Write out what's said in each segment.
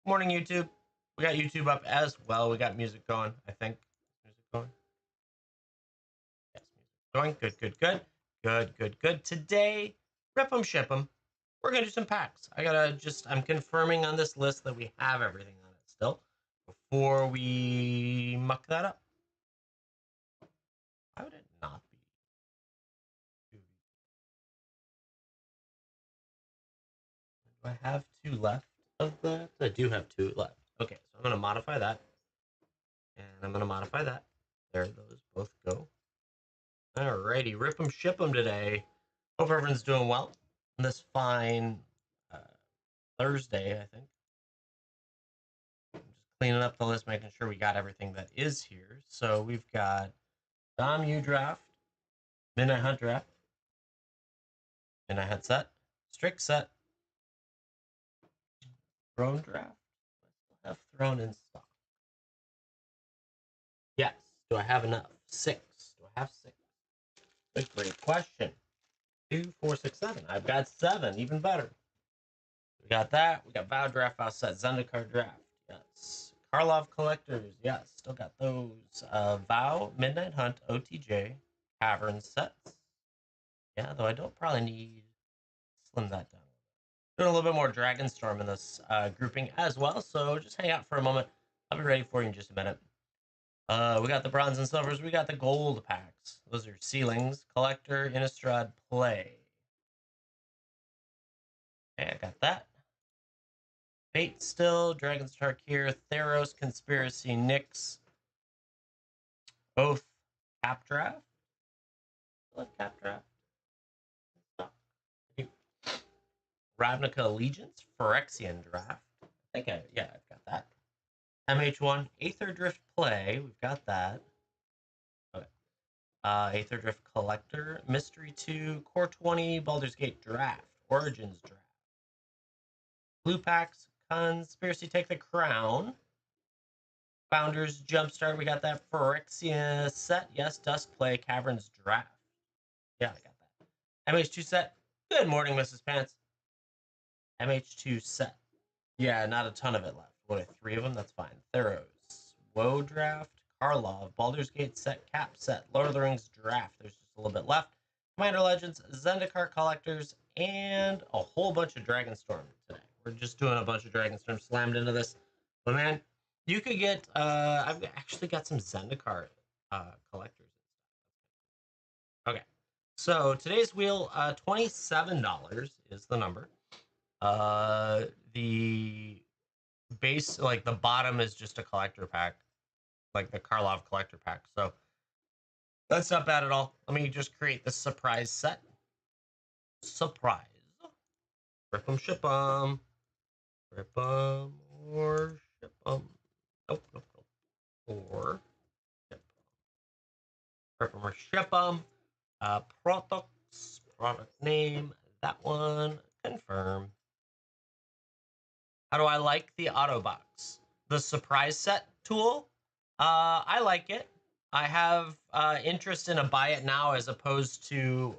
Morning, YouTube. We got YouTube up as well. We got music going, I think. Music going? Yes, music going. Good. Today, rip 'em, ship 'em. We're going to do some packs. I'm confirming on this list that we have everything on it still before we muck that up. Why would it not be? Do I have two left of that? I do have two left. Okay, so I'm going to modify that. And I'm going to modify that. There those both go. Alrighty, rip 'em, ship 'em today. Hope everyone's doing well on this fine Thursday, I think. I'm just cleaning up the list, making sure we got everything that is here. So we've got Dom U draft, Midnight Hunt draft, Midnight Hunt set, Strict set, Throne draft. Do I still have Throne in stock? Yes. Do I have enough? 6. Do I have 6? Good, great question. 2, 4, 6, 7. I've got 7, even better. We got that. We got Vow draft, Vow set, Zendikar draft. Yes. Karlov collectors. Yes. Still got those. Vow, Midnight Hunt, OTJ, Cavern sets. Yeah, though I don't probably need slim that down. Doing a little bit more Dragonstorm in this grouping as well. So just hang out for a moment. I'll be ready for you in just a minute. We got the bronze and silvers. We got the gold packs. Those are ceilings, collector, Innistrad, play. Okay, I got that. Fate still, Dragon's Tarkir, Theros, Conspiracy, Nyx, both cap draft. Cap draft. Ravnica Allegiance, Phyrexian draft. I've got that. MH1, Aether Drift play. We've got that. Okay. Aether Drift Collector, Mystery 2, Core 20, Baldur's Gate draft, Origins draft. Blue packs, Conspiracy Take the Crown. Founders Jumpstart, we got that. Phyrexian set, yes. Dust play, Caverns draft. Yeah, I got that. MH2 set. Good morning, Mrs. Pants. MH2 set. Yeah, not a ton of it left. What are 3 of them? That's fine. Theros, Woe draft, Karlov, Baldur's Gate set, Cap set, Lord of the Rings draft. There's just a little bit left. Commander Legends, Zendikar collectors, and a whole bunch of Dragonstorm today. We're just doing a bunch of Dragonstorm slammed into this. But man, you could get. I've actually got some Zendikar collectors. Okay, so today's wheel, $27 is the number. The base, like the bottom, is just a collector pack, like the Karlov collector pack. So that's not bad at all. Let me just create the surprise set. Surprise. Rip 'em, ship 'em. Rip 'em or ship 'em. Nope. Or ship 'em. Rip 'em or ship 'em. Products, product name, that one. Confirm. How do I like the auto box? The surprise set tool. I like it. I have interest in a buy it now as opposed to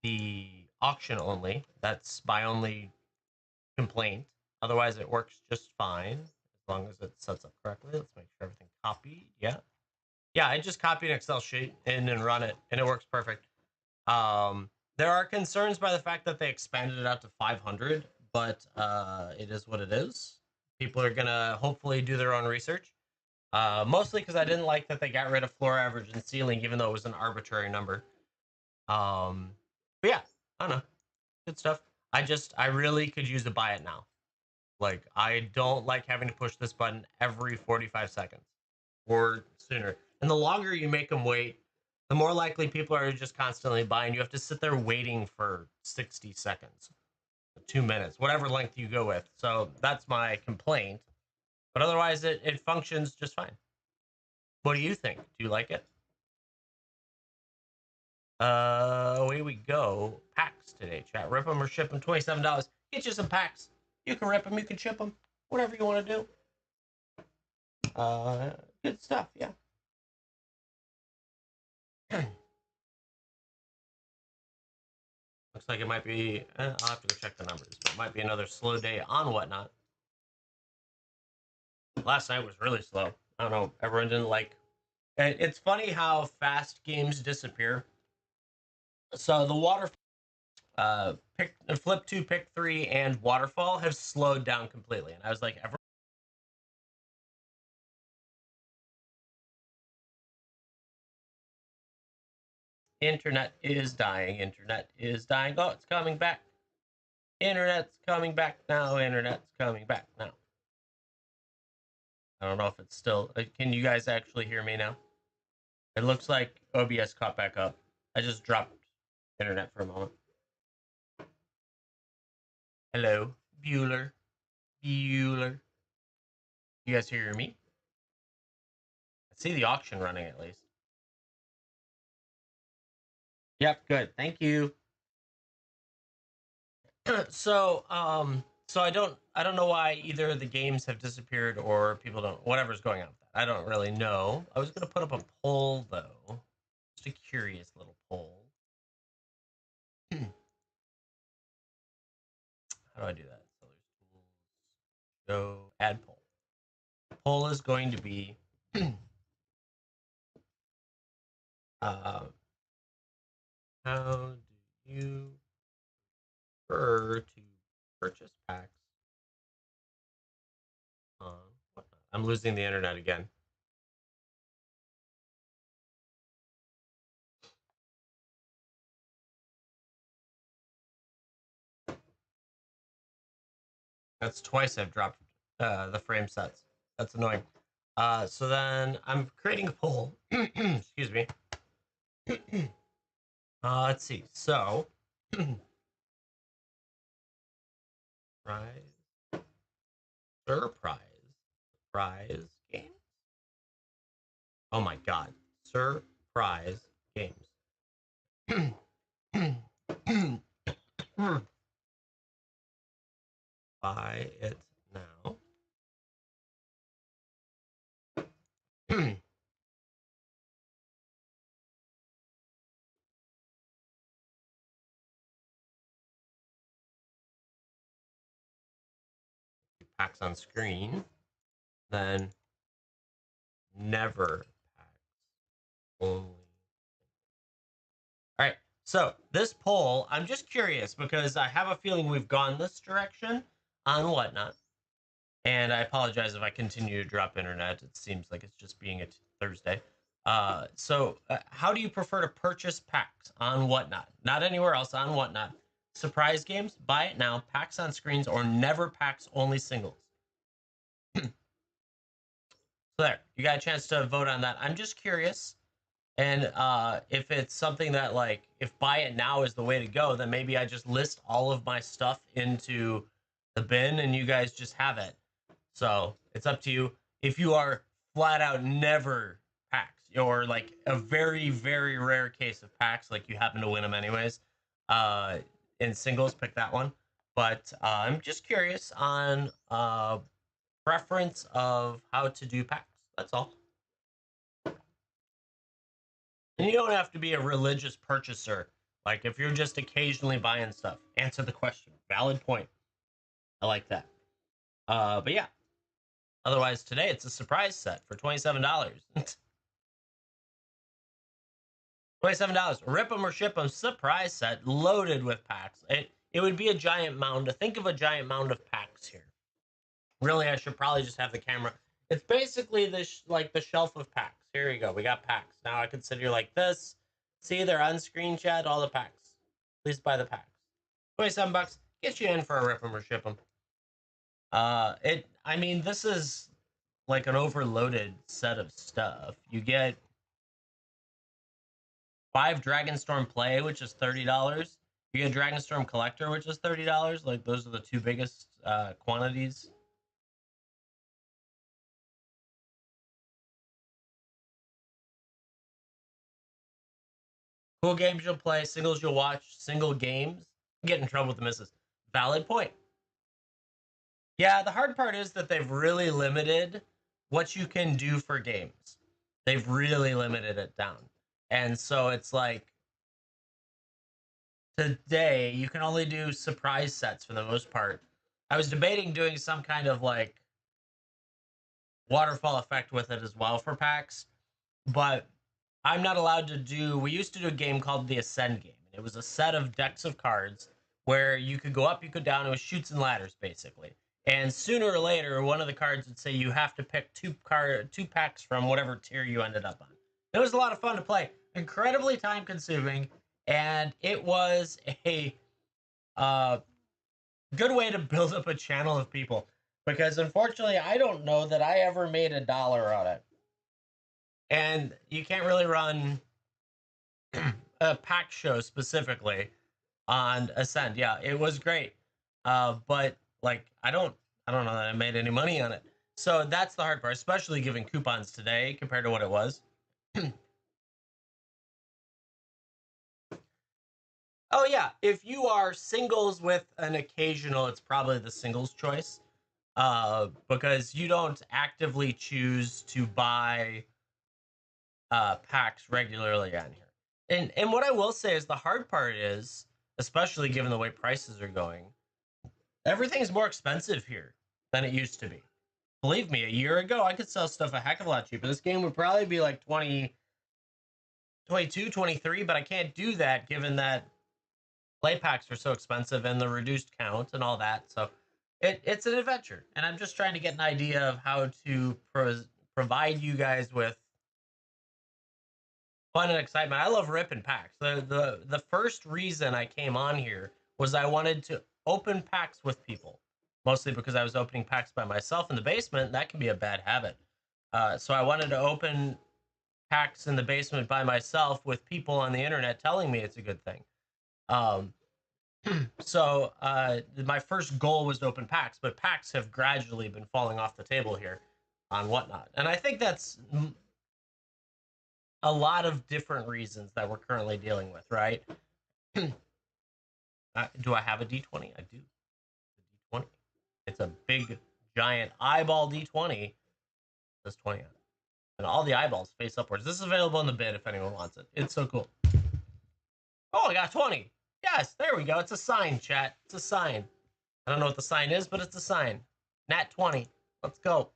the auction only. That's my only complaint. Otherwise, it works just fine as long as it sets up correctly. Let's make sure everything copied. Yeah, I just copied an Excel sheet in and run it, and it works perfect. There are concerns by the fact that they expanded it out to 500, but it is what it is. People are gonna hopefully do their own research. Mostly because I didn't like that they got rid of floor average and ceiling, even though it was an arbitrary number. But yeah, I don't know. Good stuff. I really could use a buy it now. Like, I don't like having to push this button every 45 seconds or sooner. And the longer you make them wait, the more likely people are just constantly buying. You have to sit there waiting for 60 seconds, 2 minutes, whatever length you go with. So that's my complaint. But otherwise, it functions just fine. What do you think? Do you like it? Away we go. Packs today, chat. Rip them or ship them. $27. Get you some packs. You can rip them. You can ship them. Whatever you want to do. Good stuff. Yeah. Looks like it might be, I'll have to go check the numbers, but it might be another slow day on WhatNot. Last night was really slow. I don't know, everyone didn't like. It's funny how fast games disappear. So the flip 2, pick 3, and waterfall have slowed down completely. And I was like, internet is dying. Internet is dying. Oh, it's coming back. Internet's coming back now. Internet's coming back now. I don't know if it's still. Can you guys actually hear me now? It looks like OBS caught back up. I just dropped internet for a moment. Hello, Bueller. Bueller. You guys hear me? I see the auction running at least. Yep, good. Thank you. So I don't know why either of the games have disappeared or people don't, whatever's going on with that. I don't really know. I was gonna put up a poll though, just a curious little poll. How do I do that? So there's tools, go add poll. Poll is going to be how do you prefer to purchase packs on WhatNot? I'm losing the internet again. That's twice I've dropped the frame sets. That's annoying. So then I'm creating a poll. Excuse me. Let's see. So, surprise games. Oh my god, surprise games. Buy it now. Packs on screen, then never packs, only. All right. So this poll, I'm just curious because I have a feeling we've gone this direction on WhatNot. And I apologize if I continue to drop internet. It seems like it's just being a Thursday. How do you prefer to purchase packs on WhatNot? Not anywhere else, on WhatNot. Surprise games, buy it now, packs on screens, or never packs, only singles. So there, you got a chance to vote on that. I'm just curious. And if it's something that, like, if buy it now is the way to go, then maybe I just list all of my stuff into the bin and you guys just have it. So it's up to you. If you are flat out never packs, or like a very, very rare case of packs, like you happen to win them anyways, in singles, pick that one. But I'm just curious on preference of how to do packs. That's all. And you don't have to be a religious purchaser. Like if you're just occasionally buying stuff, answer the question. Valid point. I like that. But yeah. Otherwise, today it's a surprise set for $27. $27. Rip them or ship them surprise set loaded with packs. It would be a giant mound. Think of a giant mound of packs here. Really, I should probably just have the camera. It's basically this like the shelf of packs. Here we go. We got packs. Now I can sit here like this. See, they're on screen chat. All the packs. Please buy the packs. $27. Get you in for a rip them or ship them. I mean, this is like an overloaded set of stuff. You get 5 Dragonstorm Play, which is $30. You get Dragonstorm Collector, which is $30. Like those are the two biggest quantities. Cool games you'll play, singles you'll watch, single games. Get in trouble with the misses. Valid point. Yeah, the hard part is that they've really limited what you can do for games. They've really limited it down. And so it's like today you can only do surprise sets for the most part. I was debating doing some kind of like waterfall effect with it as well for packs, but I'm not allowed to do. We used to do a game called the Ascend game. It was a set of decks of cards where you could go up, you could down. It was shoots and ladders basically. And sooner or later, one of the cards would say you have to pick two packs from whatever tier you ended up on. It was a lot of fun to play. Incredibly time consuming, and it was a uh, good way to build up a channel of people. Because unfortunately, I don't know that I ever made $1 on it, and you can't really run a pack show specifically on Ascend. Yeah, it was great. But like I don't know that I made any money on it. So that's the hard part, especially giving coupons today compared to what it was. Oh yeah, if you are singles with an occasional, it's probably the singles choice. Because you don't actively choose to buy packs regularly on here. And what I will say is the hard part is, especially given the way prices are going, everything's more expensive here than it used to be. Believe me, a year ago I could sell stuff a heck of a lot cheaper. This game would probably be like 20, 22, 23, but I can't do that given that play packs are so expensive and the reduced count and all that. So it's an adventure, and I'm just trying to get an idea of how to provide you guys with fun and excitement. I love ripping packs. The first reason I came on here was I wanted to open packs with people, mostly because I was opening packs by myself in the basement. That can be a bad habit. So I wanted to open packs in the basement by myself with people on the internet telling me it's a good thing. Um, so my first goal was to open packs, but packs have gradually been falling off the table here on Whatnot, and I think that's a lot of different reasons that we're currently dealing with, right? Do I have a D20? I do. The D20. It's a big, giant eyeball D20. There's 20 on it. And all the eyeballs face upwards. This is available in the bid if anyone wants it. It's so cool. Oh, I got 20. Yes, there we go. It's a sign, chat. It's a sign. I don't know what the sign is, but it's a sign. Nat 20. Let's go.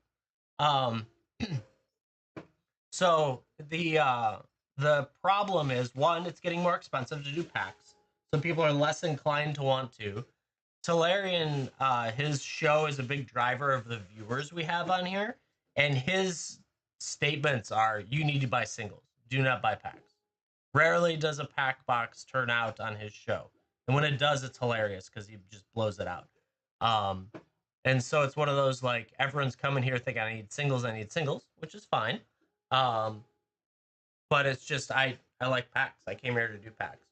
Um, so the problem is, one, it's getting more expensive to do packs, so people are less inclined to want to. Talarian, his show is a big driver of the viewers we have on here, and his statements are, you need to buy singles, do not buy packs. Rarely does a pack box turn out on his show, and when it does, it's hilarious because he just blows it out. um and so it's one of those, like, everyone's coming here thinking I need singles, which is fine. um but it's just, I like packs. I came here to do packs.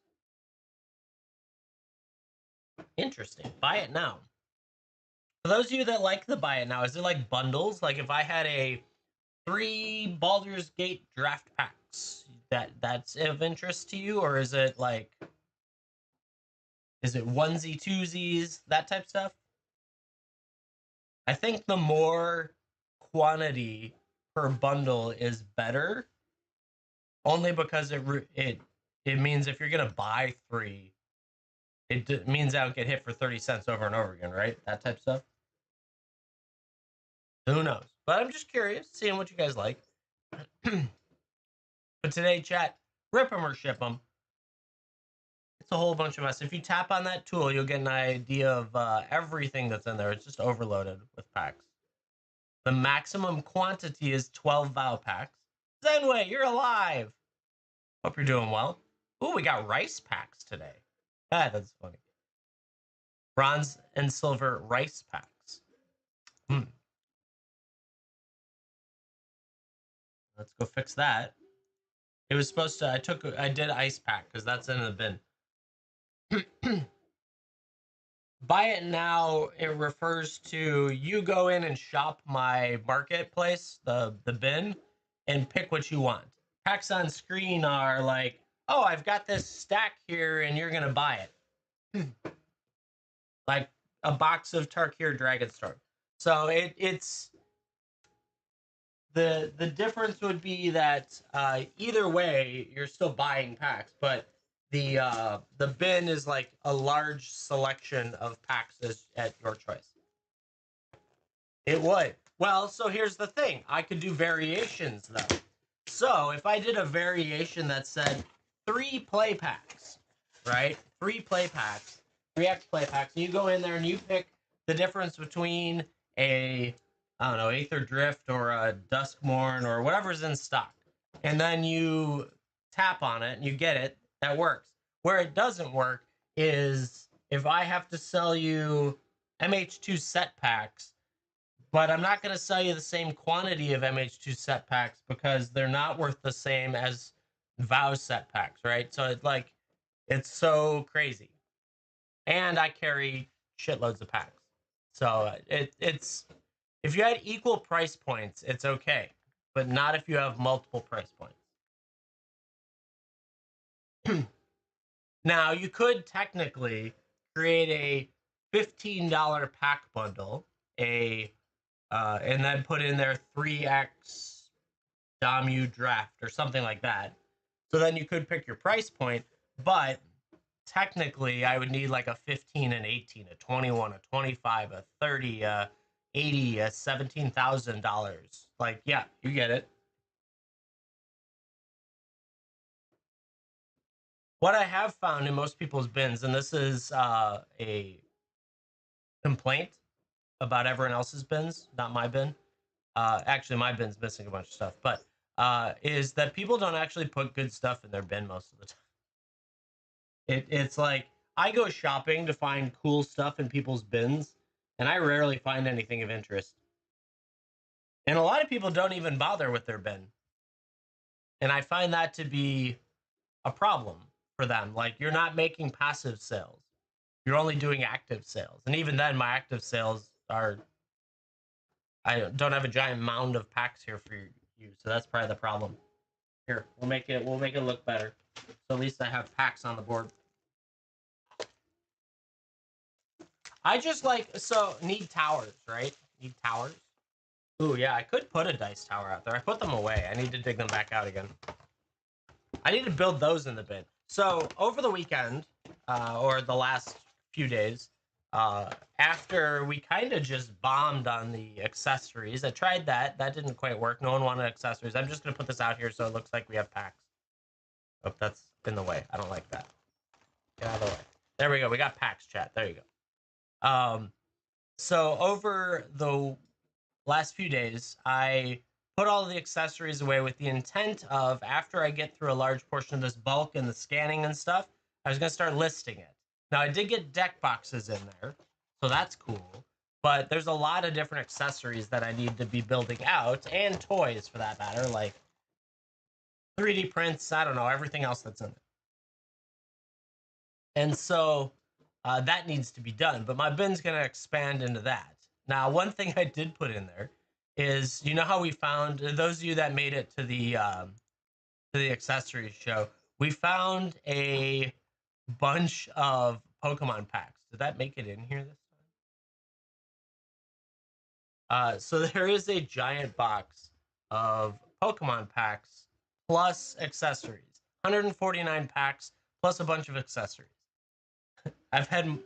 Interesting. Buy it now. For those of you that like the buy it now, is it like bundles? Like if I had a 3 Baldur's Gate draft packs, that's of interest to you, or is it like, is it onesie twosies, that type stuff? I think the more quantity per bundle is better, only because it means if you're gonna buy 3, it means I don't get hit for 30 cents over and over again, right? That type of stuff. Who knows? But I'm just curious, seeing what you guys like. But today, chat, rip them or ship them. It's a whole bunch of mess. If you tap on that tool, you'll get an idea of everything that's in there. It's just overloaded with packs. The maximum quantity is 12 vow packs. Zenway, you're alive. Hope you're doing well. Ooh, we got rice packs today. Ah, that's funny. Bronze and silver rice packs. Let's go fix that. It was supposed to, I did ice pack because that's in the bin. Buy it now, it refers to you go in and shop my marketplace, the bin, and pick what you want. Packs on screen are like, oh, I've got this stack here and you're gonna buy it. Like a box of Tarkir Dragonstorm. So it's the difference would be that either way you're still buying packs, but the bin is like a large selection of packs at your choice. It would. Well, so here's the thing. I could do variations though. So if I did a variation that said 3 play packs, right? 3 play packs, 3x play packs, and you go in there and you pick the difference between a, I don't know, Aether Drift or a Duskmorn or whatever's in stock. And then you tap on it and you get it, that works. Where it doesn't work is if I have to sell you MH2 set packs, but I'm not going to sell you the same quantity of MH2 set packs because they're not worth the same as VOW set packs, right? So it's so crazy. And I carry shitloads of packs. So it's if you had equal price points, it's okay, but not if you have multiple price points. Now, you could technically create a $15 pack bundle, and then put in there 3x Damu draft or something like that. So then you could pick your price point, but technically I would need like a 15 and 18, a 21, a 25, a 30, a 80, a $17,000. Like, yeah, you get it. What I have found in most people's bins, and this is a complaint about everyone else's bins, not my bin. Actually, my bin's missing a bunch of stuff, but is that people don't actually put good stuff in their bin most of the time. It's like I go shopping to find cool stuff in people's bins, and I rarely find anything of interest. And a lot of people don't even bother with their bin. And I find that to be a problem for them. Like, you're not making passive sales. You're only doing active sales. And even then, my active sales are, I don't have a giant mound of packs here for you, so that's probably the problem. Here, we'll make it look better. So at least I have packs on the board. I just need towers, right? Need towers. Ooh, yeah, I could put a dice tower out there. I put them away. I need to dig them back out again. I need to build those in the bin. So over the weekend, or the last few days, after we kind of just bombed on the accessories, I tried that. That didn't quite work. No one wanted accessories. I'm just going to put this out here so it looks like we have packs. Oh, that's in the way. I don't like that. Get out of the way. There we go. We got packs, chat. There you go. So over the last few days, I put all the accessories away with the intent of, after I get through a large portion of this bulk and the scanning and stuff, I was going to start listing it. Now, I did get deck boxes in there, so that's cool. But there's a lot of different accessories that I need to be building out, and toys for that matter, like 3D prints, I don't know, everything else that's in there. And so that needs to be done, but my bin's going to expand into that. Now, one thing I did put in there is, you know how we found, those of you that made it to the accessories show, we found a bunch of Pokemon packs. Did that make it in here this time? So there is a giant box of Pokemon packs plus accessories. 149 packs plus a bunch of accessories. I've had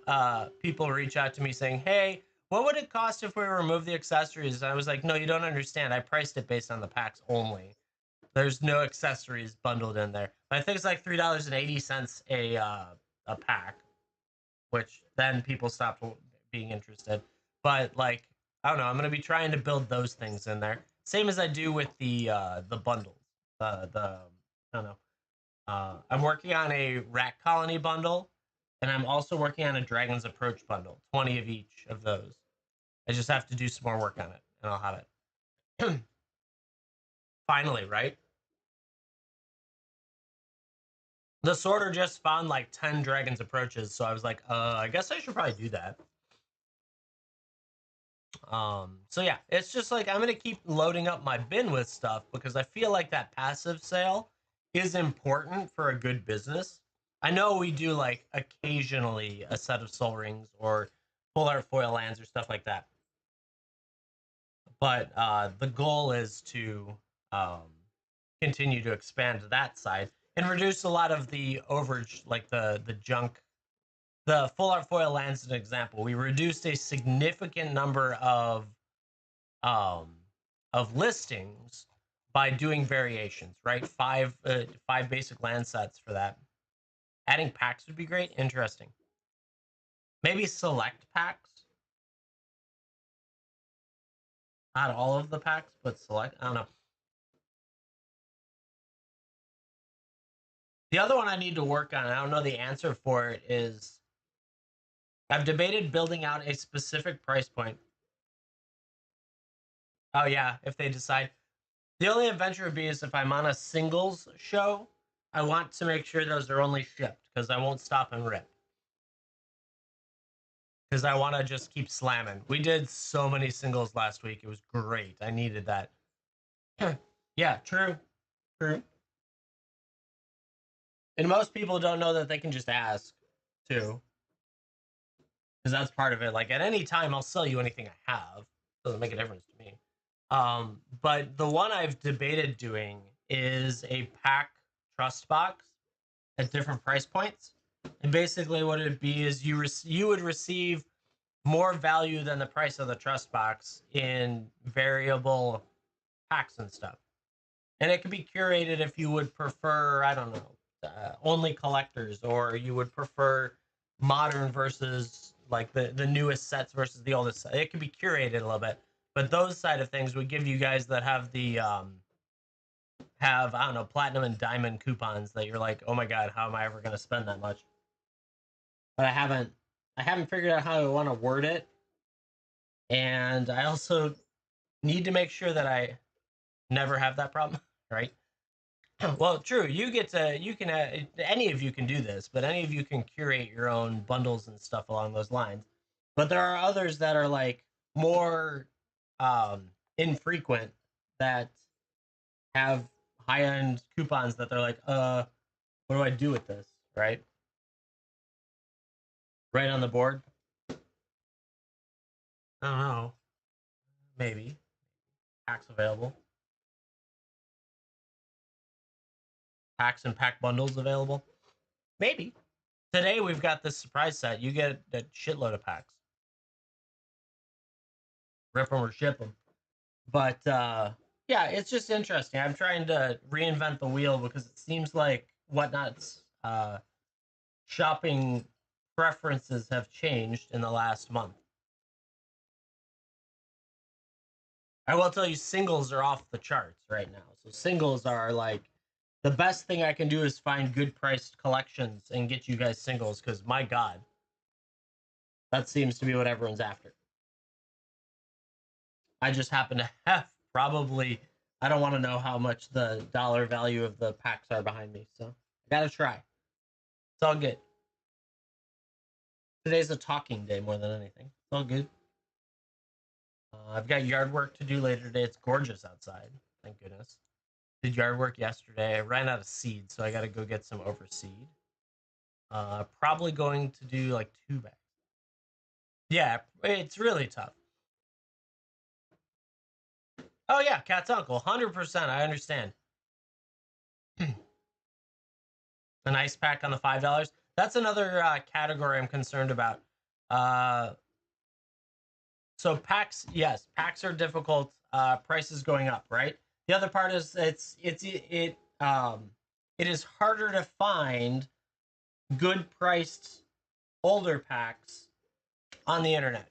people reach out to me saying, hey, what would it cost if we remove the accessories? And I was like, no, you don't understand. I priced it based on the packs only. There's no accessories bundled in there. I think it's like $3.80 a pack, which then people stopped being interested. But like, I don't know. I'm gonna be trying to build those things in there, same as I do with the bundles. I don't know. I'm working on a rat colony bundle, and I'm also working on a Dragon's Approach bundle. 20 of each of those. I just have to do some more work on it, and I'll have it. Finally, right? The sorter just found like 10 Dragon's Approaches, so I was like, I guess I should probably do that. So yeah, it's just like I'm gonna keep loading up my bin with stuff because I feel like that passive sale is important for a good business. I know we do like occasionally a set of Soul Rings or full art foil lands or stuff like that, but the goal is to continue to expand that side. and reduce a lot of the overage, like the junk. The full art foil lands an example. We reduced a significant number um of listings by doing variations, right? Five basic land sets for that. Adding packs would be great. Interesting. Maybe select packs. Not all of the packs, but select. I don't know. The other one I need to work on, I don't know the answer for it, is I've debated building out a specific price point. Oh yeah, if they decide. The only adventure would be is if I'm on a singles show, I want to make sure those are only shipped because I won't stop and rip. Because I want to just keep slamming. We did so many singles last week. It was great. I needed that. Yeah, true. True. And most people don't know that they can just ask, too. Because that's part of it. Like, at any time, I'll sell you anything I have. Doesn't make a difference to me. But the one I've debated doing is a pack trust box at different price points. And basically what it'd be is you would receive more value than the price of the trust box in variable packs and stuff. And it could be curated if you would prefer, I don't know, only collectors, or you would prefer modern versus like the newest sets versus the oldest set. It could be curated a little bit. But those side of things would give you guys that have the have, I don't know, platinum and diamond coupons that you're like, oh my god, how am I ever going to spend that much? But I haven't figured out how I want to word it, and I also need to make sure that I never have that problem, right? Well, true. You can any of you can do this, but any of you can curate your own bundles and stuff along those lines. But there are others that are like more infrequent that have high end coupons that they're like, what do I do with this? Right? Right on the board. I don't know. Maybe. Packs available. Packs and pack bundles available. Maybe. Today we've got this surprise set. You get a shitload of packs. Rip them or ship them. But yeah, it's just interesting. I'm trying to reinvent the wheel because it seems like WhatNot's shopping preferences have changed in the last month. I will tell you, singles are off the charts right now. So singles are like the best thing I can do is find good priced collections and get you guys singles because my god, that seems to be what everyone's after. I just happen to have probably, I don't want to know how much the dollar value of the packs are behind me, so I gotta try. It's all good. Today's a talking day more than anything. It's all good. I've got yard work to do later today. It's gorgeous outside. Thank goodness. Did yard work yesterday. I ran out of seed, so I got to go get some overseed. Probably going to do like 2 bags. Yeah, it's really tough. Oh yeah, cat's uncle, 100%. I understand. An ice pack on the $5. That's another category I'm concerned about. So packs, yes, packs are difficult. Prices going up, right? The other part is it is harder to find good priced older packs on the internet.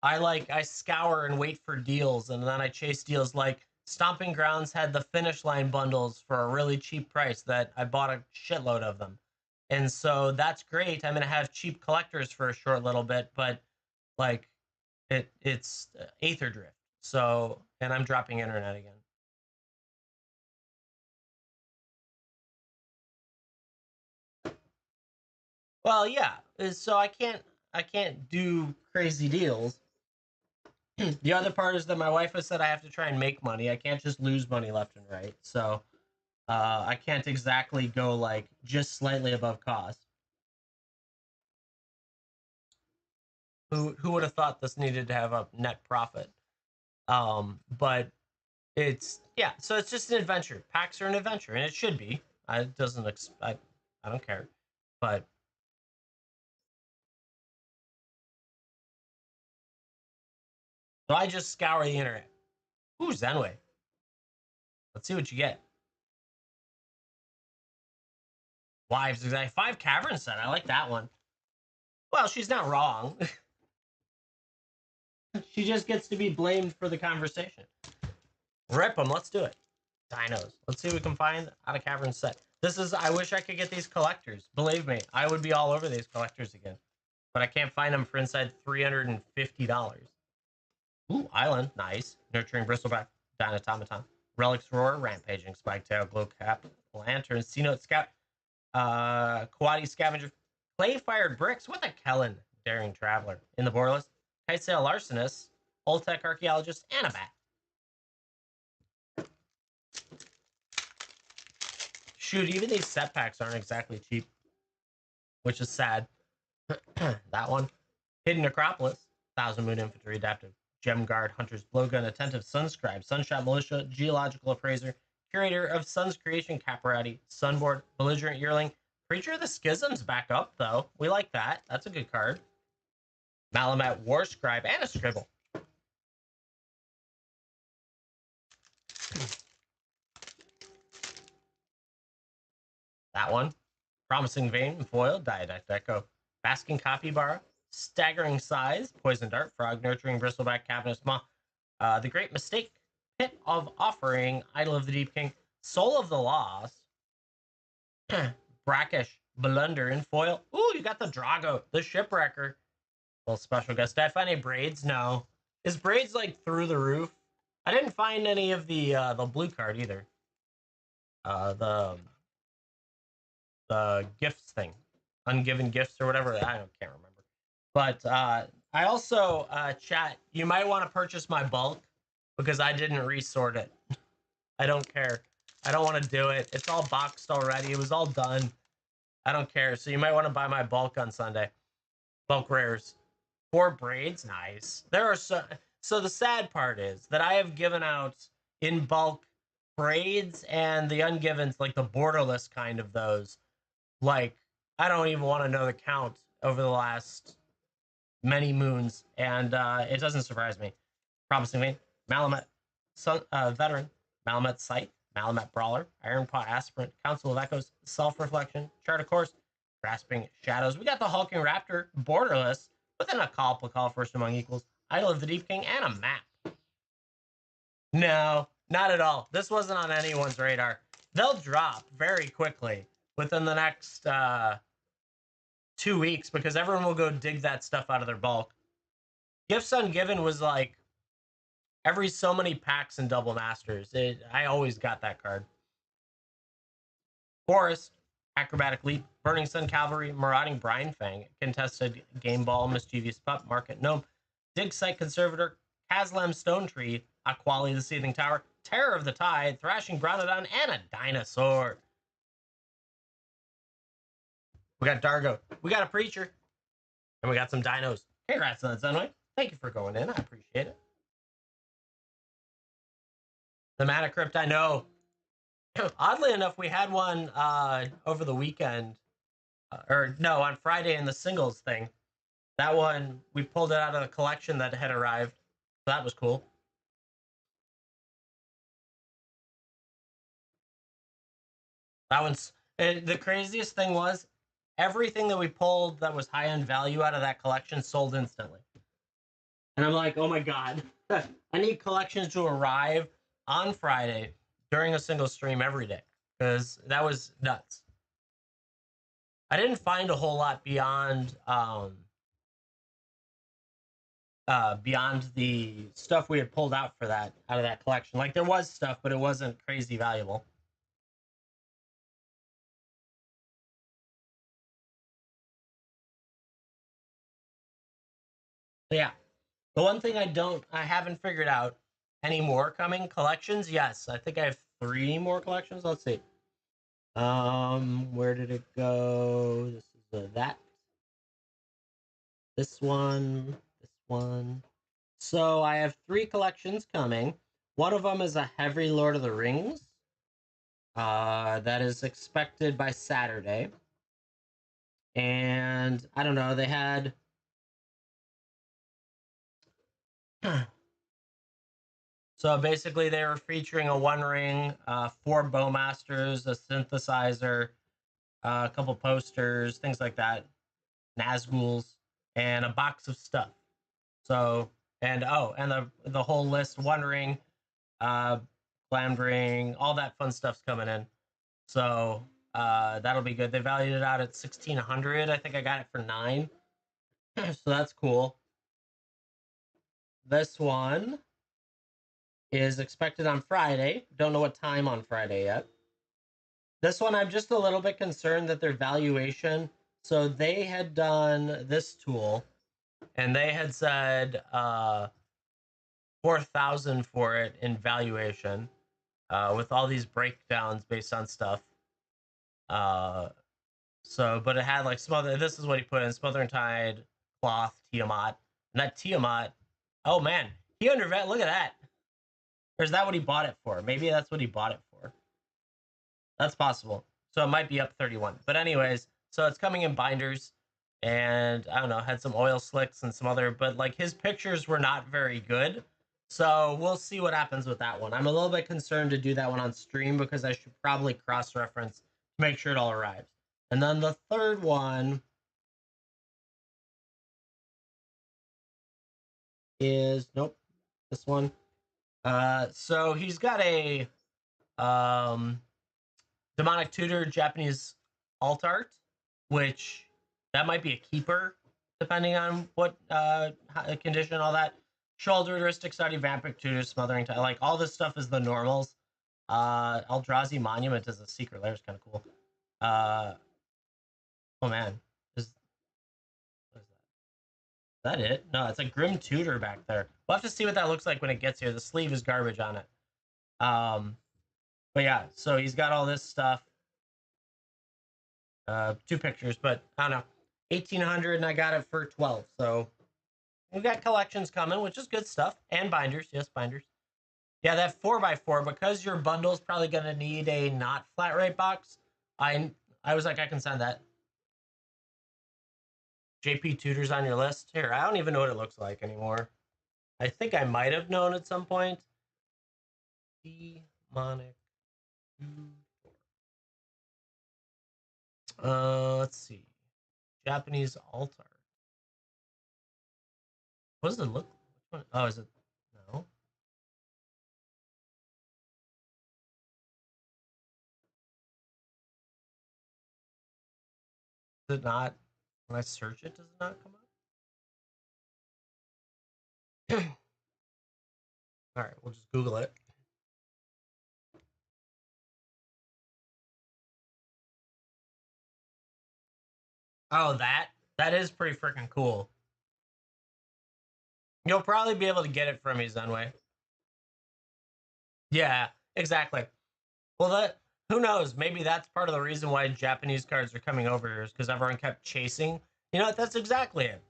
I scour and wait for deals, and then I chase deals. Like Stomping Grounds had the Finish Line bundles for a really cheap price that I bought a shitload of them. And so that's great. I'm gonna have cheap collectors for a short little bit, but like it's Aether Drift. So, and I'm dropping internet again. Well, yeah. So I can't do crazy deals. The other part is that my wife has said I have to try and make money. I can't just lose money left and right. So I can't exactly go like just slightly above cost. Who would have thought this needed to have a net profit? But it's, yeah. So it's just an adventure. Packs are an adventure, and it should be. I doesn't. I don't care. But so I just scour the internet. Ooh, Zenway. Let's see what you get. Wives, exactly. 5 cavern set. I like that one. Well, she's not wrong. She just gets to be blamed for the conversation. Rip them. Let's do it. Dinos. Let's see what we can find out of cavern set. This is. I wish I could get these collectors. Believe me, I would be all over these collectors again. But I can't find them for inside $350. Ooh, Island. Nice. Nurturing Bristleback. Dynatomaton. Relics Roar. Rampaging Spiketail. Glowcap. Lantern. C-Note Scout. Quaddy Scavenger. Clay-Fired Bricks. What the Kellen? Daring Traveler. In the board list. Kitesail Larcenist. Oltec Archaeologist. And a bat. Shoot, even these set packs aren't exactly cheap. Which is sad. That one. Hidden Necropolis. Thousand Moon Infantry. Adaptive. Gem Guard. Hunter's Blowgun. Attentive Sunscribe. Sunshot Militia. Geological Appraiser. Curator of Sun's Creation. Caparati. Sunboard. Belligerent Yearling. Preacher of the Schisms back up, though. We like that. That's a good card. Malamet War Scribe and a Scribble. That one. Promising Vein. Foil. Diadact Echo. Basking Capybara. Staggering Size. Poison Dart. Frog. Nurturing Bristleback. Cavernous Maw. The Great Mistake. Pit of Offering. Idol of the Deep King. Soul of the Lost. Brackish. Blunder in foil. Ooh, you got the Drago. The Shipwrecker. Little special guest. Did I find any Braids? No. Is Braids like through the roof? I didn't find any of the blue card either. The gifts thing, ungiven gifts or whatever. I can't remember. But I also chat. You might want to purchase my bulk because I didn't resort it. I don't care. I don't want to do it. It's all boxed already. It was all done. I don't care. So you might want to buy my bulk on Sunday. Bulk rares. 4 Braids, nice. There are so the sad part is that I have given out in bulk Braids and the ungivens, like the borderless kind of those. Like, I don't even want to know the count over the last many moons, and it doesn't surprise me. Promising Me, Malamet Veteran, Malamet Sight, Malamet Brawler, Iron Paw Aspirant, Council of Echoes, Self-Reflection, Chart of Course, Grasping Shadows. We got the Hulking Raptor, Borderless, within a call First Among Equals, Idol of the Deep King, and a map. No, not at all. This wasn't on anyone's radar. They'll drop very quickly within the next 2 weeks because everyone will go dig that stuff out of their bulk. Gifts Ungiven was like every so many packs and double masters. I always got that card. Forest, Acrobatic Leap, Burning Sun Cavalry, Marauding Brine Fang, Contested Game Ball, Mischievous Pup, Market Gnome, Dig Site Conservator, Kazlam Stone Tree, Aquali the Seething Tower, Terror of the Tide, Thrashing Grounodon, and a Dinosaur. We got Dargo. We got a Preacher. And we got some dinos. Congrats on that, Zenway. Thank you for going in. I appreciate it. The Mana Crypt, I know. Oddly enough, we had one over the weekend. Or no, on Friday in the singles thing. That one, we pulled it out of the collection that had arrived. So that was cool. That one's... the craziest thing was, everything that we pulled that was high-end value out of that collection sold instantly. And I'm like, oh my god. I need collections to arrive on Friday during a single stream every day. Because that was nuts. I didn't find a whole lot beyond beyond the stuff we had pulled out for that out of that collection. Like there was stuff, but it wasn't crazy valuable. But yeah. The one thing I haven't figured out any more coming collections. Yes, I think I have 3 more collections. Let's see. Where did it go? This is that. This one. This one. So I have 3 collections coming. One of them is a heavy Lord of the Rings. That is expected by Saturday. And I don't know, they had so basically they were featuring a One Ring, 4 Bowmasters, a synthesizer, a couple posters, things like that, Nazguls, and a box of stuff. So and and the whole list, One Ring, uh, Glammed Ring, all that fun stuff's coming in. So that'll be good. They valued it out at 1,600. I think I got it for 9. So that's cool. This one is expected on Friday. Don't know what time on Friday yet. This one, I'm just a little bit concerned that their valuation. So they had done this tool, and they had said 4,000 for it in valuation, with all these breakdowns based on stuff. So, but it had like smother. This is what he put in: Smother and Tide, Cloth, Tiamat, and that Tiamat. Oh man, he undervalued. Look at that. Or is that what he bought it for? Maybe that's what he bought it for. That's possible. So it might be up 31. But anyways, so it's coming in binders, and I don't know, had some oil slicks and some other, but like his pictures were not very good. So we'll see what happens with that one. I'm a little bit concerned to do that one on stream because I should probably cross-reference to make sure it all arrives. And then the third one is nope, this one. So he's got a um Demonic Tutor Japanese alt art, which that might be a keeper depending on what condition, all that. Shoulder heuristic study, vampiric tutor, smothering time, like all this stuff is the normals. Eldrazi Monument is a secret lair, is kind of cool. Oh man, what is that? Is that it? No, it's a Grim Tutor back there. We'll have to see what that looks like when it gets here. The sleeve is garbage on it. But yeah, so he's got all this stuff. 2 pictures, but I don't know. 1,800 and I got it for 12. So we've got collections coming, which is good stuff. And binders. Yes, binders. Yeah, that 4x4, because your bundle is probably going to need a not flat rate box. I was like, I can send that. JP Tutor's on your list. Here, I don't even know what it looks like anymore. I think I might have known at some point. Demonic. Let's see. Japanese altar. What does it look? Which one? Oh, is it? No. Is it not? When I search it, does it not come up? All right, we'll just Google it. Oh, that is pretty freaking cool. You'll probably be able to get it from me, Zenway. Yeah, exactly. Well, that who knows? Maybe that's part of the reason why Japanese cards are coming over here is because everyone kept chasing. You know what? That's exactly it.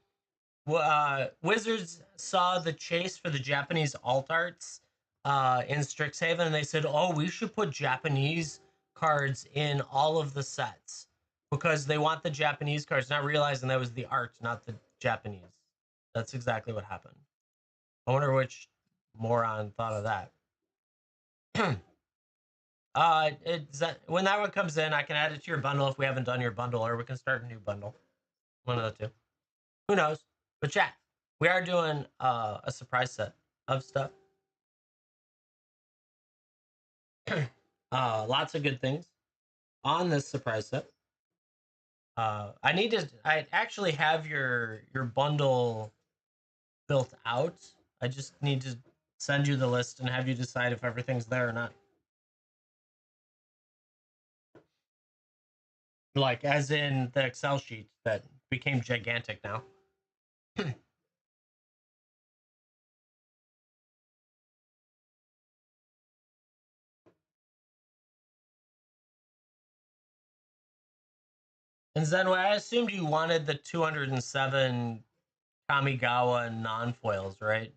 Wizards saw the chase for the Japanese alt arts in Strixhaven, and they said, "Oh, we should put Japanese cards in all of the sets because they want the Japanese cards." Not realizing that was the art, not the Japanese. That's exactly what happened. I wonder which moron thought of that. When that one comes in, I can add it to your bundle if we haven't done your bundle, or we can start a new bundle. One of the two. Who knows? But chat, we are doing a surprise set of stuff. Lots of good things on this surprise set. I actually have your bundle built out. I just need to send you the list and have you decide if everything's there or not. Like, as in the Excel sheet that became gigantic now. And Zenway, I assumed you wanted the 207 Kamigawa non-foils, right?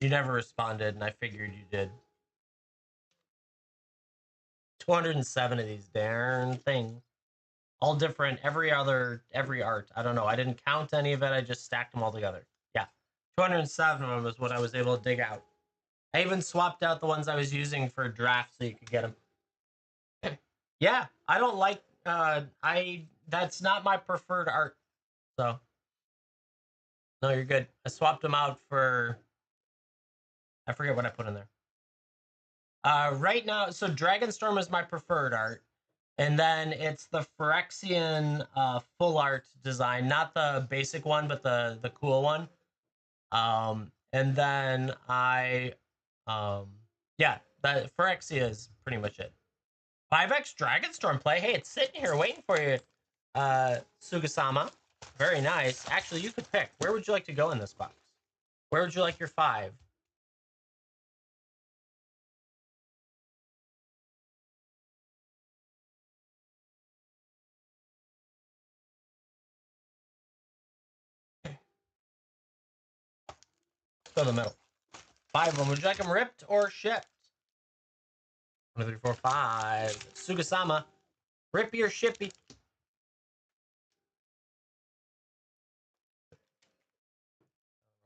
You never responded, and I figured you did. 207 of these darn things. All different, every art. I don't know. I didn't count any of it. I just stacked them all together. Yeah. 207 of them is what I was able to dig out. I even swapped out the ones I was using for draft so you could get them. Yeah, I don't like, that's not my preferred art. So, no, you're good. I swapped them out for, I forget what I put in there. Right now, so Dragonstorm is my preferred art. And then it's the Phyrexian full art design, not the basic one, but the cool one. And then yeah, that Phyrexia is pretty much it. 5x Dragonstorm play. Hey, it's sitting here waiting for you, Sugasama. Very nice. Actually, you could pick. Where would you like to go in this box? Where would you like your 5? Let's go to the middle. 5 of them. Would you like them ripped or shipped? 1, 2, 3, 4, 5. Sugasama, rip your shippy.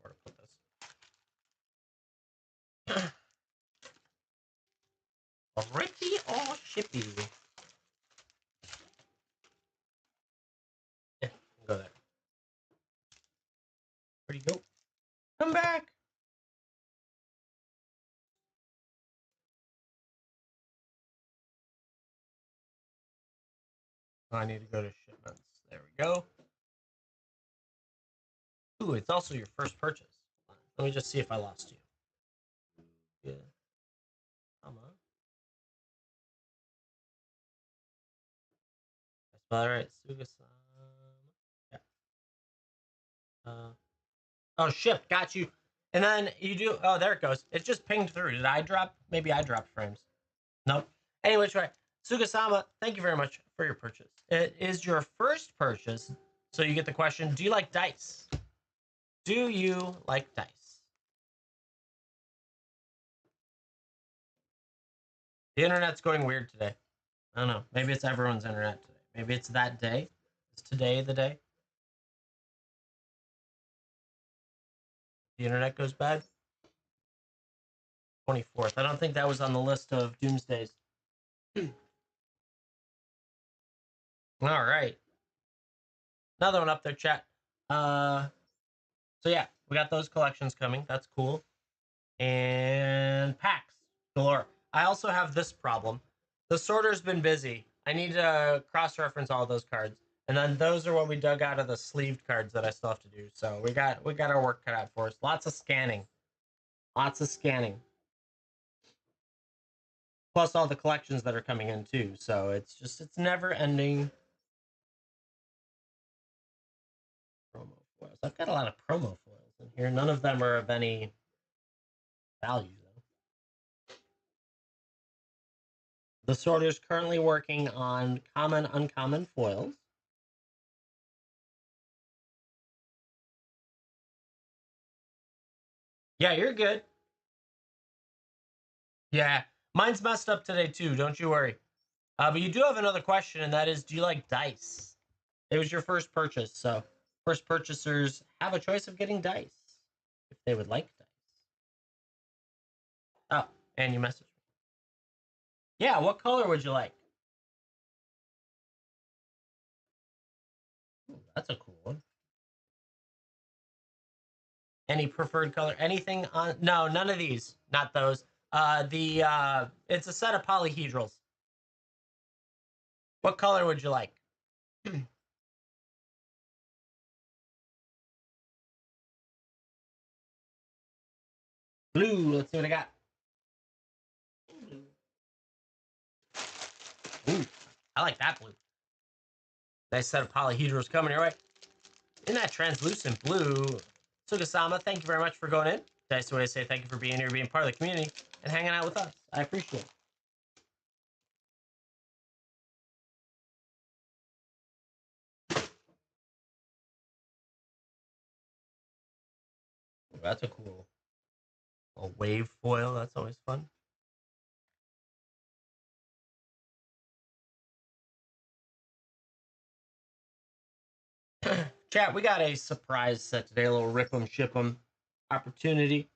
Where to put this? Rippy or shippy? Yeah, go there. Where'd you go? Come back. Oh, I need to go to shipments. There we go. Ooh, it's also your first purchase. Let me just see if I lost you. Yeah. Come on. I spell it right. Sugasama. Yeah. Oh, ship. Got you. And then you do. Oh, there it goes. It just pinged through. Did I drop? Maybe I dropped frames. Nope. Anyway, try. Sugasama, thank you very much for your purchase. It is your first purchase, so you get the question, do you like dice? Do you like dice? The internet's going weird today. I don't know. Maybe it's everyone's internet today. Maybe it's that day. Is today the day? The internet goes bad? 24th. I don't think that was on the list of doomsdays. All right. Another one up there, chat. So yeah, we got those collections coming. That's cool. And packs galore. I also have this problem. The sorter's been busy. I need to cross-reference all those cards. And then those are what we dug out of the sleeved cards that I still have to do. So we got our work cut out for us. Lots of scanning. Lots of scanning. Plus all the collections that are coming in too. So it's never ending. Promo foils. I've got a lot of promo foils in here. None of them are of any value though. The sorter's currently working on common, uncommon foils. Yeah, you're good. Yeah, mine's messed up today too. Don't you worry. But you do have another question, and that is, do you like dice? It was your first purchase, so first purchasers have a choice of getting dice if they would like dice. Oh, and you messaged me. Yeah, what color would you like? Ooh, that's a cool one. Any preferred color? Anything on? No, none of these. Not those. It's a set of polyhedrals. What color would you like? Blue. Let's see what I got. Ooh, I like that blue. Nice set of polyhedrals coming your way. In that translucent blue, Sugasama, thank you very much for going in. Nice way to say thank you for being here, being part of the community, and hanging out with us. I appreciate it. Ooh, that's a cool. A wave foil, that's always fun. Chat, we got a surprise set today, a little rip 'em ship 'em opportunity.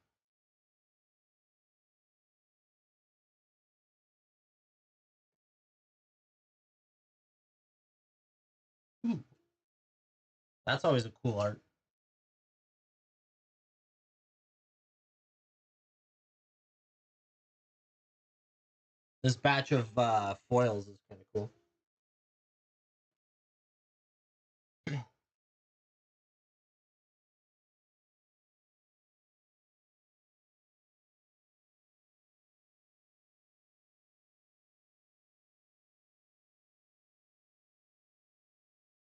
Ooh, that's always a cool art. This batch of foils is kind of cool.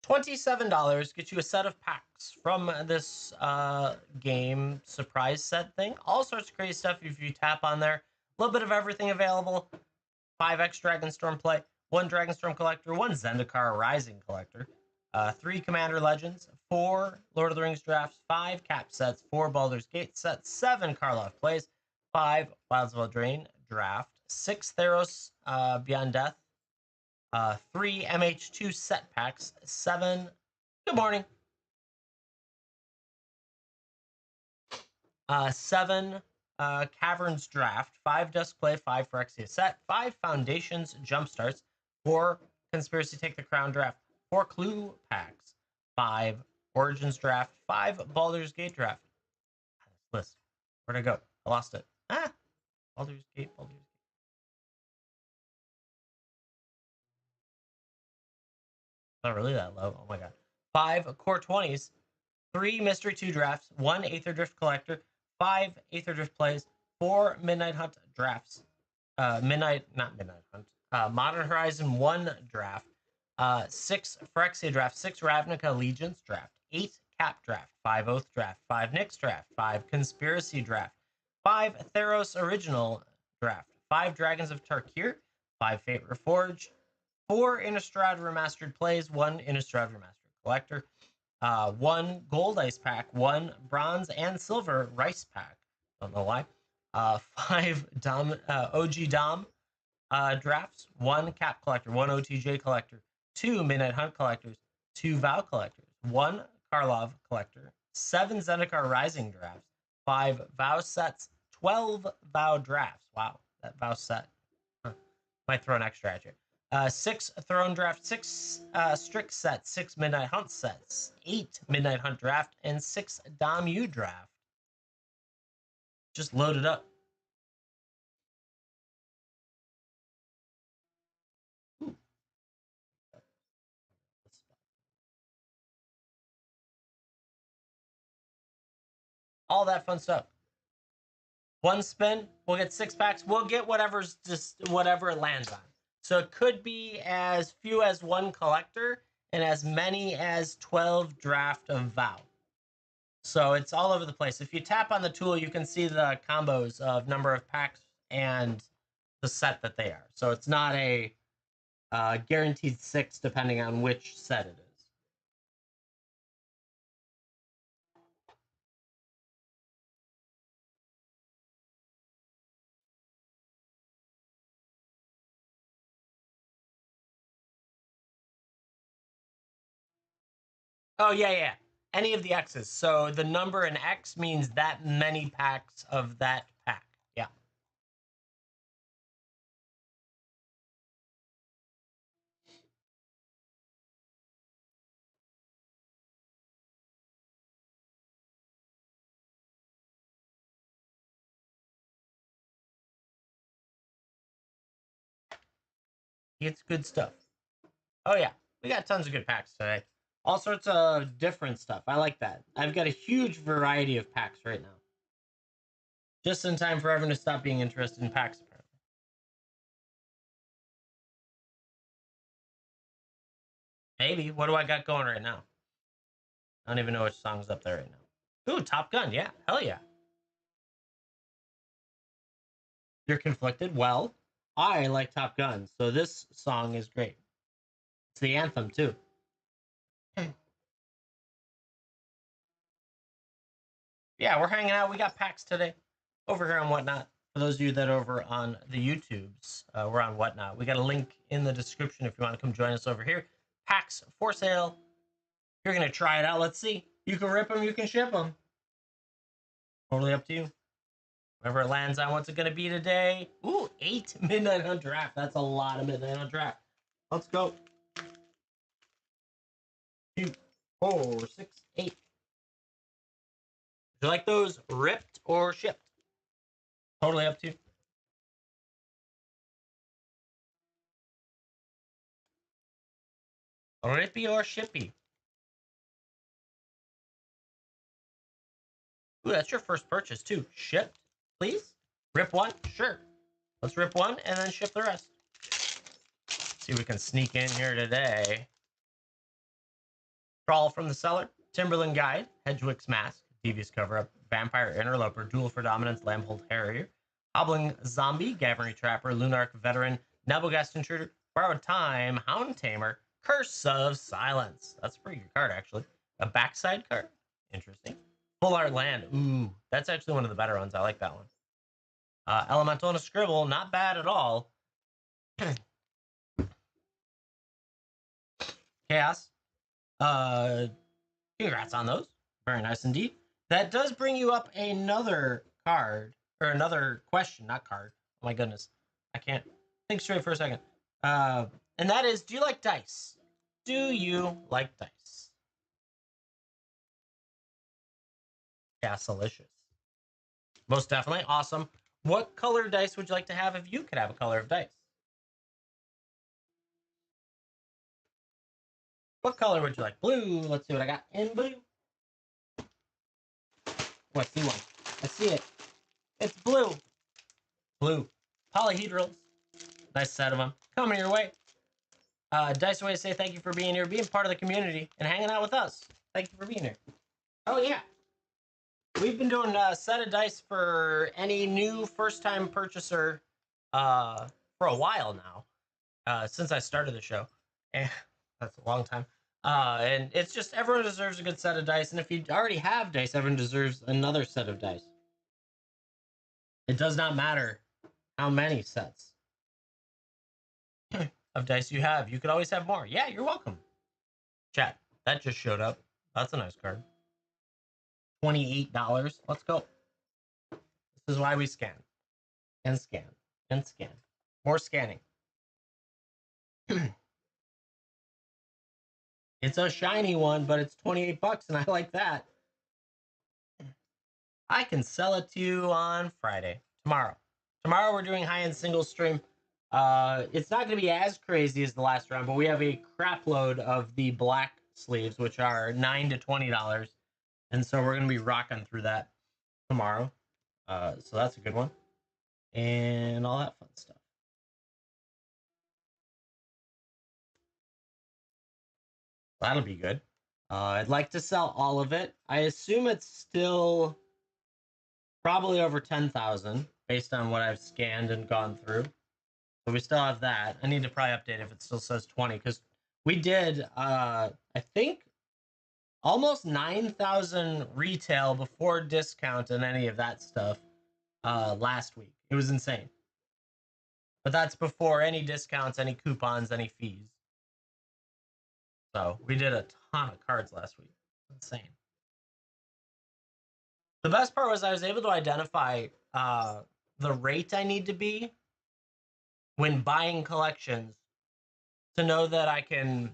$27 gets you a set of packs from this game surprise set thing. All sorts of crazy stuff if you tap on there. A little bit of everything available. 5x Dragonstorm play, 1 Dragonstorm collector, 1 Zendikar Rising collector, 3 Commander Legends, 4 Lord of the Rings drafts, 5 cap sets, 4 Baldur's Gate sets, 7 Karlov plays, 5 Wilds of Eldraine draft, 6 Theros Beyond Death, 3 MH2 set packs, 7. Good morning. 7 Caverns draft, 5 Dusk play, 5 Phyrexia set, 5 Foundations jumpstarts, 4 Conspiracy Take the Crown draft, 4 Clue packs, 5 Origins draft, 5 Baldur's Gate draft. List. Where'd I go? I lost it. Baldur's Gate. Not really that low. Oh my god. 5 Core 20s, 3 Mystery 2 drafts, 1 Aether Drift collector, 5 Aether Drift plays, 4 Midnight Hunt drafts, Midnight Hunt, Modern Horizon 1 draft, 6 Phyrexia draft, 6 Ravnica Allegiance draft, 8 Cap draft, 5 Oath draft, 5 Nyx draft, 5 Conspiracy draft, 5 Theros Original draft, 5 Dragons of Tarkir, 5 Fate Reforged, 4 Innistrad Remastered plays, 1 Innistrad Remastered collector, 1 Gold Ice pack, 1 Bronze and Silver Rice pack. Don't know why. 5 OG Dom drafts, 1 Cap collector, 1 OTJ collector, 2 Midnight Hunt collectors, 2 Vow collectors, 1 Karlov collector, 7 Zendikar Rising drafts, 5 Vow sets, 12 Vow drafts. Wow, that Vow set. Might throw an extra at you. 6 Throne draft, 6 Strix sets, 6 Midnight Hunt sets, 8 Midnight Hunt draft, and 6 Dom U draft. Just loaded up. Ooh. All that fun stuff. 1 spin, we'll get 6 packs. We'll get whatever's just whatever it lands on. So it could be as few as 1 collector and as many as 12 draft of Vow. So it's all over the place. If you tap on the tool, you can see the combos of number of packs and the set that they are. So it's not a guaranteed 6 depending on which set it is. Oh, yeah. Any of the X's. So the number in X means that many packs of that pack. Yeah. It's good stuff. Oh, yeah. We got tons of good packs today. All sorts of different stuff. I like that. I've got a huge variety of packs right now. Just in time for everyone to stop being interested in packs, apparently. Maybe. What do I got going right now? I don't even know which song's up there right now. Ooh, Top Gun. Yeah. Hell yeah. You're conflicted? Well, I like Top Gun, so this song is great. It's the anthem, too. Yeah, we're hanging out. We got packs today. over here on WhatNot. For those of you that are over on the YouTubes, we're on WhatNot. We got a link in the description if you want to come join us over here. Packs for sale. You're going to try it out. Let's see. You can rip them, you can ship them. Totally up to you. Whatever it lands on, what's it going to be today? Ooh, 8 Midnight Hunt Draft. That's a lot of Midnight Hunt Draft. Let's go. 2, 4, 6, 8. Would you like those ripped or shipped? Totally up to you. Rippy or shippy? Ooh, that's your first purchase too. Shipped, please. Rip one? Sure. Let's rip one and then ship the rest. See if we can sneak in here today. Crawl from the Cellar, Timberland Guide, Hedgewick's Mask, Devious Cover-Up, Vampire Interloper, Duel for Dominance, Lambhold Harrier, Hobbling Zombie, Gavery Trapper, Lunark Veteran, Nabogast Intruder, Borrowed Time, Hound Tamer, Curse of Silence. That's a pretty good card, actually. A backside card. Interesting. Full Art Land. Ooh, that's actually one of the better ones. I like that one. Elemental and a Scribble. Not bad at all. Chaos. Congrats on those. Very nice indeed. That does bring you up another card, or another question, not card. Oh my goodness. I can't think straight for a second. And that is, do you like dice? Do you like dice? Delicious. Most definitely. Awesome. What color dice would you like to have if you could have a color of dice? What color would you like? Blue. Let's see what I got in blue. Oh, I see one. I see it. It's blue. Blue. Polyhedrals. Nice set of them. Coming your way. Dice Away say thank you for being here, being part of the community, and hanging out with us. Thank you for being here. Oh, yeah. We've been doing a set of dice for any new first-time purchaser for a while now, since I started the show. And that's a long time. And it's just everyone deserves a good set of dice, and if you already have dice, everyone deserves another set of dice. It does not matter how many sets of dice you have. You could always have more. Yeah, you're welcome. Chat, that just showed up. That's a nice card. $28. Let's go. This is why we scan. And scan. And scan. More scanning. It's a shiny one, but it's 28 bucks, and I like that. I can sell it to you on Friday. Tomorrow. Tomorrow we're doing high-end single stream. It's not going to be as crazy as the last round, but we have a crap load of the black sleeves, which are $9 to $20. And so we're going to be rocking through that tomorrow. So that's a good one. And all that fun stuff. That'll be good. I'd like to sell all of it. I assume it's still probably over 10,000 based on what I've scanned and gone through. So we still have that. I need to probably update if it still says 20, because we did, I think, almost 9,000 retail before discount and any of that stuff last week. It was insane. But that's before any discounts, any coupons, any fees. So we did a ton of cards last week. Insane. The best part was I was able to identify the rate I need to be when buying collections to know that I can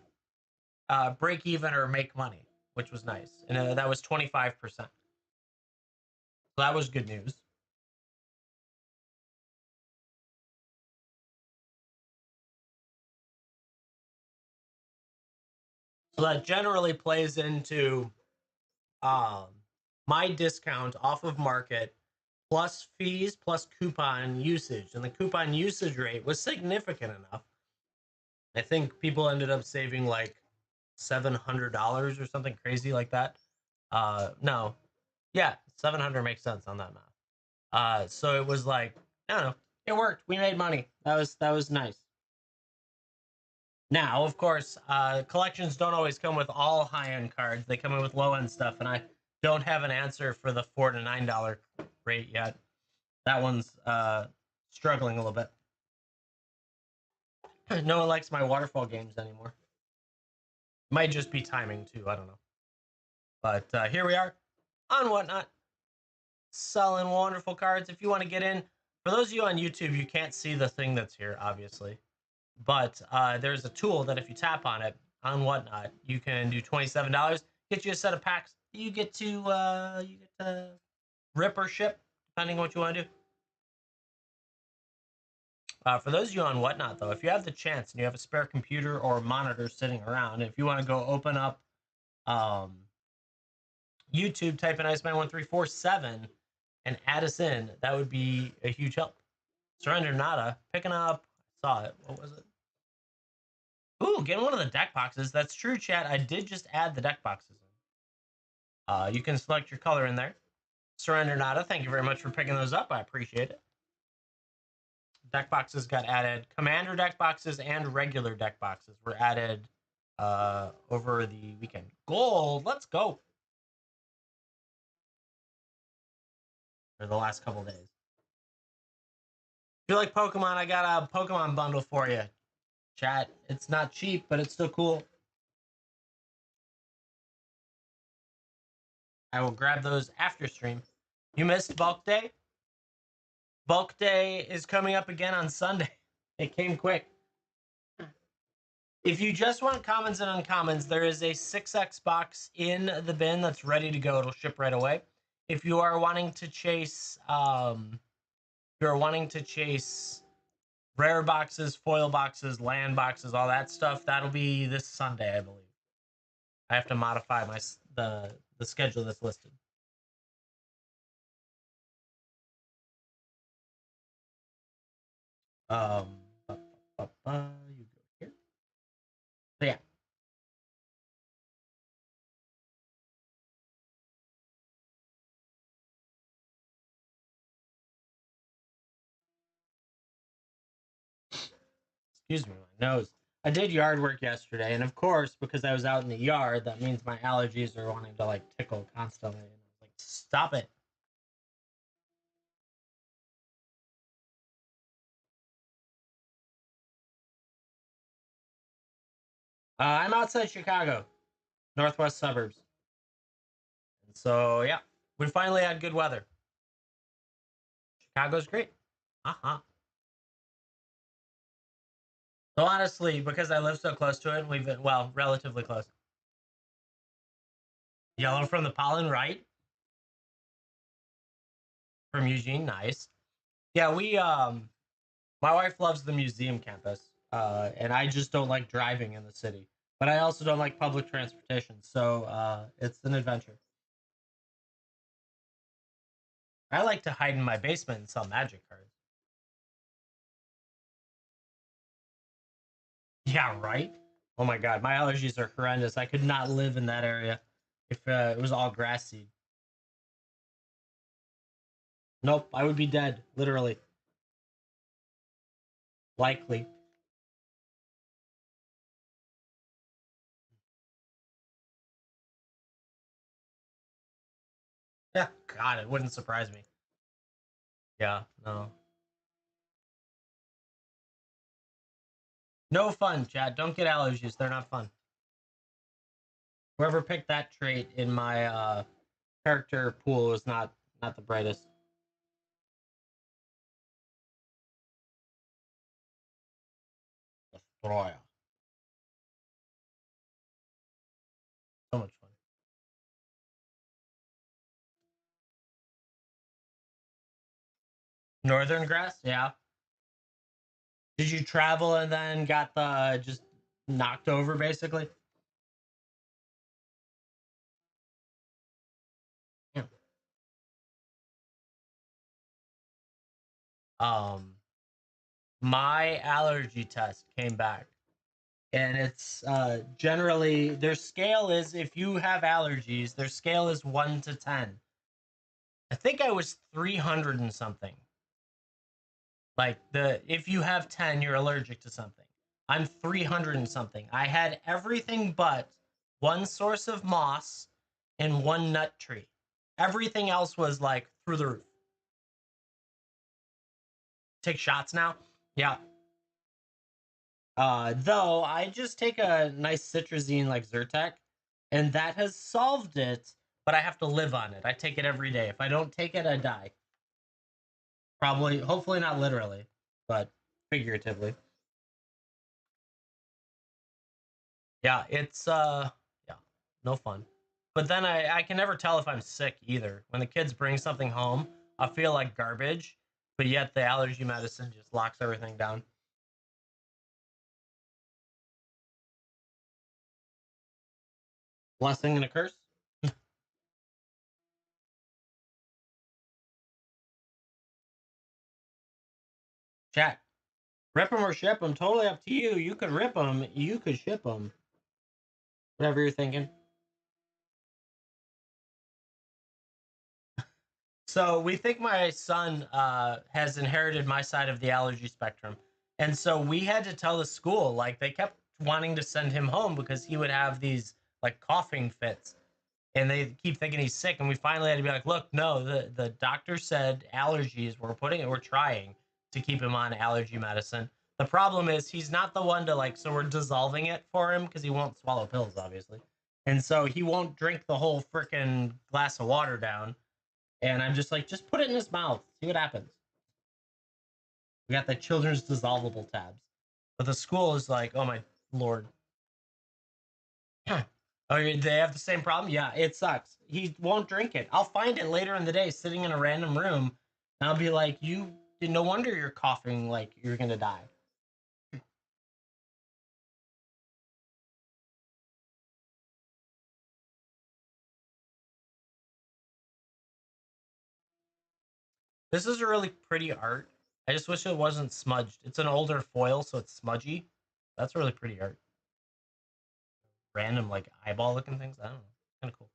break even or make money, which was nice. And that was 25%. So that was good news. So that generally plays into my discount off of market plus fees plus coupon usage. And the coupon usage rate was significant enough. I think people ended up saving like $700 or something crazy like that. No. Yeah, 700 makes sense on that math. So it was like, I don't know, it worked. We made money. That was nice. Now, of course, collections don't always come with all high-end cards. They come in with low-end stuff, and I don't have an answer for the $4 to $9 rate yet. That one's struggling a little bit. No one likes my waterfall games anymore. Might just be timing too. I don't know. But here we are on WhatNot, selling wonderful cards. If you want to get in, for those of you on YouTube, you can't see the thing that's here, obviously. But there's a tool that if you tap on it on WhatNot, you can do $27, get you a set of packs. You get to rip or ship, depending on what you want to do. For those of you on WhatNot, though, if you have the chance and you have a spare computer or monitor sitting around, if you want to go open up YouTube, type in Iceman1347 and add us in, that would be a huge help. Surrender Nada, picking up, I saw it. What was it? Ooh, getting one of the deck boxes. That's true, chat. I did just add the deck boxes in. You can select your color in there. Surrender Nada, thank you very much for picking those up. I appreciate it. Deck boxes got added. Commander deck boxes and regular deck boxes were added over the weekend. Gold, let's go. For the last couple days. If you like Pokemon, I got a Pokemon bundle for you. Chat, it's not cheap, but it's still cool. I will grab those after stream. You missed Bulk Day? Bulk Day is coming up again on Sunday. It came quick. If you just want commons and uncommons, there is a 6x box in the bin that's ready to go. It'll ship right away. If you are wanting to chase, rare boxes, foil boxes, land boxes, all that stuff, that'll be this Sunday, I believe. I have to modify the schedule that's listed. You go here. So yeah. Excuse me, my nose. I did yard work yesterday, and of course, because I was out in the yard, that means my allergies are wanting to like tickle constantly. And I was like, stop it. I'm outside Chicago, northwest suburbs. And so yeah, we finally had good weather. Chicago's great. So honestly, because I live so close to it, we've been, well, relatively close. Yellow from the pollen, right? From Eugene, nice. Yeah, my wife loves the museum campus, and I just don't like driving in the city. But I also don't like public transportation, so it's an adventure. I like to hide in my basement and sell magic cards. Yeah, right? Oh my god, my allergies are horrendous. I could not live in that area if it was all grass seed. Nope, I would be dead, literally. Likely. Yeah, god, it wouldn't surprise me. Yeah, no. No fun, Chad. Don't get allergies. They're not fun. Whoever picked that trait in my character pool was not the brightest. Destroyer. So much fun. Northern grass, yeah. Did you travel and then got the just knocked over basically? Yeah. Um, my allergy test came back, and it's generally their scale is if you have allergies, their scale is 1 to 10. I think I was 300 and something. Like if you have 10, you're allergic to something. I'm 300 and something. I had everything but one source of moss and one nut tree. Everything else was like through the roof. take shots now. Yeah. Though I just take a nice citrazine like Zyrtec, and that has solved it. But I have to live on it. I take it every day. If I don't take it, I die. Probably, hopefully not literally, but figuratively. Yeah, it's yeah, no fun. But then I can never tell if I'm sick either. When the kids bring something home, I feel like garbage, but yet the allergy medicine just locks everything down. Blessing and a curse. Chat. Rip them or ship them. Totally up to you. You could rip them. You could ship them. Whatever you're thinking. So we think my son has inherited my side of the allergy spectrum, and so we had to tell the school like they kept wanting to send him home because he would have these like coughing fits, and they keep thinking he's sick. And we finally had to be like, look, no, the doctor said allergies. We're trying to keep him on allergy medicine. The problem is he's not the one to like, so we're dissolving it for him because he won't swallow pills, obviously, and so he won't drink the whole freaking glass of water down. And I'm just like, just put it in his mouth, see what happens. We got the children's dissolvable tabs, but the school is like, oh my lord. Oh, they have the same problem. Yeah, it sucks. He won't drink it. I'll find it later in the day, sitting in a random room, and I'll be like, you. No wonder you're coughing like you're gonna die. This is a really pretty art. I just wish it wasn't smudged. It's an older foil, so it's smudgy. That's really pretty art. Random like eyeball looking things. I don't know. Kind of cool.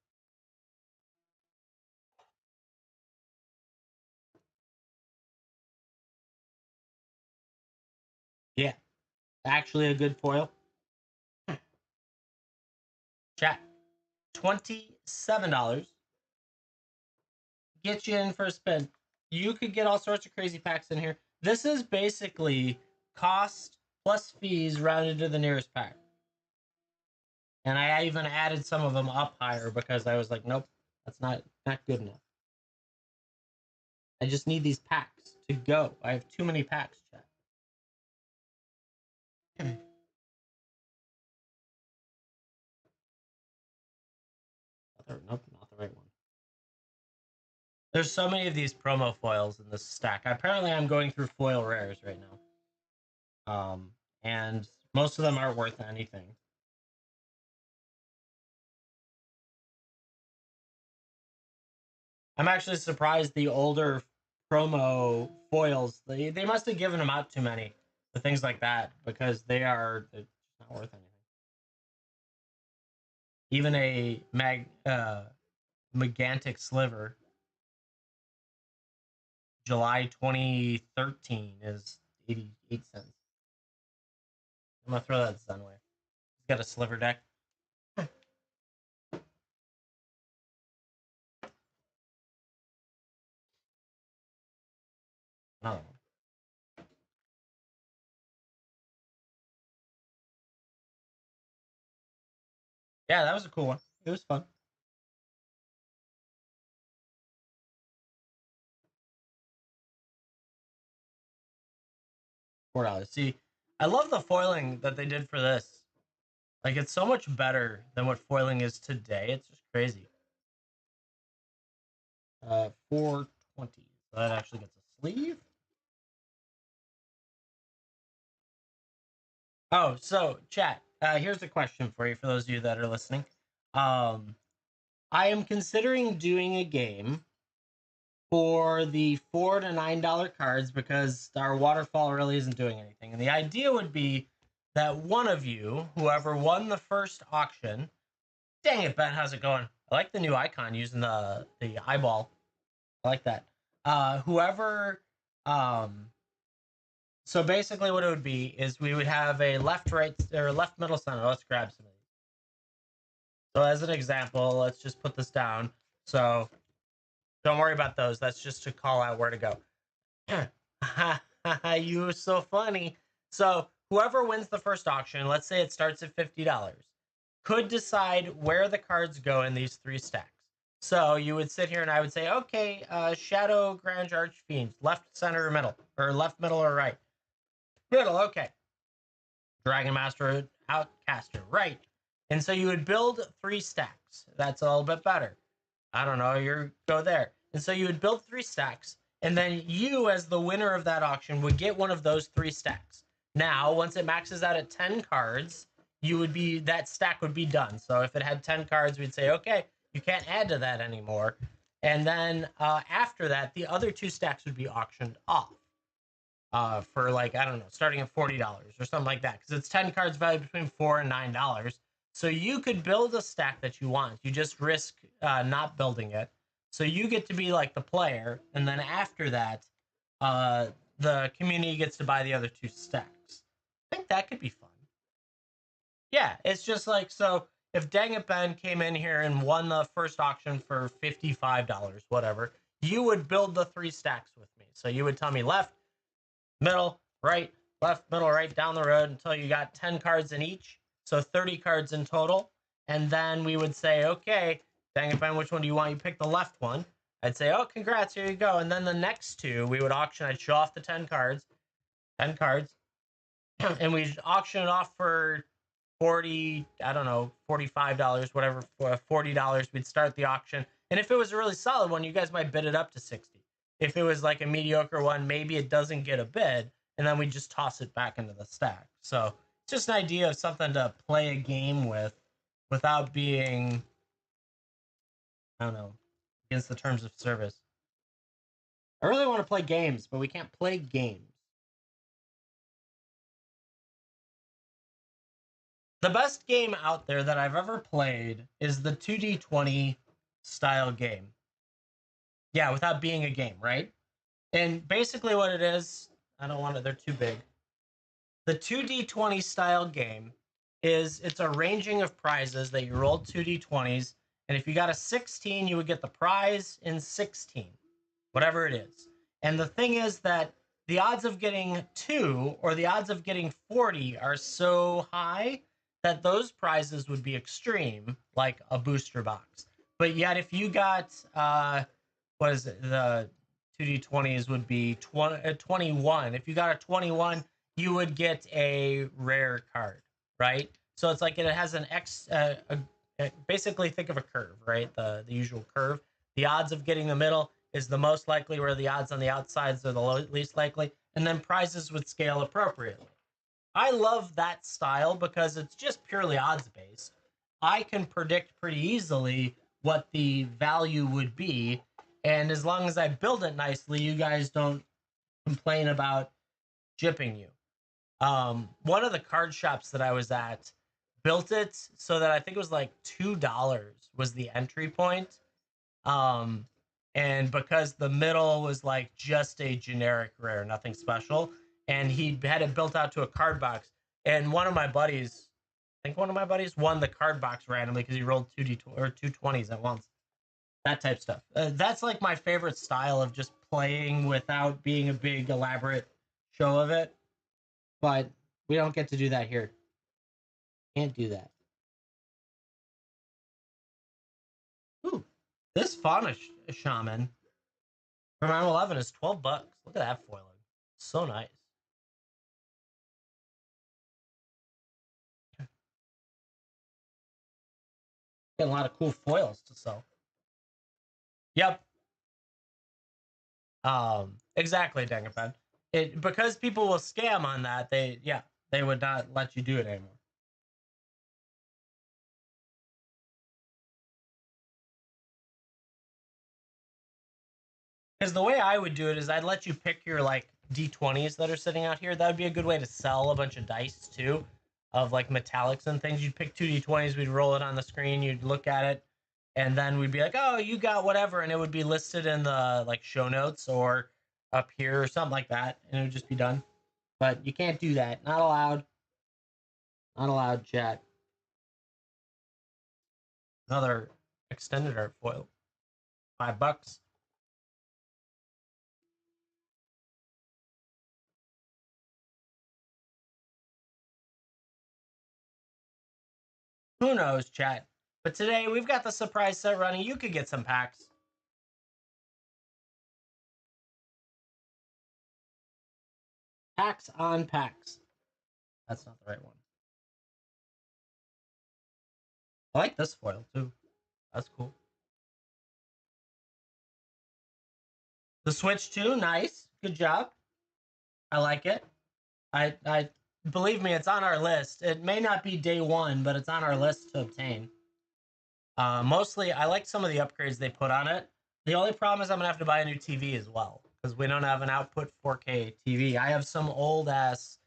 Yeah, actually a good foil. Chat. $27. Get you in for a spin. You could get all sorts of crazy packs in here. This is basically cost plus fees rounded to the nearest pack. And I even added some of them up higher because I was like, nope, that's not good enough. I just need these packs to go. I have too many packs, chat. Nope, not the right one. There's so many of these promo foils in this stack. Apparently, I'm going through foil rares right now. And most of them aren't worth anything. I'm actually surprised the older promo foils, they must have given them out too many for things like that because they're not worth anything. Even a Megantic Sliver, July 2013 is 88 cents. I'm gonna throw that Zen away. He's got a sliver deck. Another one. Yeah, that was a cool one. It was fun. $4. See, I love the foiling that they did for this. Like, it's so much better than what foiling is today. It's just crazy. 420. So that actually gets a sleeve. Oh, so chat. Here's a question for you for those of you that are listening. Um, I am considering doing a game for the $4 to $9 cards because our waterfall really isn't doing anything. And the idea would be that one of you, whoever won the first auction, dang it, Ben, how's it going? I like the new icon using the eyeball. I like that. Whoever so basically what it would be is we would have a left, right, or left, middle, center. Let's grab some of these. So as an example, let's just put this down. So don't worry about those. That's just to call out where to go. You were so funny. So whoever wins the first auction, let's say it starts at $50, could decide where the cards go in these three stacks. So you would sit here and I would say, okay, Shadow, Grange, Archfiend, left, center, or middle, or left, middle, or right. Middle, okay. Dragon Master, Outcaster, right. And so you would build three stacks. That's a little bit better. I don't know, you go there. And so you would build three stacks, and then you, as the winner of that auction, would get one of those three stacks. Now, once it maxes out at 10 cards, that stack would be done. So if it had 10 cards, we'd say, okay, you can't add to that anymore. And then after that, the other two stacks would be auctioned off for like, I don't know, starting at $40 or something like that, because it's 10 cards valued between $4 and $9. So you could build a stack that you want. You just risk not building it. So you get to be like the player, and then after that, uh, the community gets to buy the other two stacks. I think that could be fun. Yeah, it's just like, so if Dang It Ben came in here and won the first auction for $55, whatever, you would build the three stacks with me. So you would tell me left, middle, right, left, middle, right, down the road until you got 10 cards in each. So 30 cards in total. And then we would say, okay, dang it, Ben, which one do you want? You pick the left one. I'd say, oh, congrats, here you go. And then the next two, we would auction. I'd show off the 10 cards, and we'd auction it off for 40, I don't know, $45, whatever, for $40. We'd start the auction. And if it was a really solid one, you guys might bid it up to 60. If it was like a mediocre one, maybe it doesn't get a bid, and then we just toss it back into the stack. So it's just an idea of something to play a game with without being, I don't know, against the terms of service. I really want to play games, but we can't play games. The best game out there that I've ever played is the 2D20 style game. Yeah, without being a game, right? And basically what it is, I don't want it, they're too big. The 2D20 style game is it's a ranging of prizes that you roll 2D20s, and if you got a 16, you would get the prize in 16, whatever it is. And the thing is that the odds of getting 2 or the odds of getting 40 are so high that those prizes would be extreme, like a booster box. But yet if you got what is it, the 2D20s would be 21. If you got a 21, you would get a rare card, right? So it's like it has an basically think of a curve, right? The usual curve. The odds of getting the middle is the most likely, where the odds on the outsides are the least likely, and then prizes would scale appropriately. I love that style because it's just purely odds based. I can predict pretty easily what the value would be, and as long as I build it nicely, you guys don't complain about jipping you. One of the card shops that I was at built it so that I think it was like $2 was the entry point. Um, and because the middle was like just a generic rare, nothing special, and he had it built out to a card box. And one of my buddies, I think one of my buddies won the card box randomly because he rolled 2D or 220s at once. That type stuff. That's like my favorite style of just playing without being a big elaborate show of it. But we don't get to do that here. Can't do that. Ooh, this fauna shaman from M11 is $12. Look at that foiling. So nice. Getting a lot of cool foils to sell. Yep. Exactly, Dangapad. It because people will scam on that, they would not let you do it anymore. Because the way I would do it is I'd let you pick your like D20s that are sitting out here. That would be a good way to sell a bunch of dice too, of like metallics and things. You'd pick two D20s, we'd roll it on the screen, you'd look at it, and then we'd be like, oh, you got whatever, and it would be listed in the like show notes or up here or something like that, and it would just be done. But you can't do that. Not allowed. Not allowed, chat. Another extended art foil. $5. Who knows, chat? But today we've got the surprise set running. You could get some packs. Packs on packs. That's not the right one. I like this foil too. That's cool. The Switch too, nice. Good job. I like it. I believe me, it's on our list. It may not be day one, but it's on our list to obtain. Mostly, I like some of the upgrades they put on it. The only problem is I'm gonna have to buy a new TV as well because we don't have an output 4K TV. I have some old ass,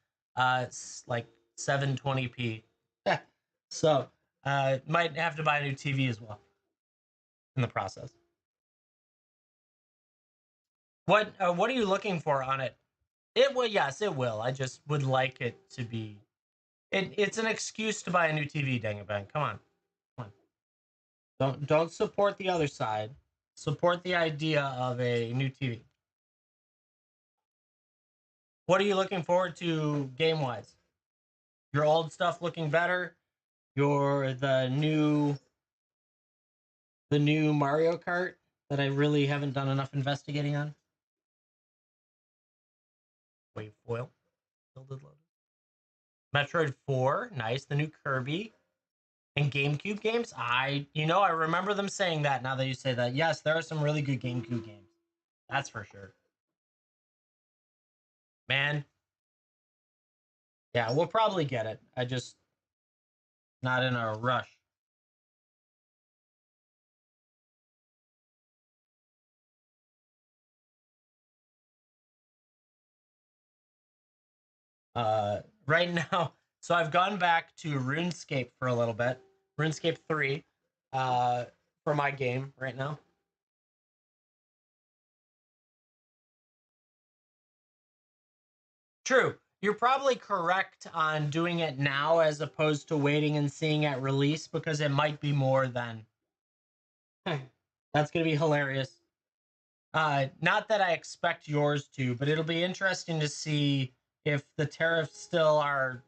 like 720p. So, might have to buy a new TV as well in the process. What are you looking for on it? It will, yes, it will. I just would like it to be. It's an excuse to buy a new TV, dang it, Ben. Come on, come on. Don't support the other side. Support the idea of a new TV. What are you looking forward to game wise? Your old stuff looking better? Your the new Mario Kart that I really haven't done enough investigating on? Wave foil. Tilted loaded. Metroid 4, nice. The new Kirby. And GameCube games, I remember them saying that now that you say that. Yes, there are some really good GameCube games. That's for sure. Man, yeah, we'll probably get it. I just not in a rush. Right now, so I've gone back to RuneScape for a little bit. RuneScape 3 for my game right now. True. You're probably correct on doing it now as opposed to waiting and seeing at release because it might be more than. That's going to be hilarious. Not that I expect yours to, but it'll be interesting to see if the tariffs still are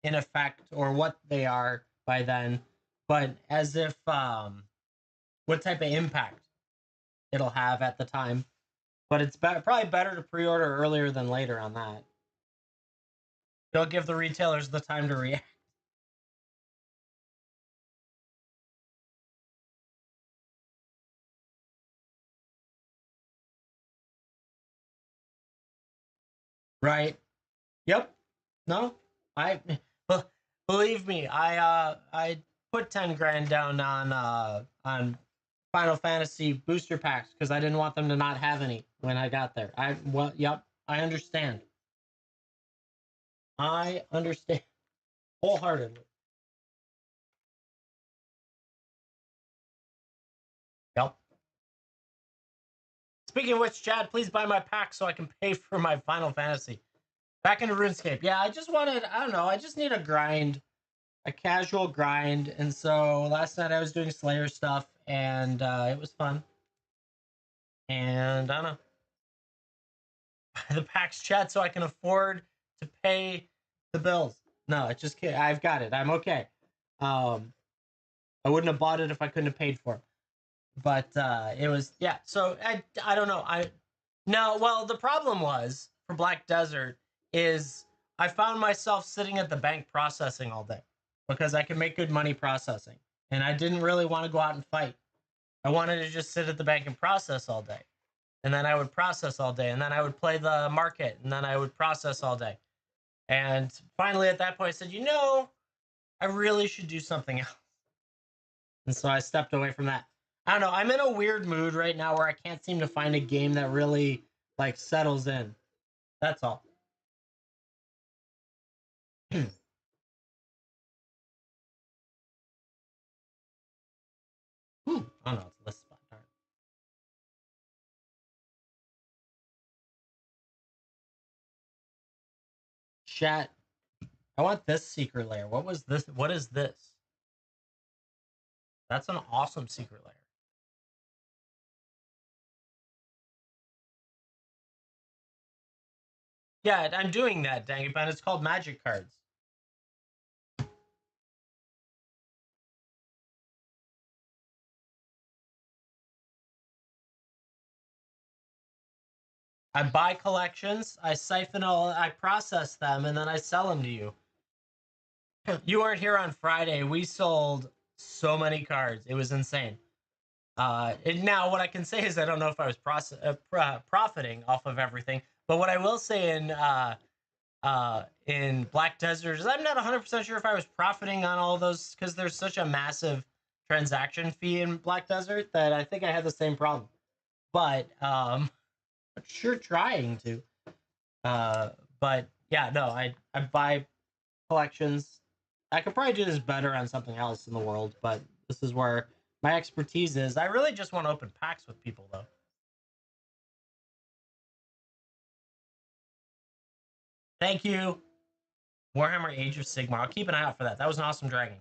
in effect or what they are by then. But as if what type of impact it'll have at the time. But it's probably better to pre-order earlier than later on that. They'll give the retailers the time to react. Right. Yep. No. I believe me, I put 10 grand down on Final Fantasy booster packs because I didn't want them to not have any when I got there. Yep, I understand. I understand wholeheartedly. Yep. Speaking of which, Chad, please buy my pack so I can pay for my Final Fantasy. Back into RuneScape. Yeah, I just wanted, I don't know, I just need a grind, a casual grind. And so last night I was doing Slayer stuff and it was fun. And I don't know, the packs, Chad, so I can afford to pay the bills. No, it's just kidding. I've got it. I'm okay. Um, I wouldn't have bought it if I couldn't have paid for it. But it was, yeah. So I don't know. No. Well, the problem was for Black Desert is I found myself sitting at the bank processing all day because I can make good money processing, and I didn't really want to go out and fight. I wanted to just sit at the bank and process all day, and then I would process all day, and then I would play the market, and then I would process all day. And finally, at that point, I said, I really should do something else. And so I stepped away from that. I don't know. I'm in a weird mood right now where I can't seem to find a game that really like settles in. That's all. Oh no, it's a list spot. Darn. Chat. I want this secret layer. What was this? What is this? That's an awesome secret layer. Yeah, I'm doing that, dang it, man. It's called magic cards. I buy collections, I siphon all, I process them, and then I sell them to you. You weren't here on Friday. We sold so many cards. It was insane. Now, what I can say is I don't know if I was profiting off of everything, but what I will say in Black Desert is I'm not 100% sure if I was profiting on all those because there's such a massive transaction fee in Black Desert that I think I had the same problem. But I'm sure trying to. But yeah, no, I buy collections. I could probably do this better on something else in the world, but this is where my expertise is. I really just want to open packs with people, though. Thank you, Warhammer Age of Sigmar. I'll keep an eye out for that. That was an awesome dragon.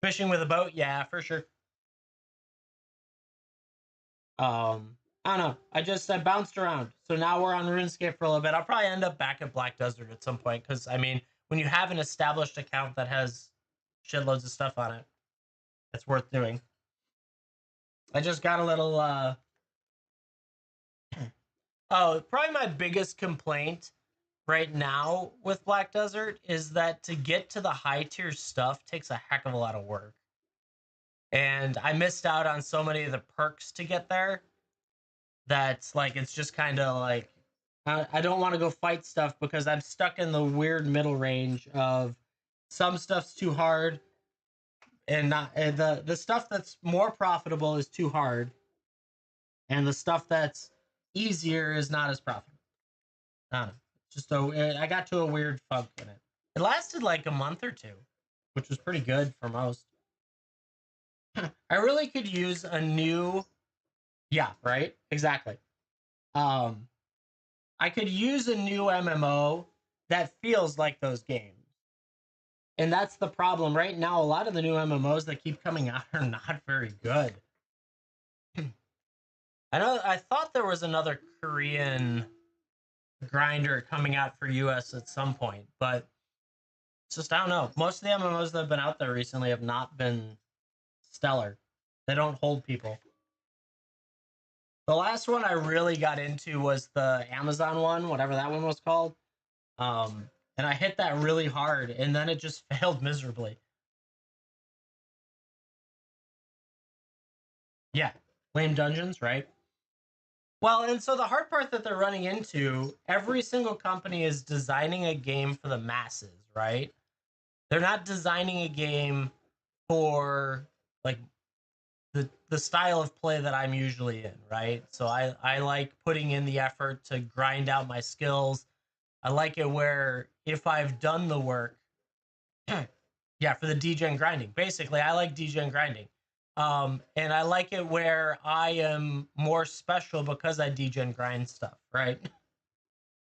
Fishing with a boat, yeah, for sure. I don't know. I bounced around. So now we're on RuneScape for a little bit. I'll probably end up back at Black Desert at some point because I mean, when you have an established account that has shitloads of stuff on it, it's worth doing. I just got a little oh, probably my biggest complaint right now with Black Desert is that to get to the high tier stuff takes a heck of a lot of work. And I missed out on so many of the perks to get there that's like it's just kind of like I don't want to go fight stuff because I'm stuck in the weird middle range of some stuff's too hard and not and the stuff that's more profitable is too hard and the stuff that's easier is not as profitable. I don't know. Just I got to a weird funk in it. It lasted like a month or two, which was pretty good for most. I really could use a new yeah, right? Exactly. Um I could use a new MMO that feels like those games. And that's the problem. Right now, a lot of the new MMOs that keep coming out are not very good. I thought there was another Korean grinder coming out for US at some point, but it's just I don't know. Most of the MMOs that have been out there recently have not been stellar. They don't hold people. The last one I really got into was the Amazon one, whatever that one was called. And I hit that really hard, and then it just failed miserably. Yeah, lame dungeons, right? Well, and so the hard part that they're running into, every single company is designing a game for the masses, right? They're not designing a game for like the style of play that I'm usually in, right? So I like putting in the effort to grind out my skills. I like it where if I've done the work, yeah, for the DJ grinding. Basically, I like DJ grinding. And I like it where I am more special because I DJ and grind stuff, right?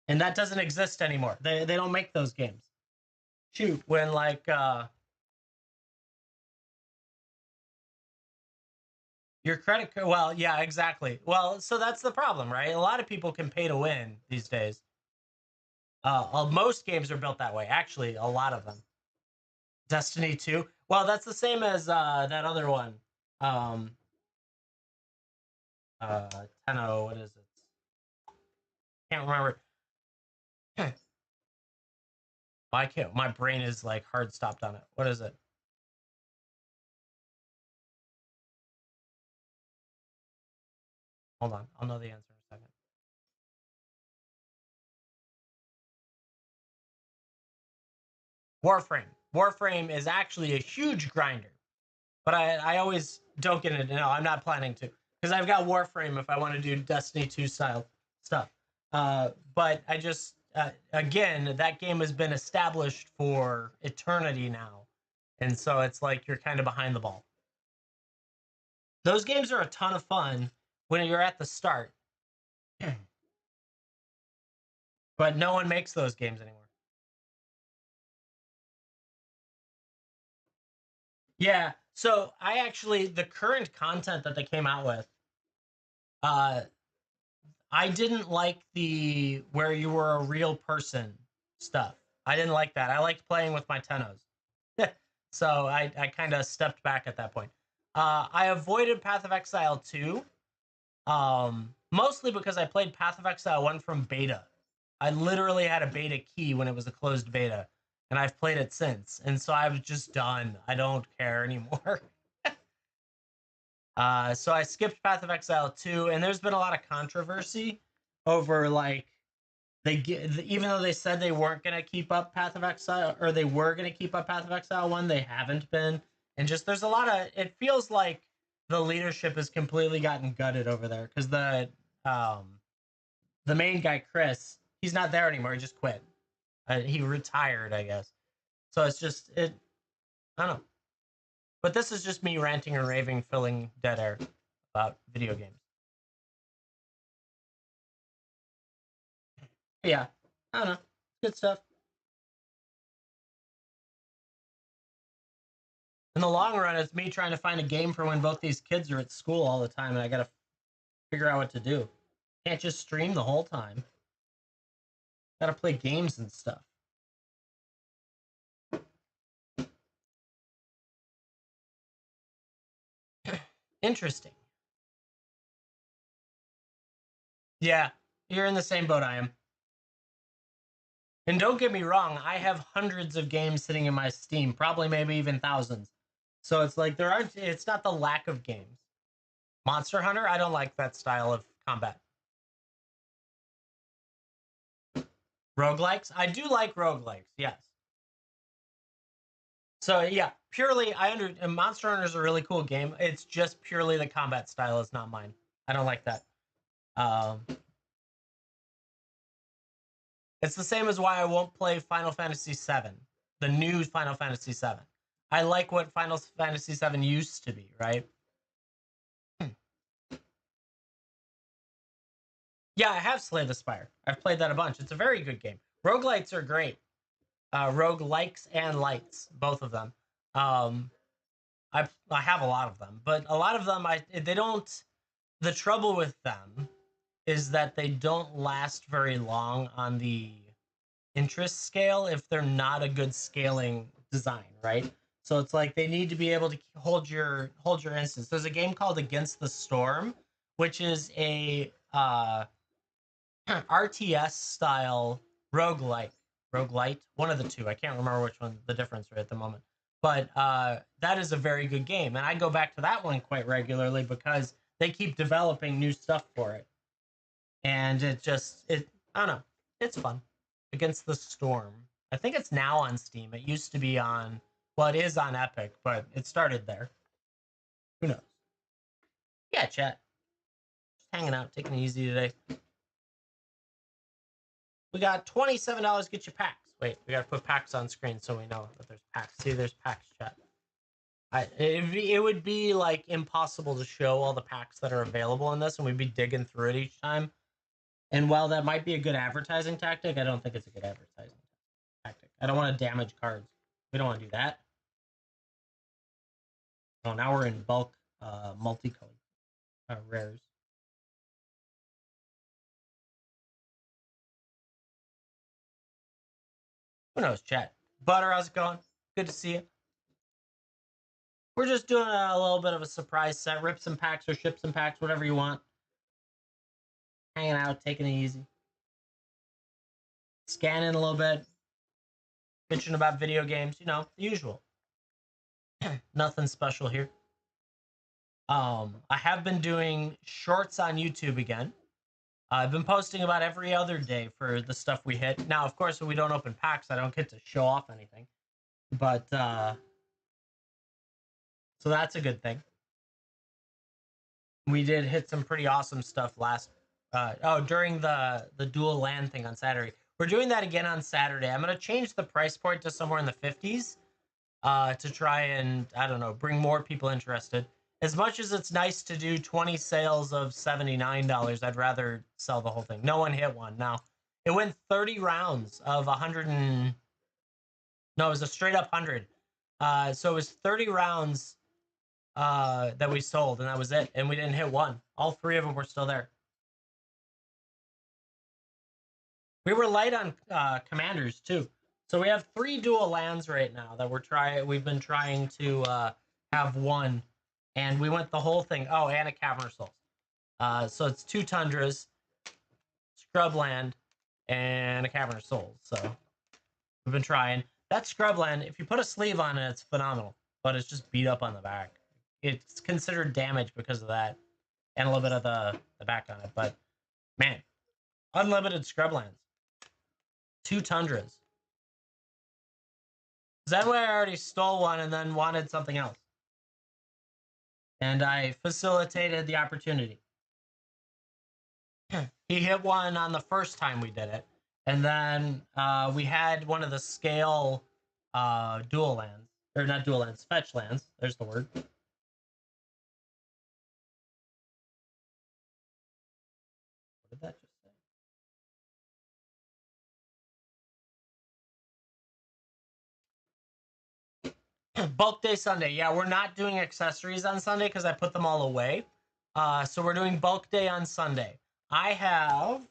And that doesn't exist anymore. They don't make those games. Shoot, when like your credit card, well, yeah, exactly. Well, so that's the problem, right? A lot of people can pay to win these days. Most games are built that way. Actually, a lot of them. Destiny 2. Well, that's the same as that other one. Um, 10 what is it? Can't remember. I can't. My brain is like hard stopped on it. What is it? Hold on. I'll know the answer in a second. Warframe. Warframe is actually a huge grinder, but I always don't get into. No, I'm not planning to because I've got Warframe if I want to do Destiny 2 style stuff. But I just again that game has been established for eternity now, and so it's like you're kind of behind the ball. Those games are a ton of fun when you're at the start, but no one makes those games anymore. Yeah. So I actually the current content that they came out with, uh, I didn't like the where you were a real person stuff. I didn't like that. I liked playing with my Tenos. So I kind of stepped back at that point. I avoided Path of Exile 2 Mostly because I played Path of Exile 1 from beta. I literally had a beta key when it was a closed beta, and I've played it since. And so I was just done. I don't care anymore. So I skipped Path of Exile 2, and there's been a lot of controversy over like even though they said they weren't gonna keep up Path of Exile, or they were gonna keep up Path of Exile 1, they haven't been. And just there's a lot of, it feels like the leadership has completely gotten gutted over there because the main guy Chris, he's not there anymore. He just quit. He retired, I guess. So it's just it. I don't know. But this is just me ranting and raving, filling dead air about video games. Yeah, I don't know. Good stuff. In the long run, it's me trying to find a game for when both these kids are at school all the time, and I gotta figure out what to do. Can't just stream the whole time. Gotta play games and stuff. Interesting. Yeah, you're in the same boat I am. And don't get me wrong, I have hundreds of games sitting in my Steam, probably maybe even thousands. So it's like there aren't, it's not the lack of games. Monster Hunter, I don't like that style of combat. Roguelikes, I do like roguelikes, yes. So yeah, purely Monster Hunter is a really cool game. It's just purely the combat style is not mine. I don't like that. Um, it's the same as why I won't play Final Fantasy VII, the new Final Fantasy VII. I like what Final Fantasy VII used to be, right? Yeah, I have Slay the Spire. I've played that a bunch. It's a very good game. Roguelites are great. Roguelikes and lights, both of them. Um, I have a lot of them, but a lot of them they don't. The trouble with them is that they don't last very long on the interest scale if they're not a good scaling design, right? So it's like they need to be able to hold your instance. There's a game called Against the Storm, which is a RTS style roguelite, one of the two. I can't remember which one the difference right at the moment. But that is a very good game, and I go back to that one quite regularly because they keep developing new stuff for it, and it I don't know, it's fun. Against the Storm. I think it's now on Steam. It used to be on, well, it is on Epic, but it started there. Who knows? Yeah, chat. Just hanging out, taking it easy today. We got $27. Get your packs. Wait, we gotta put packs on screen so we know that there's packs. See, there's packs, chat. It would be like impossible to show all the packs that are available in this, and we'd be digging through it each time. And while that might be a good advertising tactic, I don't think it's a good advertising tactic. I don't want to damage cards. We don't want to do that. Oh, now we're in bulk multicolored rares. Who knows, chat? Butter, how's it going? Good to see you. We're just doing a little bit of a surprise set. Rip some packs or ship some packs, whatever you want. Hanging out, taking it easy. Scanning a little bit. Bitching about video games, you know, the usual. Nothing special here. I have been doing shorts on YouTube again. I've been posting about every other day for the stuff we hit. Now, of course, when we don't open packs, I don't get to show off anything. But so that's a good thing. We did hit some pretty awesome stuff during the dual land thing on Saturday. We're doing that again on Saturday. I'm gonna change the price point to somewhere in the 50s to try and, I don't know, bring more people interested. As much as it's nice to do 20 sales of $79, I'd rather sell the whole thing. No one hit one. Now, it went 30 rounds of 100 and... No, it was a straight up 100. So it was 30 rounds that we sold, and that was it. And we didn't hit one. All three of them were still there. We were light on commanders, too. So we have 3 dual lands right now that we've been trying to have one, and we went the whole thing. Oh, and a Cavern of Souls. So it's 2 Tundras, Scrubland, and a Cavern of Souls. So we've been trying. That Scrubland, if you put a sleeve on it, it's phenomenal. But it's just beat up on the back. It's considered damage because of that. And a little bit of the back on it. But, man, unlimited Scrublands. 2 Tundras. Zenway, I already stole one and then wanted something else. And I facilitated the opportunity. He hit one on the first time we did it. And then we had one of the scale dual lands. Or not dual lands, fetch lands. There's the word. What did that just say? Bulk day Sunday. Yeah, we're not doing accessories on Sunday because I put them all away. So we're doing bulk day on Sunday. I'm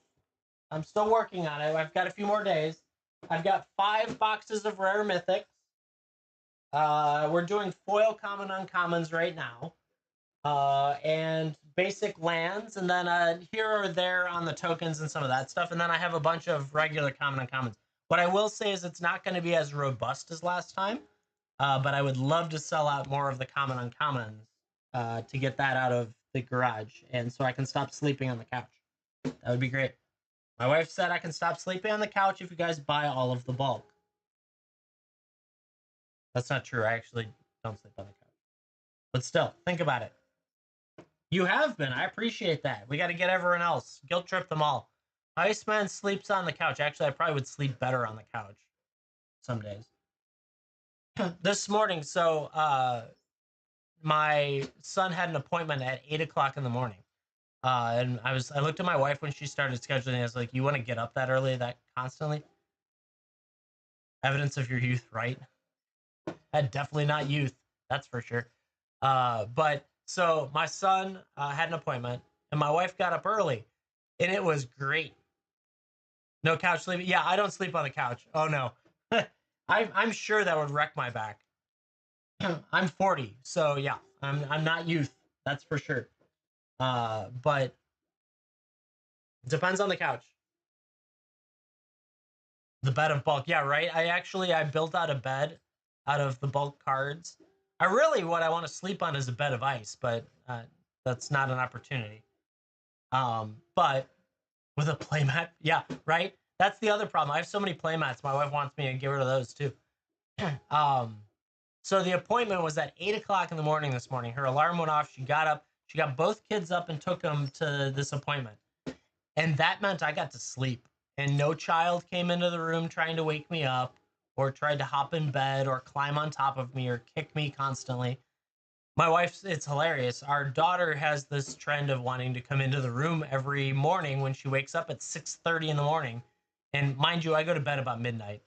still working on it. I've got a few more days. I've got 5 boxes of rare mythics. We're doing foil common uncommons right now. And basic lands, and then here or there on the tokens and some of that stuff. And then I have a bunch of regular common uncommons. What I will say is it's not going to be as robust as last time, but I would love to sell out more of the common uncommons to get that out of the garage, and so I can stop sleeping on the couch. That would be great. My wife said I can stop sleeping on the couch if you guys buy all of the bulk. That's not true. I actually don't sleep on the couch. But still, think about it. You have been. I appreciate that. We got to get everyone else. Guilt trip them all. Iceman sleeps on the couch. Actually, I probably would sleep better on the couch some days. This morning, so my son had an appointment at 8 o'clock in the morning. And I looked at my wife when she started scheduling. I was like, "You want to get up that early, that constantly?" Evidence of your youth, right? Definitely not youth, that's for sure. But so my son had an appointment, and my wife got up early, and it was great. No couch sleeping. Yeah, I don't sleep on the couch. Oh no, I'm sure that would wreck my back. I'm 40, so yeah, I'm not youth. That's for sure. But it depends on the couch. The bed of bulk, yeah, right. I built out a bed out of the bulk cards. What I want to sleep on is a bed of ice, but that's not an opportunity. But with a playmat, yeah, right. That's the other problem. I have so many playmats. My wife wants me to get rid of those too. So the appointment was at 8 o'clock in the morning this morning. Her alarm went off. She got up. She got both kids up and took them to this appointment. And that meant I got to sleep. And no child came into the room trying to wake me up or tried to hop in bed or climb on top of me or kick me constantly. My wife's, it's hilarious. Our daughter has this trend of wanting to come into the room every morning when she wakes up at 6:30 in the morning. And mind you, I go to bed about midnight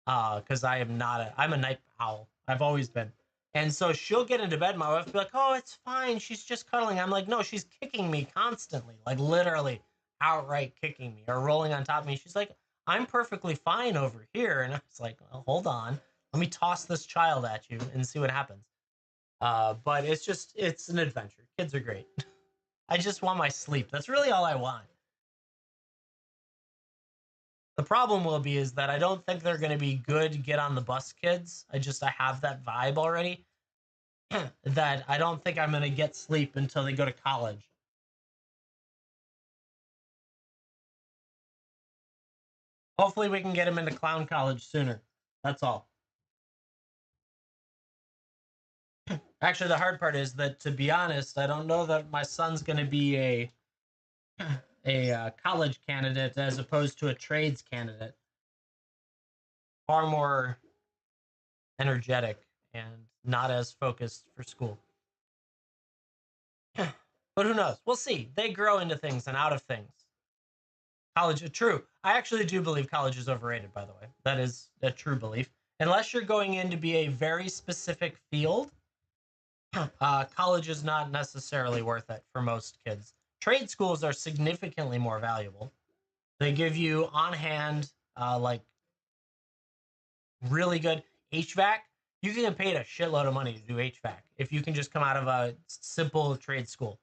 because I'm a night owl. I've always been. And so she'll get into bed. My wife will be like, "Oh, it's fine. She's just cuddling." I'm like, "No, she's kicking me constantly, like literally outright kicking me or rolling on top of me." She's like, "I'm perfectly fine over here." And I was like, "Well, hold on. Let me toss this child at you and see what happens." But it's an adventure. Kids are great. I just want my sleep. That's really all I want. The problem will be is that I don't think they're going to be good get on the bus kids. I have that vibe already that I don't think I'm going to get sleep until they go to college. Hopefully we can get them into clown college sooner. That's all. Actually, the hard part is that, to be honest, I don't know that my son's going to be a college candidate as opposed to a trades candidate. Far more energetic and not as focused for school. But who knows? We'll see. They grow into things and out of things. College, true. I actually do believe college is overrated, by the way. That is a true belief. Unless you're going in to be a very specific field, college is not necessarily worth it for most kids. Trade schools are significantly more valuable. They give you on hand, like really good HVAC. You can get paid a shitload of money to do HVAC if you can just come out of a simple trade school.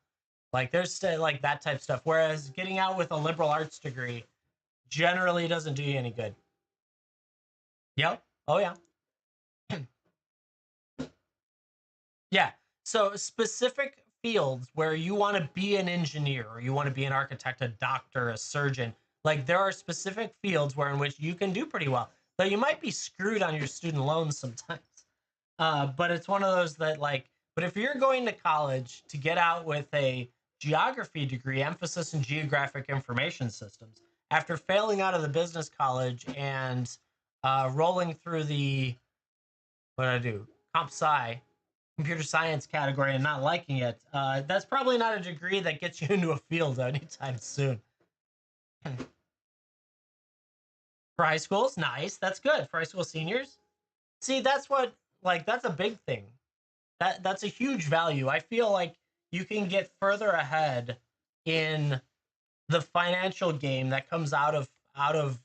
Like there's like that type of stuff. Whereas getting out with a liberal arts degree generally doesn't do you any good. Yep. Oh yeah. Yeah. So specific fields where you want to be an engineer or you want to be an architect, a doctor, a surgeon, like there are specific fields where in which you can do pretty well. But you might be screwed on your student loans sometimes. But it's one of those that like, but if you're going to college to get out with a geography degree, emphasis in geographic information systems, after failing out of the business college and rolling through the, what did I do? Comp sci, computer science category and not liking it, that's probably not a degree that gets you into a field anytime soon. For high schools, nice. That's good. For high school seniors, see, that's what, like, that's a big thing. That's a huge value. I feel like you can get further ahead in the financial game that comes out of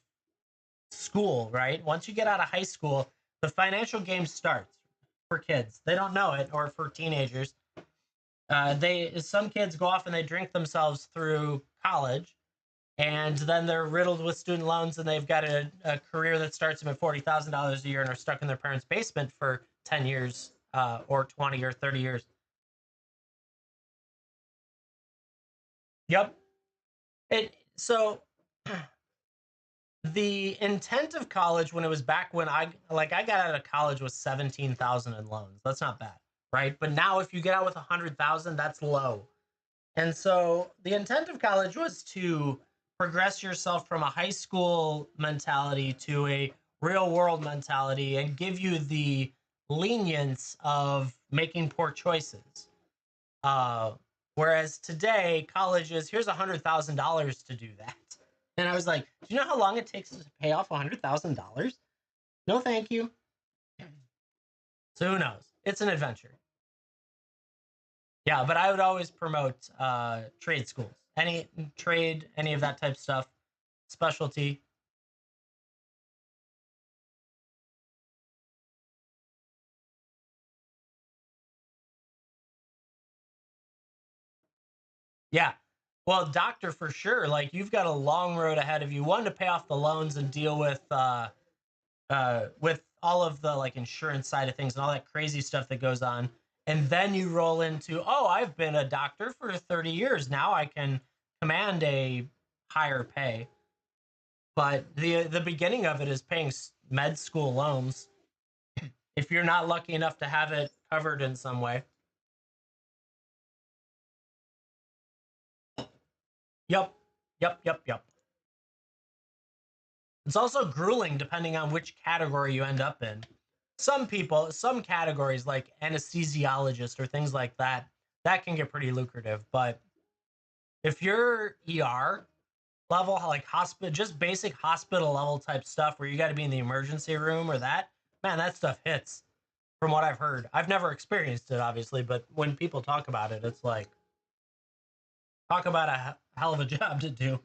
school, right? Once you get out of high school, the financial game starts for kids. They don't know it, or for teenagers. They some kids go off and they drink themselves through college, and then they're riddled with student loans, and they've got a career that starts them at $40,000 a year, and are stuck in their parents' basement for 10 years, or 20 or 30 years. Yep. It so the intent of college when it was back when I got out of college with 17,000 in loans. That's not bad, right? But now if you get out with 100,000, that's low. And so the intent of college was to progress yourself from a high school mentality to a real world mentality and give you the lenience of making poor choices. Uh, Whereas today, college is here's $100,000 to do that. And I was like, do you know how long it takes to pay off $100,000? No, thank you. So who knows? It's an adventure. Yeah, but I would always promote trade schools. Any trade, any of that type of stuff, specialty. Yeah. Well, doctor for sure. Like you've got a long road ahead of you. One, to pay off the loans and deal with all of the like insurance side of things and all that crazy stuff that goes on. And then you roll into, oh, I've been a doctor for 30 years. Now I can command a higher pay. But the beginning of it is paying med school loans if you're not lucky enough to have it covered in some way. Yep. Yep. Yep. Yep. It's also grueling depending on which category you end up in. Some people, some categories like anesthesiologist or things like that, that can get pretty lucrative. But if you're ER level, like hospital, just basic hospital level type stuff where you got to be in the emergency room or that, man, that stuff hits from what I've heard. I've never experienced it, obviously, but when people talk about it, it's like, talk about a hell of a job to do.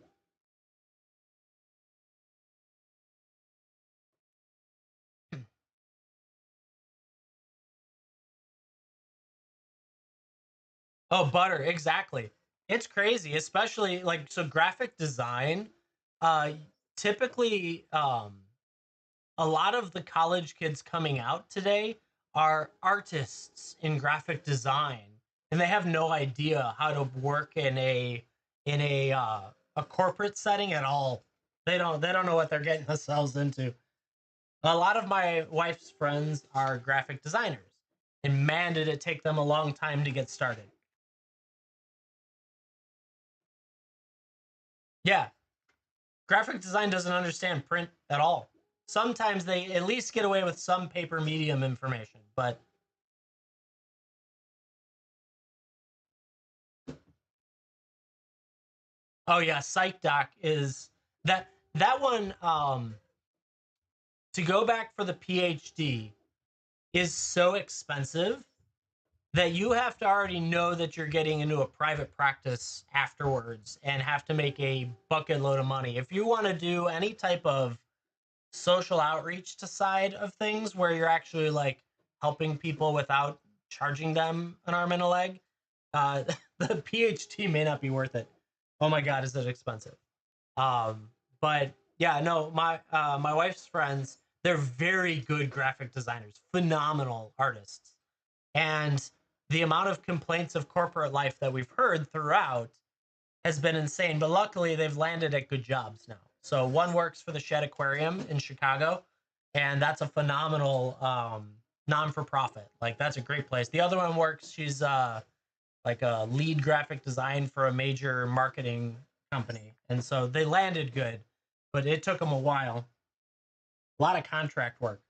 Oh, butter, exactly. It's crazy, especially like so graphic design. Uh, Typically, a lot of the college kids coming out today are artists in graphic design, and they have no idea how to work in a corporate setting at all. They don't know what they're getting themselves into. A lot of my wife's friends are graphic designers, and man, did it take them a long time to get started. Yeah, graphic design doesn't understand print at all. Sometimes they at least get away with some paper medium information, but oh yeah, PsychDoc is that one. To go back for the PhD is so expensive that you have to already know that you're getting into a private practice afterwards and have to make a bucket load of money. If you want to do any type of social outreach to side of things where you're actually like helping people without charging them an arm and a leg, the PhD may not be worth it. Oh my God, is it expensive? But yeah, no, my wife's friends, they're very good graphic designers, phenomenal artists. And the amount of complaints of corporate life that we've heard throughout has been insane. But luckily, they've landed at good jobs now. So one works for the Shed Aquarium in Chicago, and that's a phenomenal non for profit. Like that's a great place. The other one works. She's like a lead graphic design for a major marketing company, and so they landed good, but it took them a while. A lot of contract work.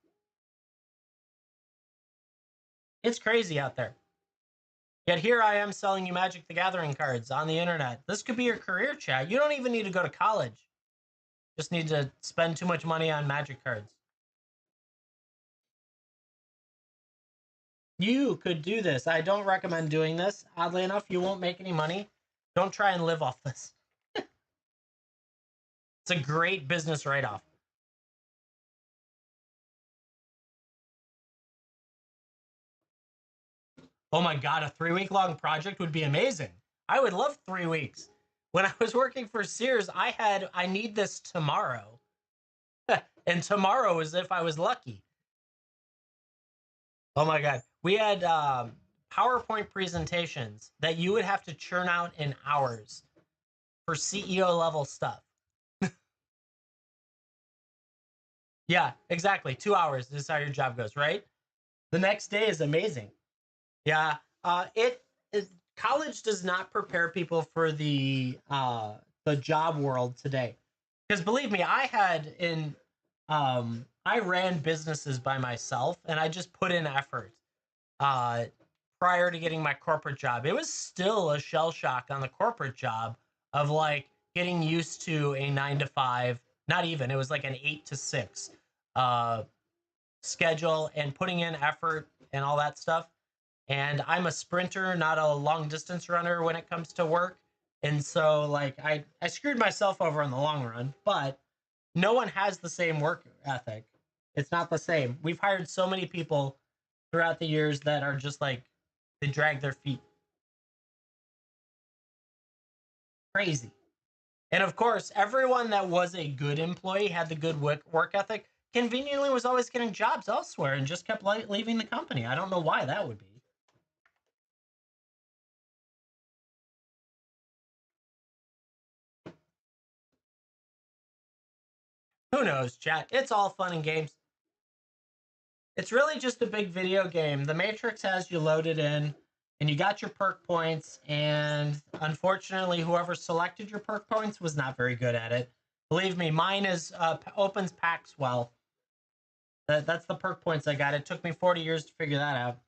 It's crazy out there. Yet here I am selling you Magic the Gathering cards on the internet. This could be your career, chat. You don't even need to go to college. Just need to spend too much money on Magic cards. You could do this. I don't recommend doing this. Oddly enough, you won't make any money. Don't try and live off this. It's a great business write-off. Oh my God, a 3 week long project would be amazing. I would love 3 weeks. When I was working for Sears, I need this tomorrow. And tomorrow is if I was lucky. Oh my God. We had PowerPoint presentations that you would have to churn out in hours for CEO level stuff. Yeah, exactly. 2 hours is how your job goes, right? The next day is amazing. Yeah. It is, college does not prepare people for the job world today. Because believe me, I ran businesses by myself and I just put in effort uh prior to getting my corporate job. It was still a shell shock on the corporate job of like getting used to a 9 to 5, not even, it was like an 8 to 6 uh schedule and putting in effort and all that stuff. And I'm a sprinter, not a long distance runner when it comes to work. And so like I screwed myself over in the long run, but no one has the same work ethic. It's not the same. We've hired so many people throughout the years that are just like they drag their feet. Crazy. And of course, everyone that was a good employee had the good work ethic. Conveniently, was always getting jobs elsewhere and just kept leaving the company. I don't know why that would be. Who knows, chat? It's all fun and games. It's really just a big video game. The Matrix has you loaded in, and you got your perk points. And unfortunately, whoever selected your perk points was not very good at it. Believe me, mine is opens packs well. That's the perk points I got. It took me 40 years to figure that out.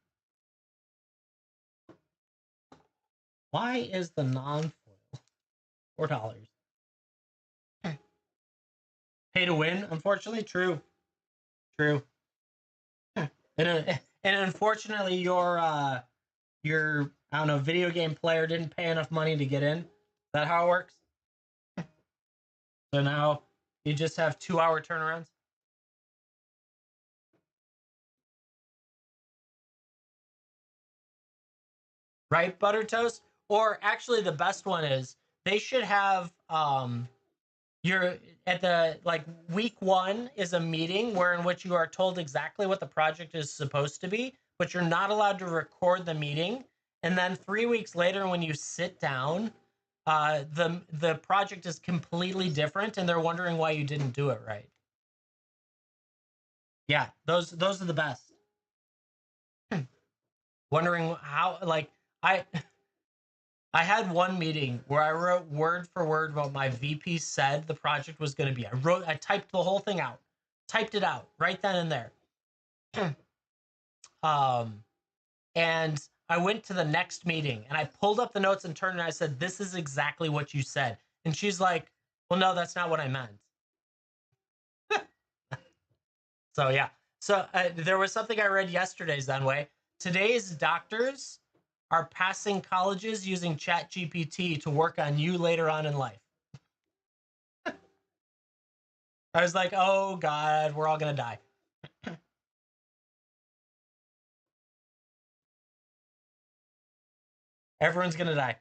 Why is the non-foil $4? Pay to win, unfortunately. True, true. And unfortunately, your I don't know video game player didn't pay enough money to get in. Is that how it works? So now you just have 2 hour turnarounds. Right, butter toast. Or actually, the best one is they should have you're at the like week one is a meeting where in which you are told exactly what the project is supposed to be, but you're not allowed to record the meeting. And then 3 weeks later, when you sit down, the project is completely different, and they're wondering why you didn't do it right. Yeah, those are the best. Wondering how like I I had one meeting where I wrote word for word what my VP said the project was going to be. I typed the whole thing out, typed it out right then and there. um, and I went to the next meeting and I pulled up the notes and turned and I said, "This is exactly what you said." And she's like, "Well, no, that's not what I meant." So yeah. So there was something I read yesterday, Zenway. Today's doctors are passing colleges using Chat GPT to work on you later on in life. I was like, oh God, we're all gonna die. Everyone's gonna die.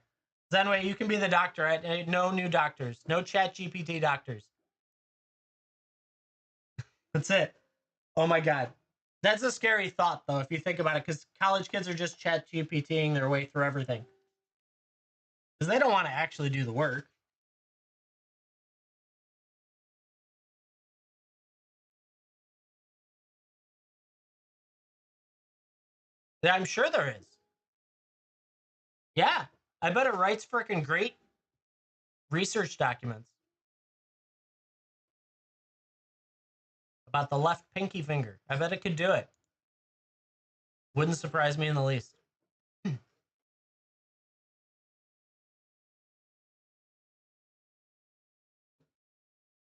Zenway, you can be the doctor. Right? No new doctors. No chat GPT doctors. That's it. Oh my god. That's a scary thought, though, if you think about it, because college kids are just chat GPTing their way through everything. Because they don't want to actually do the work. Yeah, I'm sure there is. Yeah. I bet it writes freaking great research documents about the left pinky finger. I bet it could do it. Wouldn't surprise me in the least.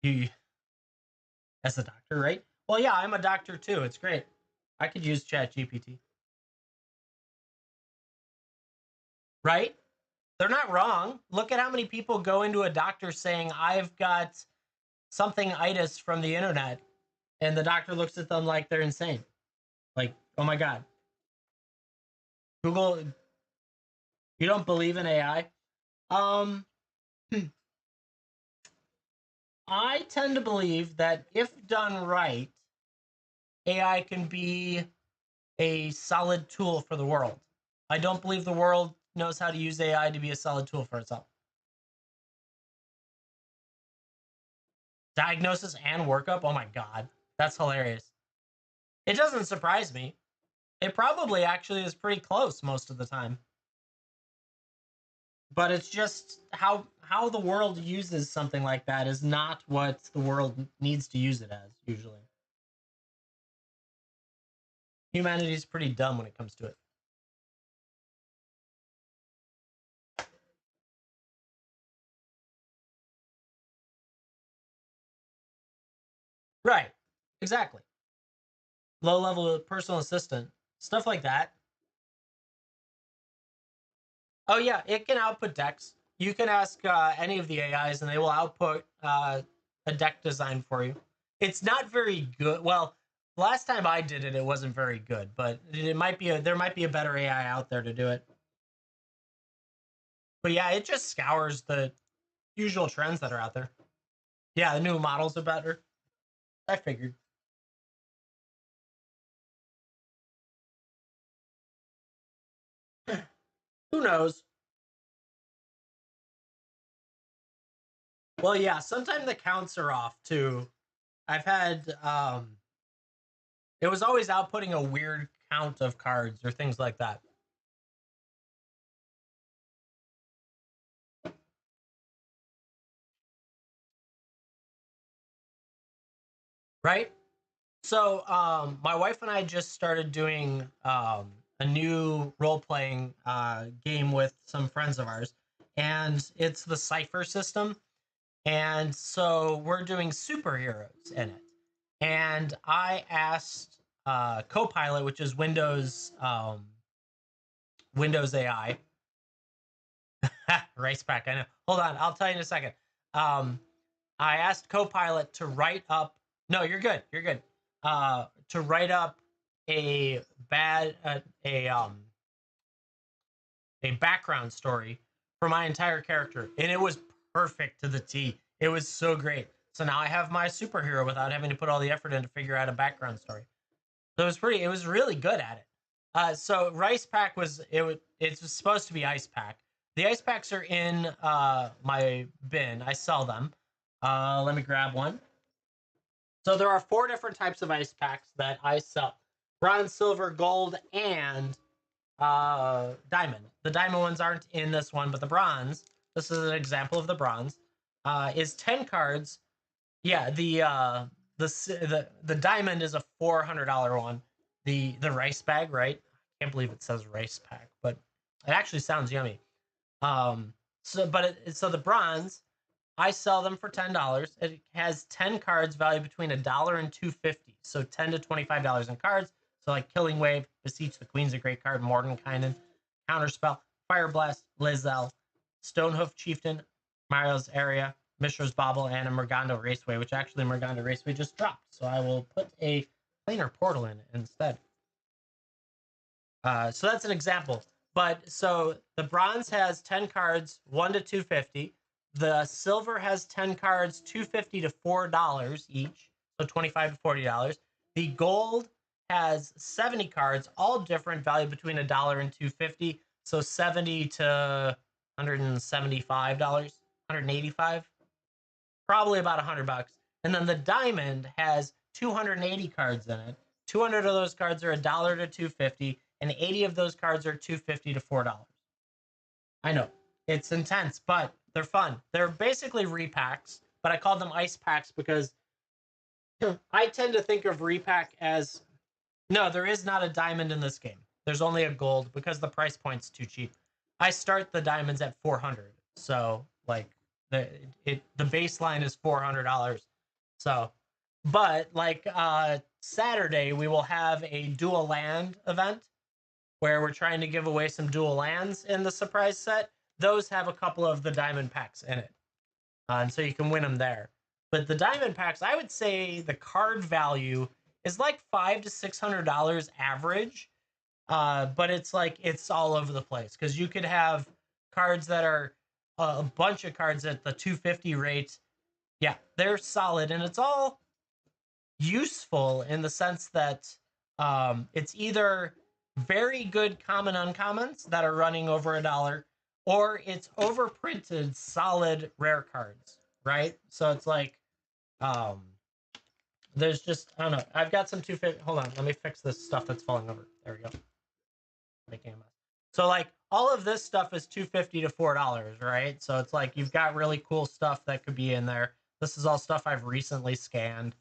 You, as a doctor, right? Well, yeah, I'm a doctor too. It's great. I could use Chat GPT. Right? They're not wrong. Look at how many people go into a doctor saying, I've got something itis from the internet. And the doctor looks at them like they're insane. Like, oh my God. Google, you don't believe in AI? Um, I tend to believe that if done right, AI can be a solid tool for the world. I don't believe the world knows how to use AI to be a solid tool for itself. Diagnosis and workup? Oh my God. That's hilarious. It doesn't surprise me. It probably actually is pretty close most of the time. But it's just how the world uses something like that is not what the world needs to use it as usually. Humanity is pretty dumb when it comes to it. Right. Exactly. Low level personal assistant, stuff like that. Oh yeah, it can output decks. You can ask any of the AIs, and they will output a deck design for you. It's not very good. Well, last time I did it, it wasn't very good, but it might be there might be a better AI out there to do it. But yeah, it just scours the usual trends that are out there. Yeah, the new models are better. I figured. Who knows? Well, yeah, sometimes the counts are off too. I've had it was always outputting a weird count of cards or things like that. Right? So, my wife and I just started doing a new role playing game with some friends of ours, and it's the Cipher system. And so we're doing superheroes in it. And I asked Copilot, which is Windows AI, Race Pack. I know. Hold on, I'll tell you in a second. Um, I asked Copilot to write up. No, you're good. You're good. To write up a bad a background story for my entire character, and it was perfect to the T. It was so great. So now I have my superhero without having to put all the effort in to figure out a background story. So it was pretty. It was really good at it. So Rice Pack was it. It's supposed to be Ice Pack. The ice packs are in my bin. I sell them. Let me grab one. So there are four different types of ice packs that I sell: bronze, silver, gold, and diamond. The diamond ones aren't in this one, but the bronze. This is an example of the bronze. Is 10 cards. Yeah, the diamond is a $400 one. The rice bag, right? I can't believe it says rice pack, but it actually sounds yummy. So the bronze, I sell them for $10. It has 10 cards valued between $1 and 250. So $10 to $25 in cards. So like Killing Wave, Beseech the Queen's a great card, Mordenkainen, Counterspell, Fire Blast, Lizelle, Stonehoof Chieftain, Mario's Area, Mishra's Bobble, and a Mergando Raceway, which actually Mergando Raceway just dropped. So I will put a planar portal in it instead. So that's an example. But so the bronze has 10 cards, 1 to 250. The silver has 10 cards, 250 to $4 each, so 25 to $40. The gold has 70 cards, all different, value between $1 and 250, so 70 to $175, 185, probably about $100. And then the diamond has 280 cards in it. 200 of those cards are $1 to 250, and 80 of those cards are 250 to $4. I know it's intense, but they're fun. They're basically repacks, but I call them ice packs because I tend to think of repack as no, there is not a diamond in this game. There's only a gold because the price point's too cheap. I start the diamonds at 400, so like the baseline is $400. So, but like Saturday we will have a dual land event where we're trying to give away some dual lands in the surprise set. Those have a couple of the diamond packs in it, and so you can win them there. But the diamond packs, I would say the card value is like $500 to $600 average. But it's like it's all over the place because you could have cards that are a bunch of cards at the 250 rate. Yeah, they're solid, and it's all useful in the sense that it's either very good common uncommons that are running over $1, or it's overprinted solid rare cards, right? So it's like um, there's just I don't know. I've got some 250. Hold on, let me fix this stuff that's falling over. There we go. Making a mess. So like all of this stuff is 250 to $4, right? So it's like you've got really cool stuff that could be in there. This is all stuff I've recently scanned.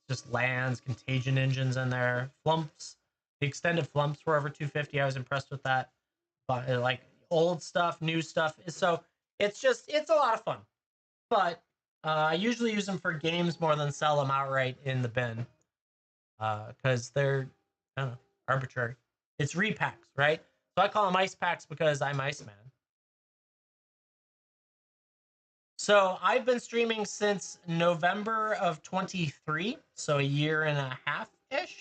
Just lands, contagion engines in there, flumps. The extended flumps were over 250. I was impressed with that. But like old stuff, new stuff. So it's a lot of fun. But I usually use them for games more than sell them outright in the bin. Because they're I don't know, arbitrary. It's repacks, right? So I call them ice packs because I'm Iceman. So I've been streaming since November of 23, so a year and a half ish,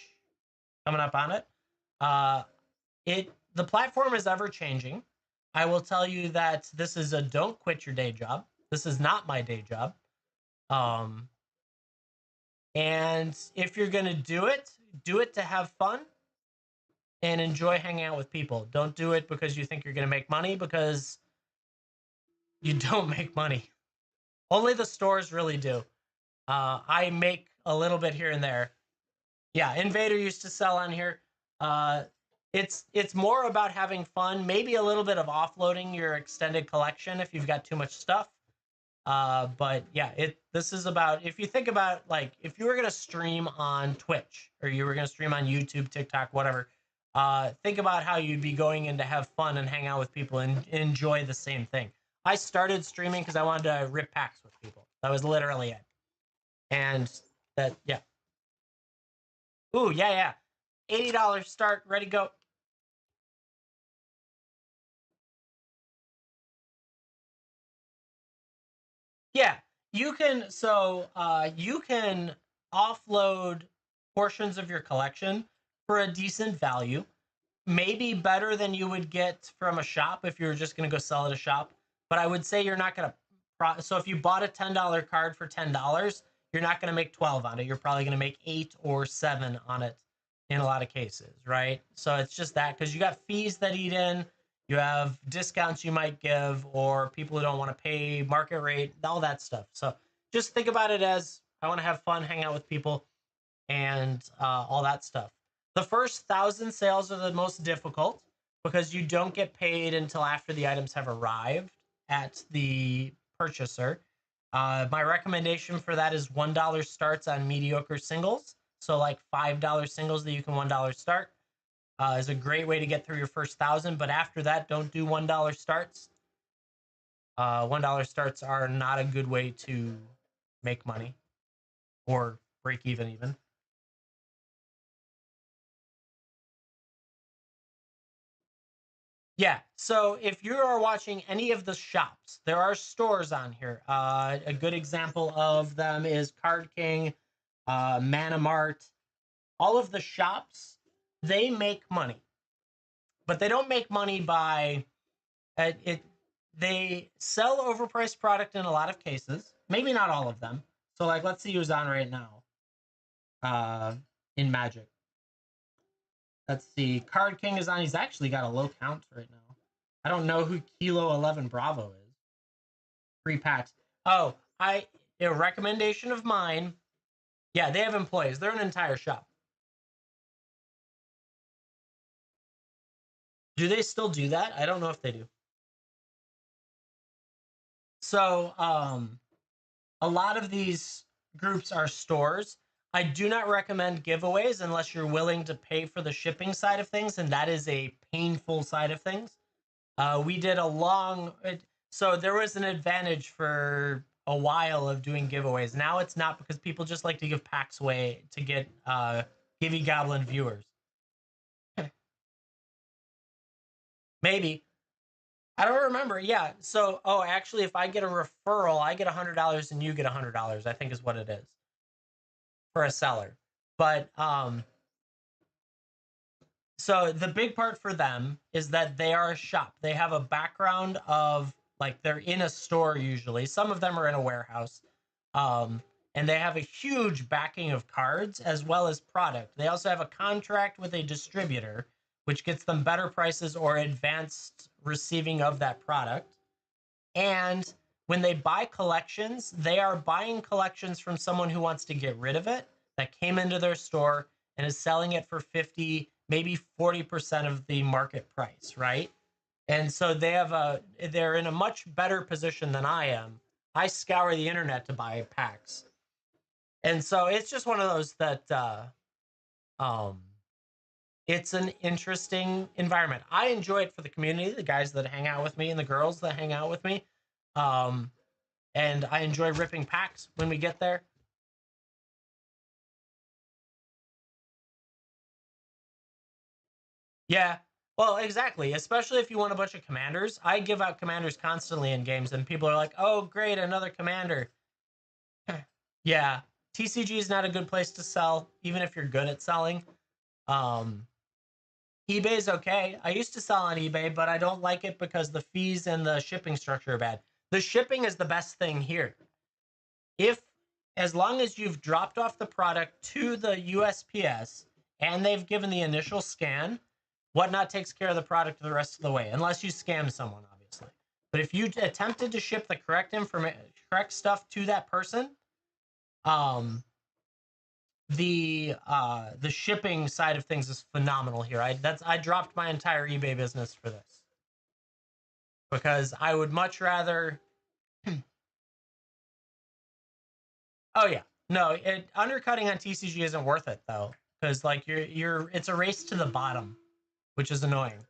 coming up on it. Uh, the platform is ever changing. I will tell you that this is a don't quit your day job. This is not my day job. Um, and if you're gonna do it to have fun and enjoy hanging out with people. Don't do it because you think you're gonna make money because you don't make money. Only the stores really do. I make a little bit here and there. Yeah, Invader used to sell on here. Uh, it's more about having fun, maybe a little bit of offloading your extended collection if you've got too much stuff. But yeah, this is about if you think about like if you were gonna stream on Twitch or you were gonna stream on YouTube, TikTok, whatever. Think about how you'd be going in to have fun and hang out with people and enjoy the same thing. I started streaming because I wanted to rip packs with people. That was literally it. And that, yeah. Ooh, yeah, yeah. $80 start, ready, go. Yeah, you can. So you can offload portions of your collection for a decent value. Maybe better than you would get from a shop if you were just going to go sell at a shop. But I would say you're not going to. So if you bought a $10 card for $10, you're not going to make 12 on it. You're probably going to make 8 or 7 on it in a lot of cases, right? So it's just that because you got fees that eat in, you have discounts you might give, or people who don't want to pay market rate, all that stuff. So just think about it as I want to have fun, hang out with people, and all that stuff. The first 1,000 sales are the most difficult because you don't get paid until after the items have arrived at the purchaser. My recommendation for that is $1 starts on mediocre singles. So like $5 singles that you can $1 start is a great way to get through your first 1,000. But after that, don't do $1 starts. $1 starts are not a good way to make money or break even. Yeah. So if you are watching any of the shops, there are stores on here. A good example of them is Card King, Mana Mart. All of the shops, they make money. but they don't make money by it. They sell overpriced product in a lot of cases, maybe not all of them. So like, let's see who's on right now. In Magic, let's see. Card King is on. He's actually got a low count right now. I don't know who Kilo 11 Bravo is. Free packs. Oh, a recommendation of mine. Yeah, they have employees. They're an entire shop. Do they still do that? I don't know if they do. So, a lot of these groups are stores. I do not recommend giveaways unless you're willing to pay for the shipping side of things, and that is a painful side of things. We did a long, so there was an advantage for a while of doing giveaways. Now it's not, because people just like to give packs away to get Givey Goblin viewers. Maybe. I don't remember. Yeah. So, oh, actually, if I get a referral, I get $100 and you get $100. I think is what it is for a seller. But so the big part for them is that they are a shop. They have a background of, like, they're in a store usually. Some of them are in a warehouse. And they have a huge backing of cards as well as product. They also have a contract with a distributor, which gets them better prices or advanced receiving of that product. And when they buy collections, they are buying collections from someone who wants to get rid of it, that came into their store and is selling it for 50, maybe 40% of the market price, right? And so they're in a much better position than I am. I scour the internet to buy packs. And so it's just one of those that um it's an interesting environment. I enjoy it for the community, the guys that hang out with me and the girls that hang out with me. Um, and I enjoy ripping packs when we get there. Yeah, well, exactly. Especially if you want a bunch of commanders. I give out commanders constantly in games, and people are like, "Oh, great, another commander." Yeah, TCG is not a good place to sell, even if you're good at selling. Um, eBay's okay. I used to sell on eBay, but I don't like it because the fees and the shipping structure are bad. The shipping is the best thing here. If, as long as you've dropped off the product to the USPS and they've given the initial scan, WhatNot takes care of the product the rest of the way, unless you scam someone, obviously. But if you attempted to ship the correct information, correct stuff to that person, um, the shipping side of things is phenomenal here. I dropped my entire eBay business for this because I would much rather. Oh yeah, no, undercutting on TCG isn't worth it though, because like it's a race to the bottom, which is annoying.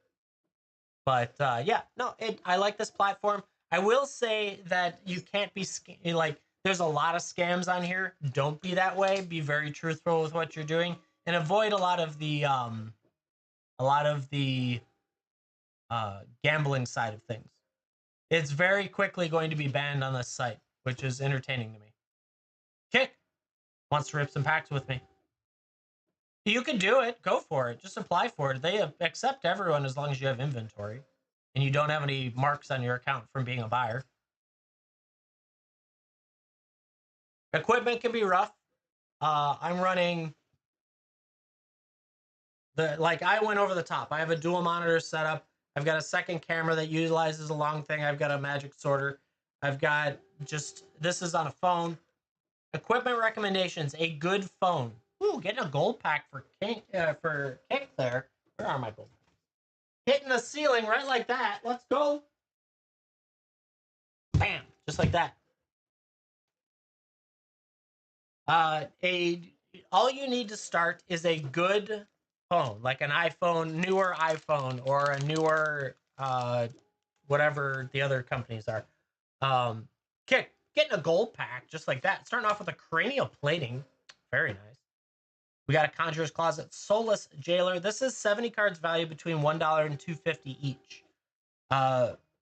But yeah, no, I like this platform. I will say that you can't be like, there's a lot of scams on here. Don't be that way. Be very truthful with what you're doing and avoid a lot of the gambling side of things. It's very quickly going to be banned on this site, which is entertaining to me. Kick wants to rip some packs with me. You can do it. Go for it. Just apply for it. They accept everyone as long as you have inventory and you don't have any marks on your account from being a buyer. Equipment can be rough. I'm running I went over the top. I have a dual monitor setup. I've got a second camera that utilizes a long thing. I've got a magic sorter. I've got this is on a phone. Equipment recommendations: a good phone. Ooh, getting a gold pack for kick there. Where are my gold? Hitting the ceiling right like that. Let's go. Bam, just like that. A All you need to start is a good phone, like an iPhone, newer iPhone, or a newer whatever the other companies are. Um, getting a gold pack just like that. Starting off with a cranial plating, very nice. We got a Conjurer's Closet Soulless Jailer. This is 70 cards value between $1 and $2.50 each.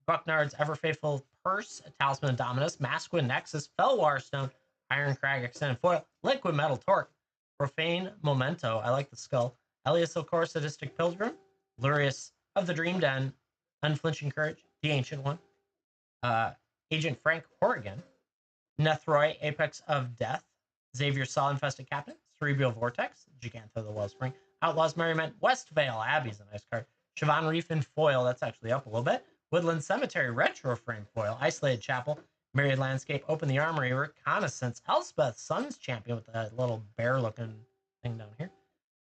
Bucknard's Ever Faithful Purse, Talisman Dominus, Masquin Nexus, Fellwar Stone, Iron Crag Extended Foil, Liquid Metal Torque, Profane Memento, I like the skull, Elias Okor Sadistic Pilgrim, Lurius of the Dream Den, Unflinching Courage, the Ancient One. Agent Frank Horrigan, Nethroy, Apex of Death, Xavier Saw Infested Captain, Cerebral Vortex, Gigantho the Wellspring, Outlaws Merriment, Westvale, Abbey's a nice card, Siobhan Reef in foil, that's actually up a little bit, Woodland Cemetery Retro Frame foil, Isolated Chapel, Myriad Landscape, Open the Armory, Reconnaissance, Elspeth, Sun's Champion with that little bear-looking thing down here,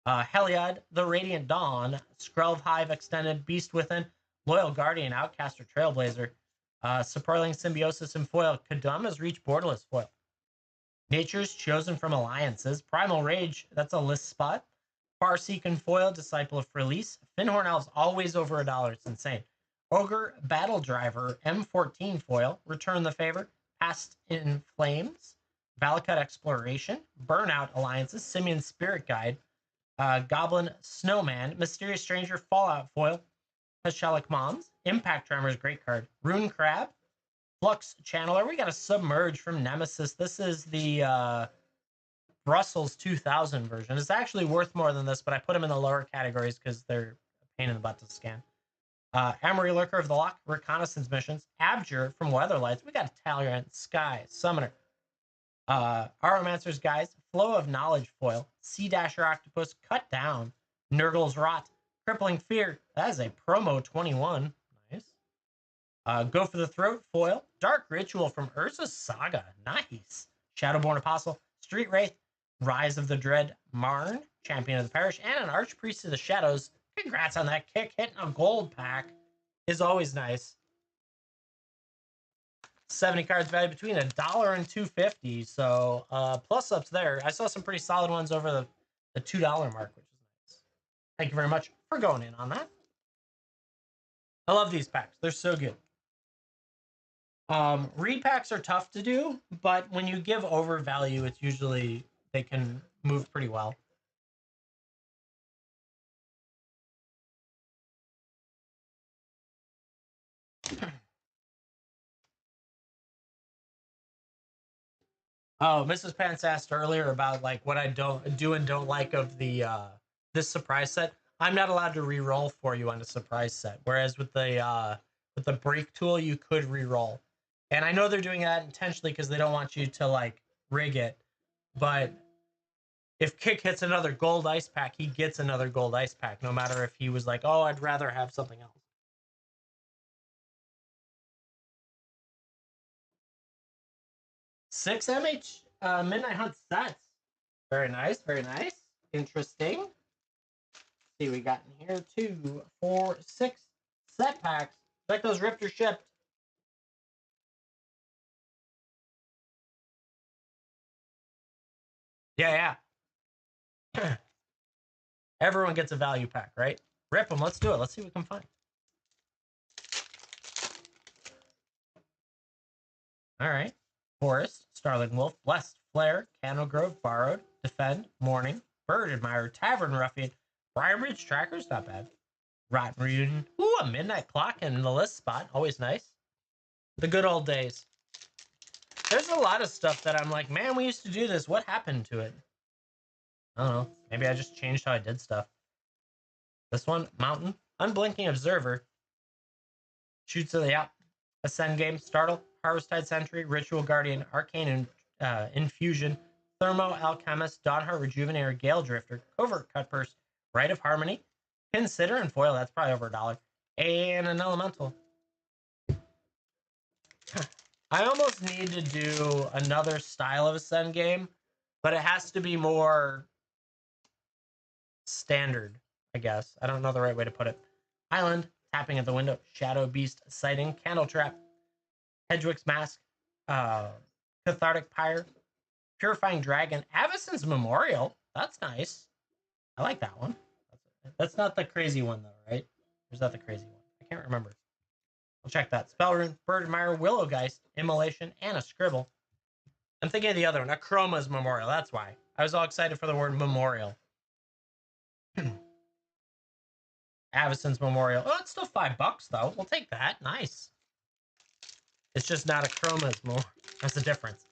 Heliod, The Radiant Dawn, Skrelv Hive Extended, Beast Within, Loyal Guardian, Outcaster, Trailblazer, Saporling Symbiosis in foil, Kadama's Reach Borderless foil, Nature's Chosen from Alliances, Primal Rage, that's a list spot, Farseek in foil, Disciple of Release, Finhorn Elves always over $1, it's insane. Ogre Battle Driver, M14 foil, Return the Favor, Past in Flames, Valakut Exploration, Burnout Alliances, Simian Spirit Guide, Goblin Snowman, Mysterious Stranger, Fallout foil, Hashalik Moms, Impact Tremors, great card, Rune Crab, Flux Channeler. We got a Submerge from Nemesis. This is the Brussels 2000 version. It's actually worth more than this, but I put them in the lower categories because they're a pain in the butt to scan. Emery Lurker of the Lock, Reconnaissance Missions, Abjure from Weatherlights. We got Talrant, Sky, Summoner, Aromancer's Guise, Flow of Knowledge foil, Sea Dasher Octopus, Cut Down, Nurgle's Rot, Crippling Fear. That is a promo 21. Nice. Go for the Throat foil, Dark Ritual from Urza's Saga. Nice. Shadowborn Apostle, Street Wraith, Rise of the Dread Marn, Champion of the Parish, and an Archpriest of the Shadows. Congrats on that kick. Hitting a gold pack is always nice. 70 cards value between $1 and $2.50. So plus ups there. I saw some pretty solid ones over the $2 mark, which is nice. Thank you very much for going in on that. I love these packs. They're so good. Repacks are tough to do, but when you give over value, it's usually they can move pretty well. Oh, Mrs. Pants asked earlier about like what I do and don't like of the this surprise set. I'm not allowed to re-roll for you on a surprise set, whereas with the break tool you could re-roll. And I know they're doing that intentionally because they don't want you to like rig it. But if Kick hits another gold ice pack, he gets another gold ice pack, no matter if he was like, oh, I'd rather have something else. 6 MH Midnight Hunt sets. Very nice, very nice. Interesting. See, we got in here 2, 4, 6 set packs. Check those ripped or shipped. Yeah, yeah. Everyone gets a value pack, right? Rip them. Let's do it. Let's see what we can find. All right. Forest, Starling Wolf, Blessed, Flare, Candle Grove, Borrowed, Defend, Morning, Bird Admirer, Tavern Ruffian, Briarbridge Trackers, not bad. Rotten Reunion. Ooh, a Midnight Clock in the list spot. Always nice. The good old days. There's a lot of stuff that I'm like, man, we used to do this. What happened to it? I don't know. Maybe I just changed how I did stuff. This one, Mountain, Unblinking Observer, Shoots of the Out, Ascend Game, Startle, Harvesttide Sentry, Ritual Guardian, Arcane Infusion, Thermo Alchemist, Dawnheart Rejuvenator, Gale Drifter, Covert Cutpurse, Rite of Harmony, Consider and Foil, that's probably over $1, and an Elemental. I almost need to do another style of Ascend game, but it has to be more standard, I guess. I don't know the right way to put it. Island, Tapping at the Window, Shadow Beast, Sighting, Candle Trap, Hedgewick's Mask, Cathartic Pyre, Purifying Dragon, Avacyn's Memorial. That's nice. I like that one. That's not the crazy one, though, right? Or is that the crazy one? I can't remember. I'll check that. Spellrune, Bird Admirer, Willowgeist, Immolation, and a Scribble. I'm thinking of the other one, Akroma's Memorial. That's why. I was all excited for the word memorial. Avacyn's Memorial. Oh, it's still $5, though. We'll take that. Nice. It's just not Akroma's more. That's the difference.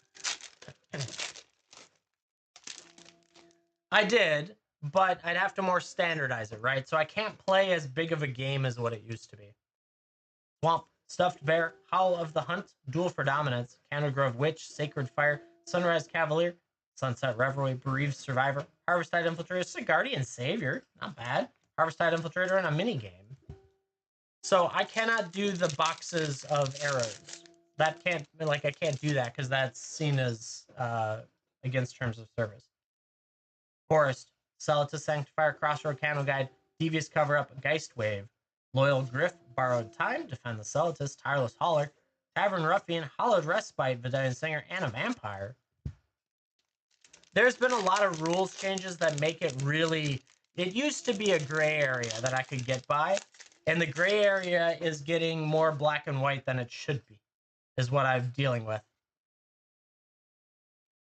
I did, but I'd have to more standardize it, right? So I can't play as big of a game as what it used to be. Swamp, Stuffed Bear, Howl of the Hunt, Duel for Dominance, Cannon Grove Witch, Sacred Fire, Sunrise Cavalier, Sunset Revelry, Bereaved Survivor, Harvestide Infiltrator, Sigardian Savior, not bad. Harvestide Infiltrator in a mini game. So I cannot do the boxes of arrows. That can't, like, I can't do that because that's seen as against terms of service. Forest, Celotus Sanctifier, Crossroad Candle Guide, Devious Cover Up, Geist Wave, Loyal Griff, Borrowed Time, Defend the Celotus, Tireless Hauler, Tavern Ruffian, Hollowed Respite, Vidalian Singer, and a Vampire. There's been a lot of rules changes that make it really. It used to be a gray area that I could get by, and the gray area is getting more black and white than it should be, is what I'm dealing with.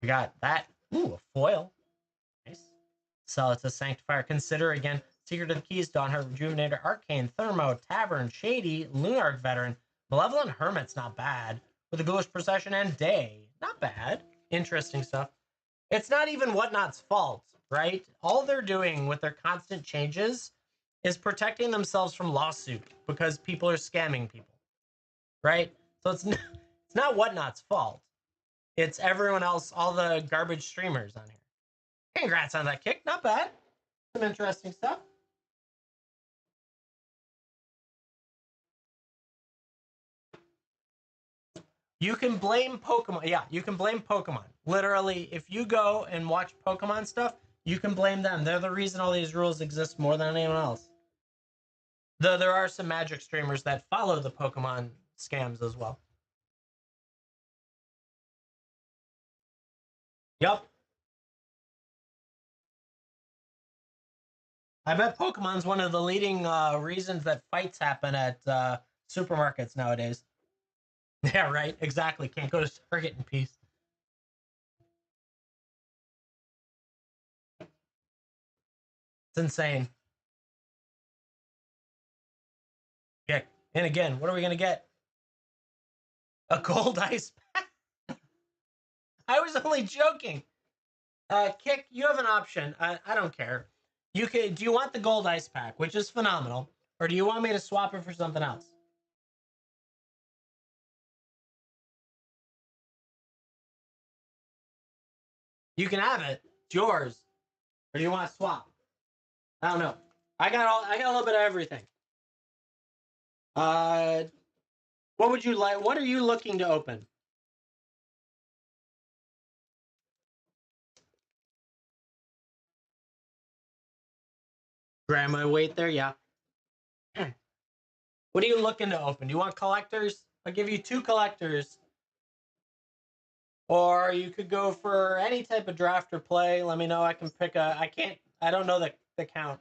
We got that. Ooh, a foil. Nice. Celotus Sanctifier. Consider again. Secret of the Keys, Dawnheart Rejuvenator, Arcane, Thermo, Tavern, Shady, Lunark Veteran, Malevolent Hermit's not bad. With a Ghoulish Procession and Day. Not bad. Interesting stuff. It's not even WhatNot's fault, right? All they're doing with their constant changes is protecting themselves from lawsuit because people are scamming people, right? So it's not WhatNot's fault. It's everyone else, all the garbage streamers on here. Congrats on that kick. Not bad. Some interesting stuff. You can blame Pokemon. Yeah, you can blame Pokemon. Literally, if you go and watch Pokemon stuff, you can blame them. They're the reason all these rules exist more than anyone else. Though there are some Magic streamers that follow the Pokemon scams as well. Yup. I bet Pokemon's one of the leading reasons that fights happen at supermarkets nowadays. Yeah, right. Exactly. Can't go to Target in peace. It's insane. Yeah. And again, what are we gonna get? A gold ice pack? I was only joking. Kick, you have an option. I don't care. You can. Do you want the gold ice pack, which is phenomenal, or do you want me to swap it for something else? You can have it. It's yours. Or do you want to swap? I don't know. I got a little bit of everything. Uh, what would you like? What are you looking to open? Grandma, wait there. Yeah. What are you looking to open? Do you want collectors? I'll give you two collectors. Or you could go for any type of draft or play. Let me know. I can pick a. I can't. I don't know the count.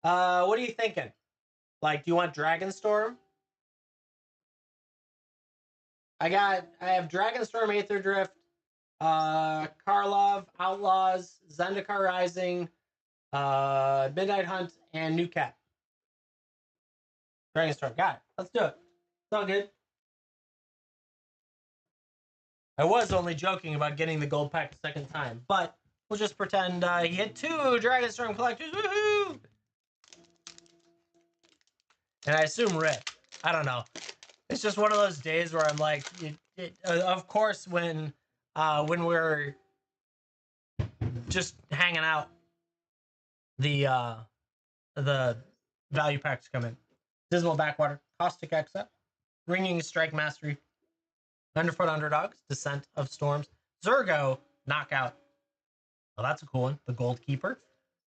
What are you thinking? Like, do you want Dragonstorm? I have Dragonstorm, Aether Drift, Karlov, Outlaws, Zendikar Rising, Midnight Hunt, and New Cat. Dragonstorm. Got it. Let's do it. It's all good. I was only joking about getting the gold pack a second time, but we'll just pretend he hit two Dragonstorm collectors. Woohoo! And I assume Rip. I don't know. It's just one of those days where I'm like, of course, when we're just hanging out, the value packs come in. Dismal Backwater, Caustic Exa, Ringing Strike Mastery, Underfoot Underdogs, Descent of Storms, Zergo, Knockout. Oh, that's a cool one. The Gold Keeper,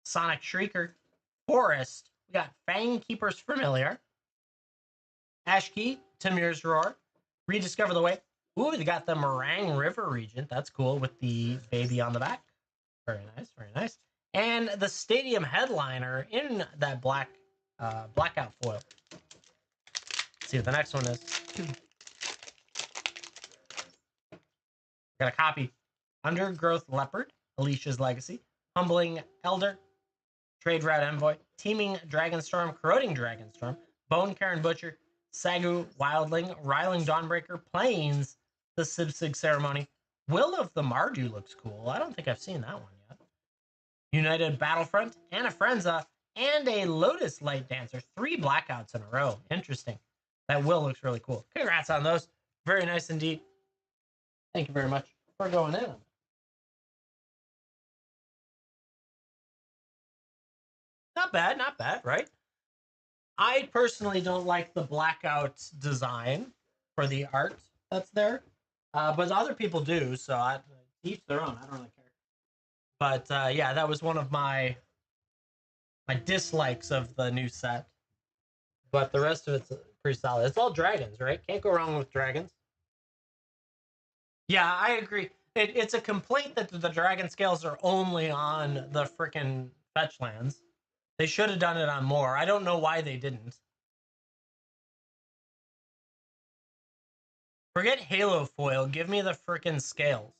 Sonic Shrieker, Forest. We got Fang Keeper's Familiar, Ash Key, Timir's Roar, Rediscover the Way. Ooh, they got the Meringue River Regent. That's cool with the baby on the back. Very nice, very nice. And the Stadium Headliner in that blackout foil. Let's see what the next one is. Got a copy. Undergrowth Leopard, Alicia's Legacy, Humbling Elder, Trade Route Envoy, Teeming Dragonstorm, Corroding Dragonstorm, Bone Karen Butcher, Sagu Wildling, Riling Dawnbreaker, Plains, the Sibsig Ceremony. Will of the Mardu looks cool. I don't think I've seen that one yet. United Battlefront, and a Frenza, and a Lotus Light Dancer. 3 blackouts in a row. Interesting. That will looks really cool. Congrats on those. Very nice indeed. Thank you very much for going in. Not bad, not bad, right? I personally don't like the blackout design for the art that's there, but other people do. So each their own. I don't really care. But yeah, that was one of my dislikes of the new set. But the rest of it's pretty solid. It's all dragons, right? Can't go wrong with dragons. Yeah, I agree. It's a complaint that the dragon scales are only on the freaking fetch lands. They should have done it on more. I don't know why they didn't. Forget Halo foil. Give me the freaking scales.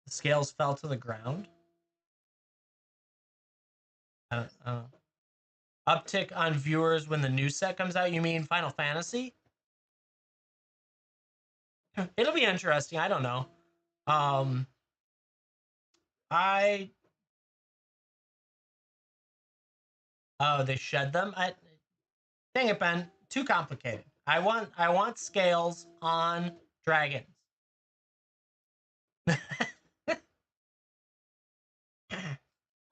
The scales fell to the ground. I don't know. Uptick on viewers when the new set comes out. You mean Final Fantasy? It'll be interesting. I don't know. Um, I oh they shed them. Dang it, Ben. Too complicated. I want scales on dragons. I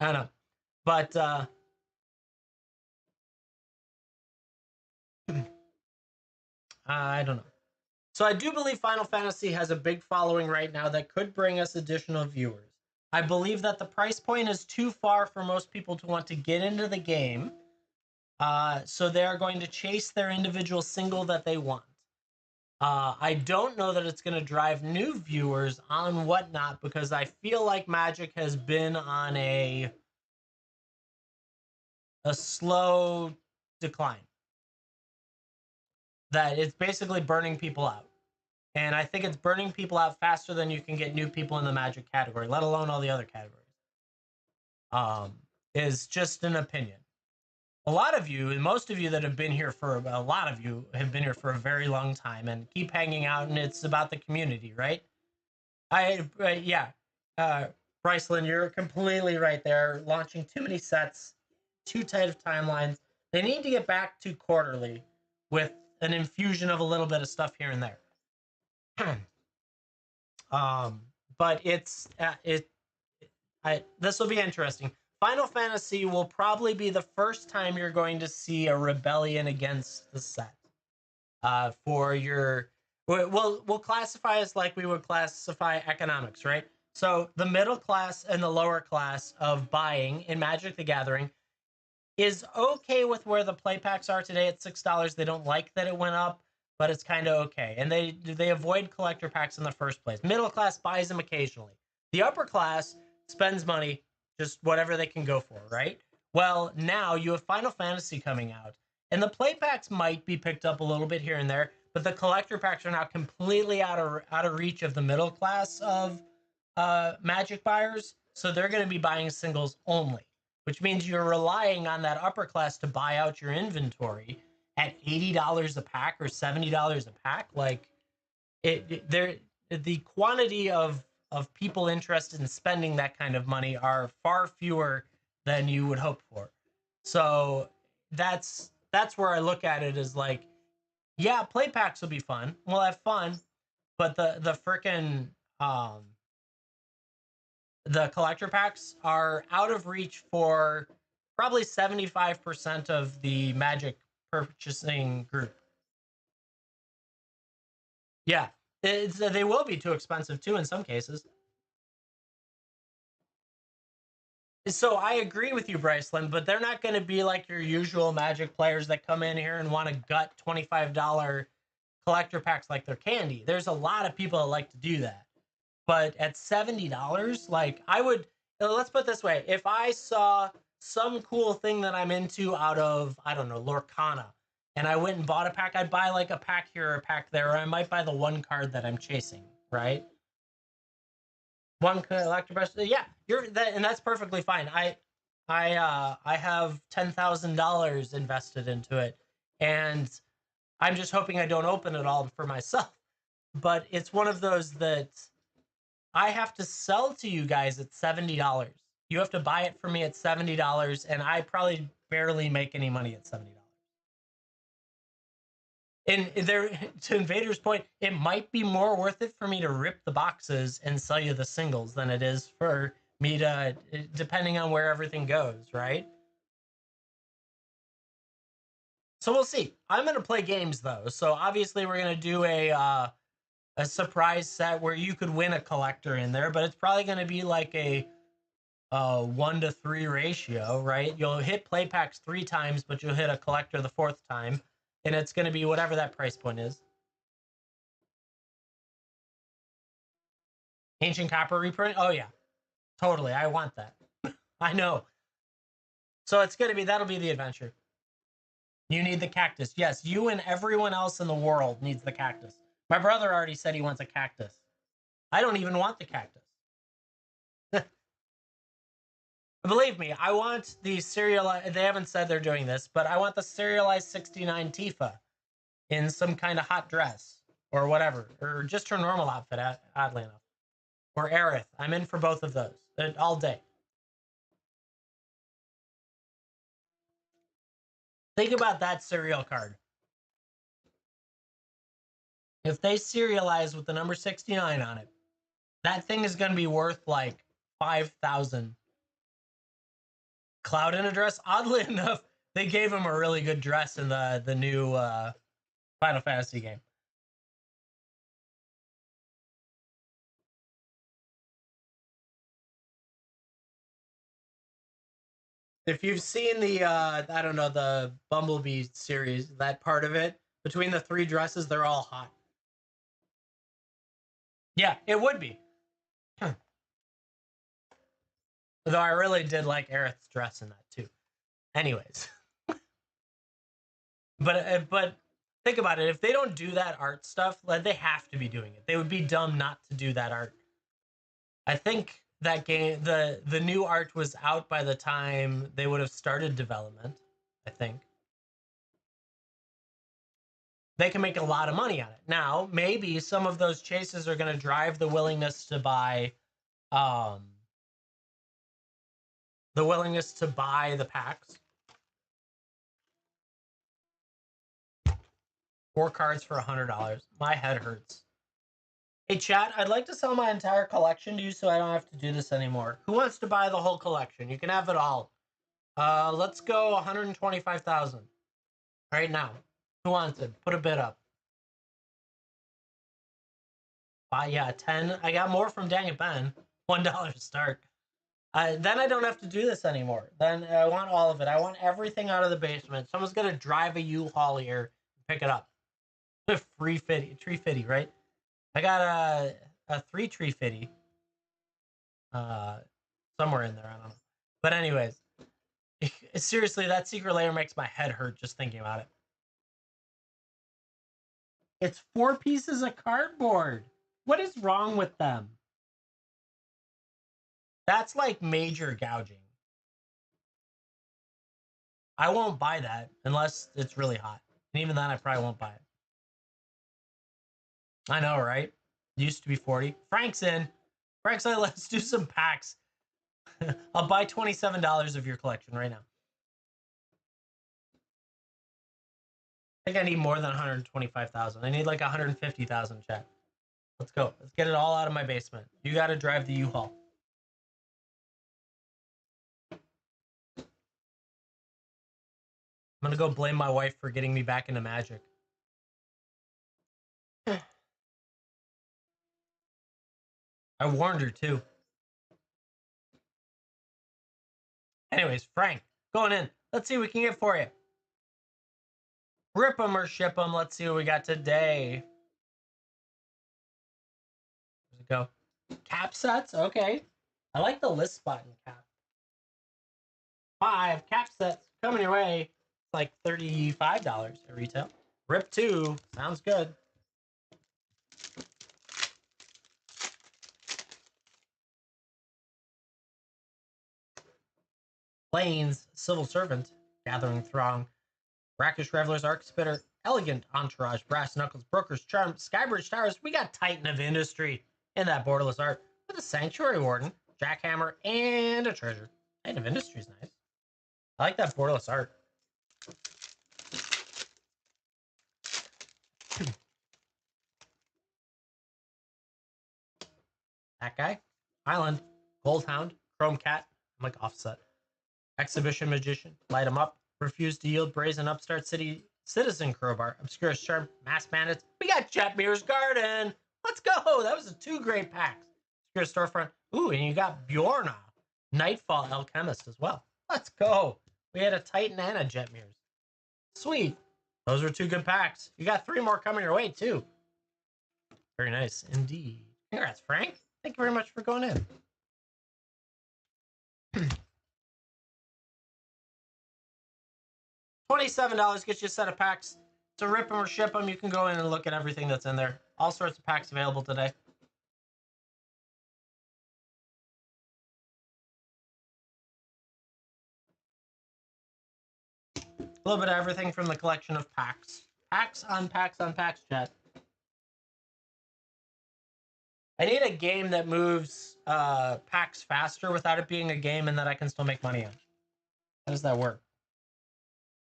don't know, but I don't know. So I do believe Final Fantasy has a big following right now that could bring us additional viewers. I believe that the price point is too far for most people to want to get into the game. So they are going to chase their individual single that they want. I don't know that it's going to drive new viewers on WhatNot because I feel like Magic has been on a slow decline. That it's basically burning people out. And I think it's burning people out faster than you can get new people in the Magic category, let alone all the other categories. Um, is just an opinion. A lot of you, and most of you that have been here for a lot of you have been here for a very long time and keep hanging out, and it's about the community, right? Yeah, uh, Brycelyn, you're completely right there. Launching too many sets, too tight of timelines. They need to get back to quarterly with an infusion of a little bit of stuff here and there. um, but this will be interesting. Final Fantasy will probably be the first time you're going to see a rebellion against the set. For your, we'll classify as like we would classify economics, right? So the middle class and the lower class of buying in Magic the Gathering is okay with where the play packs are today at $6. They don't like that it went up, but it's kind of okay. And they avoid collector packs in the first place. Middle class buys them occasionally. The upper class spends money just whatever they can go for, right? Well, now you have Final Fantasy coming out, and the play packs might be picked up a little bit here and there, but the collector packs are now completely out of reach of the middle class of Magic buyers, so they're going to be buying singles only, which means you're relying on that upper class to buy out your inventory at $80 a pack or $70 a pack. Like there, the quantity of people interested in spending that kind of money are far fewer than you would hope for. So that's where I look at it as like, yeah, play packs will be fun. We'll have fun, but the freaking the collector packs are out of reach for probably 75% of the Magic purchasing group. Yeah, they will be too expensive too in some cases. So I agree with you, Bryceland, but they're not going to be like your usual Magic players that come in here and want to gut $25 collector packs like they're candy. There's a lot of people that like to do that. But at $70, like I would, let's put it this way: if I saw some cool thing that I'm into out of, I don't know, Lorcana, and I went and bought a pack, I'd buy like a pack here or a pack there, or I might buy the one card that I'm chasing, right? One collector brush, yeah, you're that, and that's perfectly fine. I have $10,000 invested into it, and I'm just hoping I don't open it all for myself. But it's one of those that I have to sell to you guys at $70. You have to buy it for me at $70, and I probably barely make any money at $70. And there, to Invader's point, it might be more worth it for me to rip the boxes and sell you the singles than it is for me to, depending on where everything goes, right? So we'll see. I'm gonna play games though, so obviously we're gonna do a surprise set where you could win a collector in there, but it's probably gonna be like a 1-to-3 ratio, right? You'll hit play packs 3 times, but you'll hit a collector the 4th time, and it's gonna be whatever that price point is. Ancient Copper reprint? Oh yeah, totally. I want that. I know. So it's gonna be, that'll be the adventure. You need the cactus. Yes, you and everyone else in the world needs the cactus. My brother already said he wants a cactus. I don't even want the cactus. Believe me, I want the serialized, they haven't said they're doing this, but I want the serialized 69 Tifa in some kind of hot dress or whatever, or just her normal outfit, oddly enough. Or Aerith. I'm in for both of those all day. Think about that serial card. If they serialize with the number 69 on it, that thing is going to be worth like 5,000. Cloud in a dress? Oddly enough, they gave him a really good dress in the new Final Fantasy game. If you've seen the I don't know, the Bumblebee series, that part of it, between the 3 dresses, they're all hot. Yeah, it would be. Though I really did like Aerith's dress in that too. Anyways. But think about it. If they don't do that art stuff, like, they have to be doing it. They would be dumb not to do that art. I think that game, the new art was out by the time they would have started development. I think they can make a lot of money on it. Now, maybe some of those chases are going to drive the willingness to buy, um, the packs. 4 cards for $100. My head hurts. Hey, chat, I'd like to sell my entire collection to you so I don't have to do this anymore. Who wants to buy the whole collection? You can have it all. Let's go 125,000 right now. Who wants it? Put a bid up. Yeah, 10. I got more from Dang It Ben. $1 to start. Then I don't have to do this anymore. Then I want all of it. I want everything out of the basement. Someone's gonna drive a U-Haul here and pick it up. Free fitty, tree fitty, right? I got a 3 tree fitty. Somewhere in there, I don't know. But anyways, seriously, that secret layer makes my head hurt just thinking about it. It's 4 pieces of cardboard. What is wrong with them? That's like major gouging. I won't buy that unless it's really hot. And even then, I probably won't buy it. I know, right? It used to be 40. Frank's in. Frank's like, let's do some packs. I'll buy $27 of your collection right now. I think I need more than 125,000. I need like 150,000, chat. Let's go. Let's get it all out of my basement. You got to drive the U-Haul. I'm going to go blame my wife for getting me back into Magic. I warned her too. Anyways, Frank, going in. Let's see what we can get for you. Rip them or ship them. Let's see what we got today. Where's it go? Cap sets? Okay. I like the list spot in cap. 5 cap sets coming your way. It's like $35 at retail. Rip 2. Sounds good. Plains, Civil Servant, Gathering Throng. Brackish Revelers, Arc Spitter, Elegant Entourage, Brass Knuckles, Broker's Charm, Skybridge Towers. We got Titan of Industry in that borderless art with a Sanctuary Warden, Jackhammer, and a Treasure. Titan of Industry is nice. I like that borderless art. That guy, Island, Goldhound, Chrome Cat, I'm like offset. Exhibition Magician, Light 'em Up, Refuse to Yield, Brazen Upstart City, Citizen Crowbar, Obscure Charm, Mass Bandits. We got Jetmir's Garden. Let's go. That was 2 great packs. Obscure Storefront. Ooh, and you got Bjorna, Nightfall Alchemist as well. Let's go. We had a Titan and a Jetmir's. Sweet. Those were 2 good packs. You got 3 more coming your way, too. Very nice indeed. Congrats, Frank. Thank you very much for going in. $27 gets you a set of packs. To rip them or ship them, you can go in and look at everything that's in there. All sorts of packs available today. A little bit of everything from the collection of packs. Packs on packs on packs, chat. I need a game that moves packs faster without it being a game and that I can still make money on. How does that work?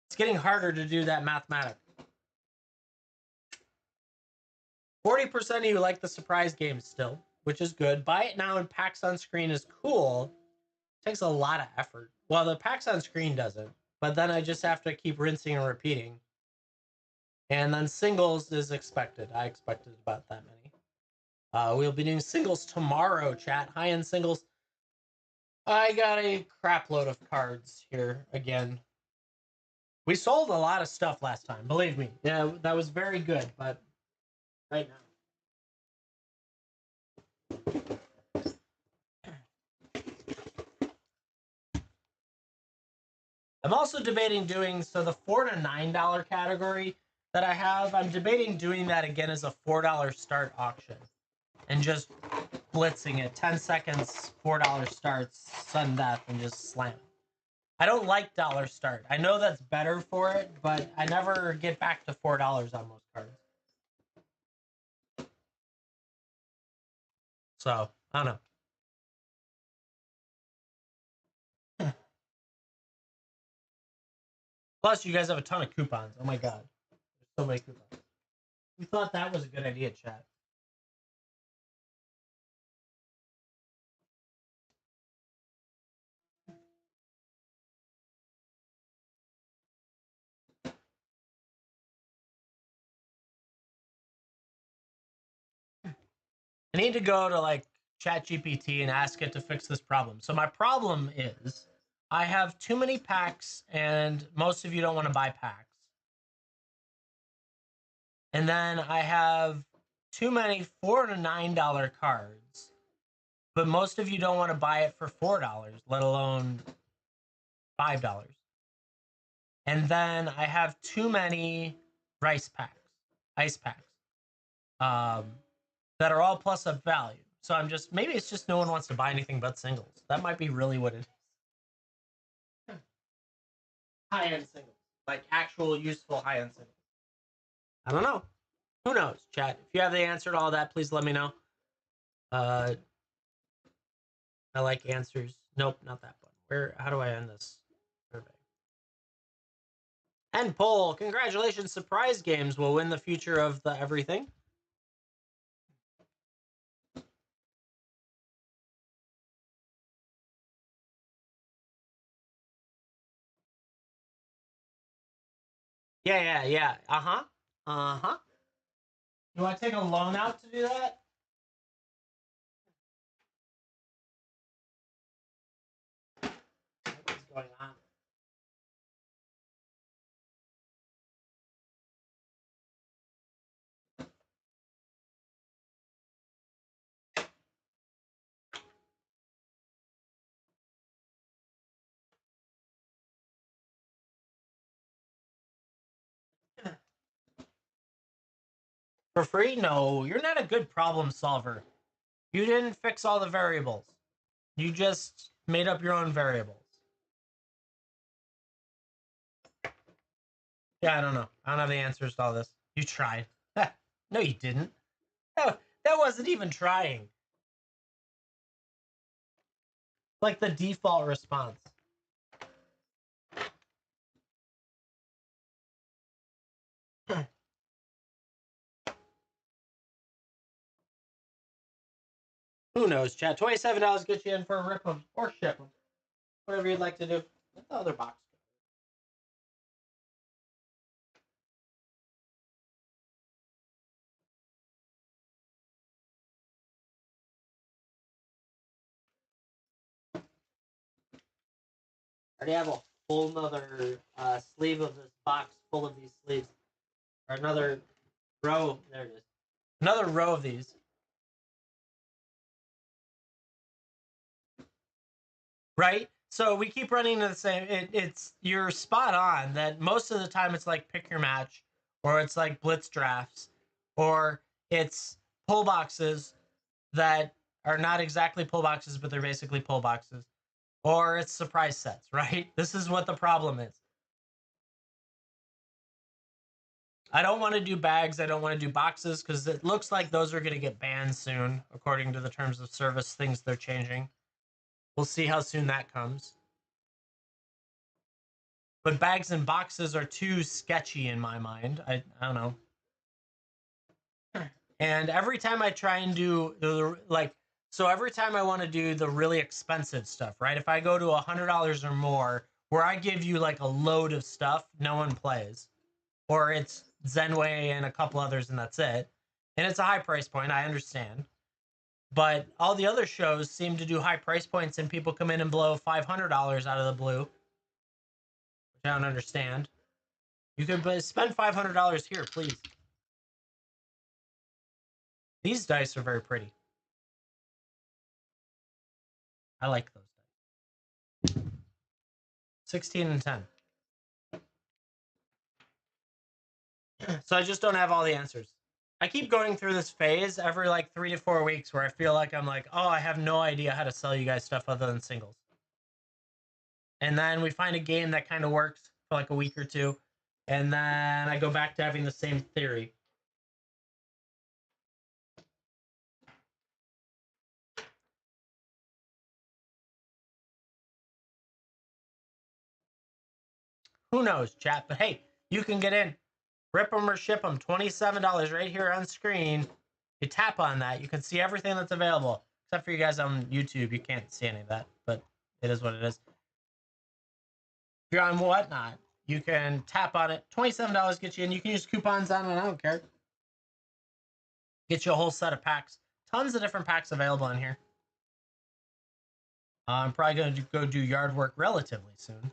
It's getting harder to do that mathematic. 40% of you like the surprise games still, which is good. Buy it now and packs on screen is cool. It takes a lot of effort. Well, the packs on screen doesn't, but then I just have to keep rinsing and repeating. And then singles is expected. I expected about that many. We'll be doing singles tomorrow, chat. High-end singles. I got a crap load of cards here again. We sold a lot of stuff last time, believe me. Yeah, that was very good, but right now. I'm also debating doing, so the $4 to $9 category that I have, I'm debating doing that again as a $4 start auction. And just blitzing it. 10 seconds, $4 starts, sudden death, and just slam it. I don't like dollar start. I know that's better for it, but I never get back to $4 on most cards. So, I don't know. Plus, you guys have a ton of coupons. Oh my god. There's so many coupons. We thought that was a good idea, chat. I need to go to like ChatGPT and ask it to fix this problem. So my problem is I have too many packs and most of you don't want to buy packs. And then I have too many $4 to $9 cards, but most of you don't want to buy it for $4, let alone $5. And then I have too many ice packs, that are all plus up value. So I'm just, maybe it's just no one wants to buy anything but singles. That might be really what it is. High-end singles, like actual useful high-end singles. I don't know. Who knows, chat? If you have the answer to all that, please let me know. I like answers. Nope, not that button. How do I end this survey? End poll. Congratulations. Surprise games will win the future of the everything. Yeah. Uh-huh. Do I take a loan out to do that? What's going on? For free? No, you're not a good problem solver. You didn't fix all the variables. You just made up your own variables. Yeah, I don't know. I don't have the answers to all this. You tried. No, you didn't. That wasn't even trying. Like the default response. Who knows, chat? $27 gets you in for a rip them or ship them. Whatever you'd like to do. Let the other box go. I already have a full another sleeve of this box full of these sleeves. Or another row. There it is. Another row of these. Right? So we keep running into the same. It's you're spot on that most of the time it's like pick your match, or it's like blitz drafts, or it's pull boxes that are not exactly pull boxes, but they're basically pull boxes, or it's surprise sets. Right? This is what the problem is. I don't want to do bags. I don't want to do boxes because it looks like those are going to get banned soon, according to the terms of service things they're changing. We'll see how soon that comes. But bags and boxes are too sketchy in my mind. I don't know. And every time I try and do so every time I want to do the really expensive stuff, right? If I go to $100 or more, where I give you like a load of stuff, no one plays, or it's Zenway and a couple others, and that's it. And it's a high price point. I understand. But all the other shows seem to do high price points, and people come in and blow $500 out of the blue, which I don't understand. You could spend $500 here, please. These dice are very pretty. I like those dice. 16 and 10. So I just don't have all the answers. I keep going through this phase every like 3 to 4 weeks where I feel like I'm like, oh, I have no idea how to sell you guys stuff other than singles. And then we find a game that kind of works for like a week or two. And then I go back to having the same theory. Who knows, chat? But hey, you can get in. Rip them or ship them. $27 right here on screen. You tap on that. You can see everything that's available. Except for you guys on YouTube. You can't see any of that. But it is what it is. If you're on WhatNot, you can tap on it. $27 gets you in. You can use coupons on it. I don't care. Get you a whole set of packs. Tons of different packs available in here. I'm probably going to go do yard work relatively soon.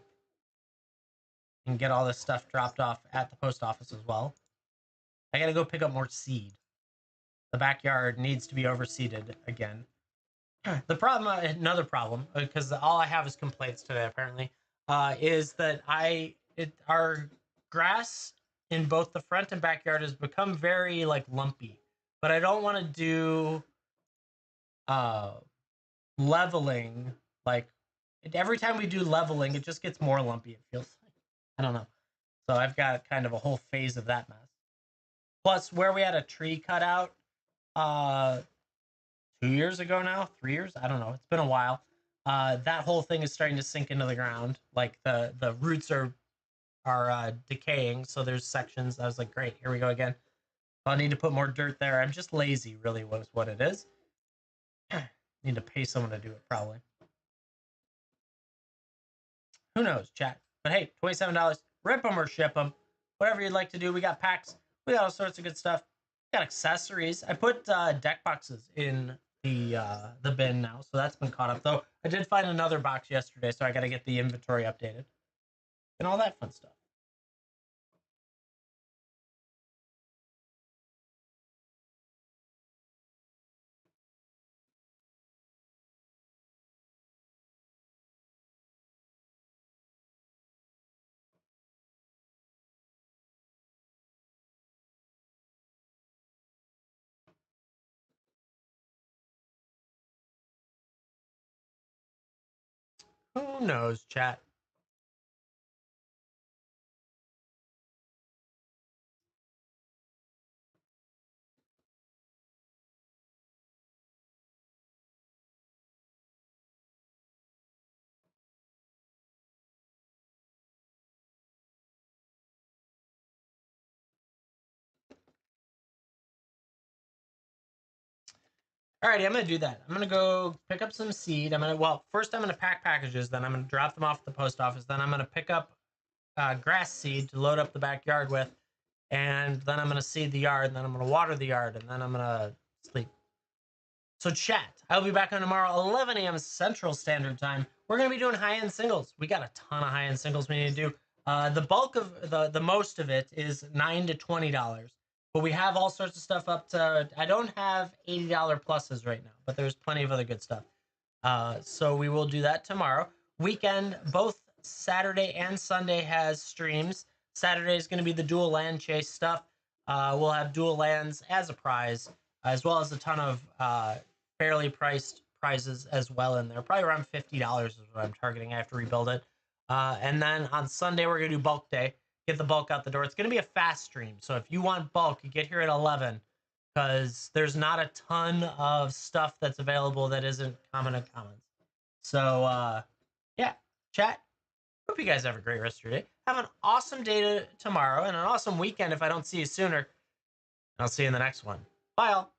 And get all this stuff dropped off at the post office as well. I got to go pick up more seed. The backyard needs to be overseeded again. The problem, another problem, because all I have is complaints today apparently, is that our grass in both the front and backyard has become very like lumpy. But I don't want to do uh leveling. Like every time we do leveling, it just gets more lumpy. It feels like I don't know. So I've got kind of a whole phase of that mess. Plus, where we had a tree cut out, 2 years ago now, 3 years, I don't know. It's been a while. That whole thing is starting to sink into the ground. Like the roots are decaying. So there's sections. I was like, great, here we go again. I need to put more dirt there. I'm just lazy, really, was what it is. Need to pay someone to do it, probably. Who knows, chat? But hey, $27. Rip them or ship them. Whatever you'd like to do. We got packs. We got all sorts of good stuff. We got accessories. I put deck boxes in the bin now, so that's been caught up. Though I did find another box yesterday, so I got to get the inventory updated and all that fun stuff. Who knows, chat? Alrighty, I'm gonna do that. I'm gonna go pick up some seed. First I'm gonna pack packages, then I'm gonna drop them off at the post office, then I'm gonna pick up grass seed to load up the backyard with, and then I'm gonna seed the yard, and then I'm gonna water the yard, and then I'm gonna sleep. So chat, I'll be back on tomorrow, 11 a.m. Central Standard Time. We're gonna be doing high-end singles. We got a ton of high-end singles we need to do. The bulk of the most of it is $9 to $20, but we have all sorts of stuff up to. I don't have $80 pluses right now, but there's plenty of other good stuff. So we will do that tomorrow. Weekend, both Saturday and Sunday has streams. Saturday is going to be the dual land chase stuff. We'll have dual lands as a prize, as well as a ton of fairly priced prizes as well in there. Probably around $50 is what I'm targeting. I have to rebuild it. And then on Sunday, we're going to do bulk day. Get the bulk out the door. It's going to be a fast stream. So if you want bulk, you get here at 11 because there's not a ton of stuff that's available that isn't common and commons. So, yeah, chat. Hope you guys have a great rest of your day. Have an awesome day tomorrow and an awesome weekend if I don't see you sooner. I'll see you in the next one. Bye, all.